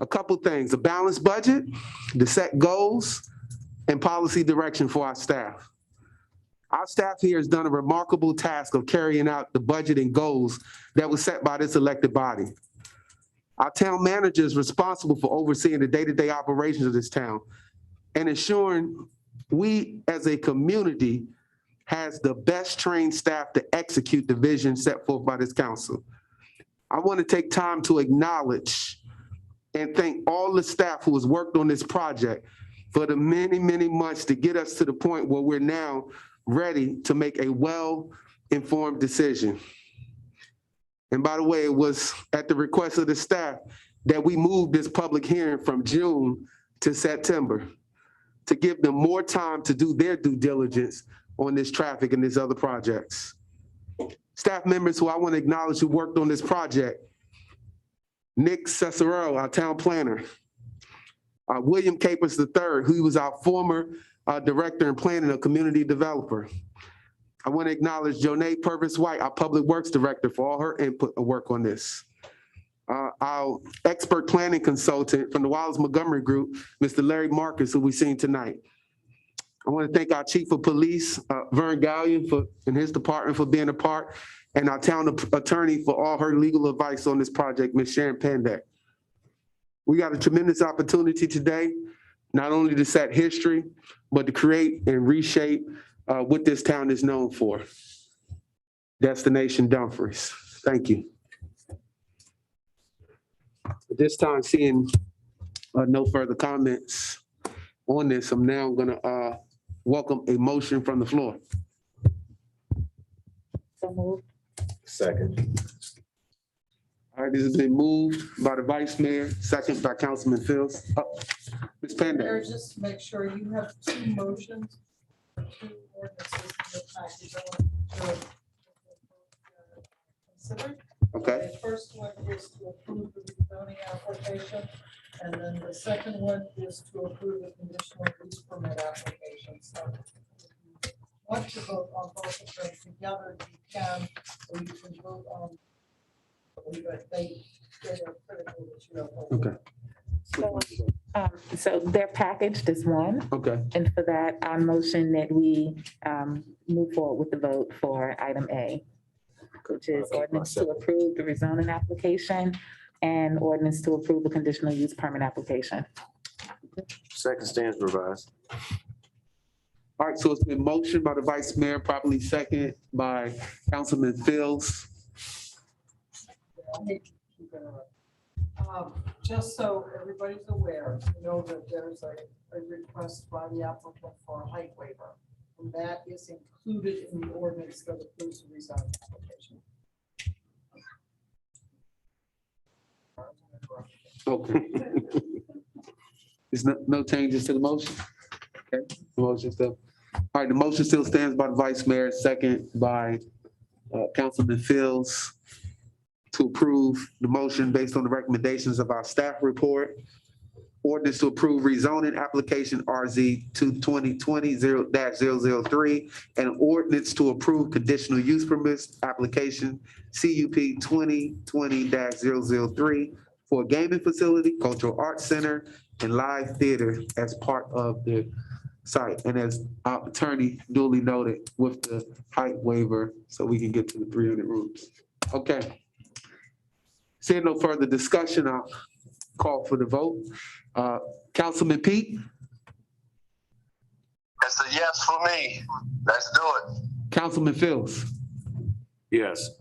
a couple things: a balanced budget, to set goals, and policy direction for our staff. Our staff here has done a remarkable task of carrying out the budget and goals that was set by this elected body. Our town manager is responsible for overseeing the day-to-day operations of this town and ensuring we as a community has the best trained staff to execute the vision set forth by this council. I want to take time to acknowledge and thank all the staff who has worked on this project for the many, many months to get us to the point where we're now ready to make a well-informed decision. And by the way, it was at the request of the staff that we moved this public hearing from June to September to give them more time to do their due diligence on this traffic and these other projects. Staff members who I want to acknowledge who worked on this project: Nick Cesarero, our town planner; William Capers III, who was our former director in planning, a community developer. I want to acknowledge Jonay Purvis-White, our public works director, for all her input and work on this. Our expert planning consultant from the Wallace Montgomery Group, Mr. Larry Marcus, who we've seen tonight. I want to thank our chief of police, Vern Gallion, and his department for being a part, and our town attorney for all her legal advice on this project, Ms. Sharon Pandek. We got a tremendous opportunity today, not only to set history, but to create and reshape what this town is known for. Destination Dumfries. Thank you. At this time, seeing no further comments on this, I'm now going to welcome a motion from the floor. Second. All right, this has been moved by the vice mayor, second by Councilman Fields. Ms. Pandey. Just to make sure, you have two motions, two ordinances in your package. I want to consider. Okay. The first one is to approve the zoning application, and then the second one is to approve the conditional use permit application. So if you want to vote on both of them together, you can, or you can vote on, but they are critical that you don't vote. Okay. So they're packaged as one. Okay. And for that, I motion that we move forward with the vote for item A, which is ordinance to approve the rezoning application and ordinance to approve the conditional use permit application. Second stands revised. All right, so it's been motioned by the vice mayor, properly second by Councilman Fields. Just so everybody's aware, you know that there's a request by the applicant for a height waiver. And that is included in the ordinance that approves the rezoning application. Okay. There's no changes to the motion? Okay, the motion still. All right, the motion still stands by the vice mayor, second by Councilman Fields, to approve the motion based on the recommendations of our staff report. Ordinance to approve rezoning application RZ 2020-003 and ordinance to approve conditional use permits application CUP 2020-003 for a gaming facility, cultural arts center, and live theater as part of the site. And as our attorney duly noted, with the height waiver, so we can get to the 300 rooms. Okay. Seeing no further discussion, I'll call for the vote. Councilman Pete? It's a yes for me. Let's do it. Councilman Fields? Yes.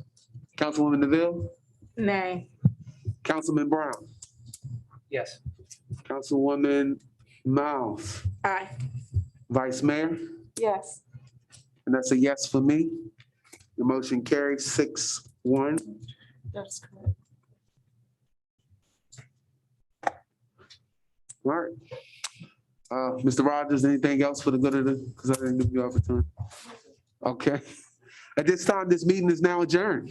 Councilwoman Neville? Nay. Councilman Brown? Yes. Councilwoman Miles? Aye. Vice Mayor? Yes. And that's a yes for me. The motion carries 6-1. That's correct. All right. Mr. Rogers, anything else for the good of the, because I didn't give you opportunity. Okay. At this time, this meeting is now adjourned.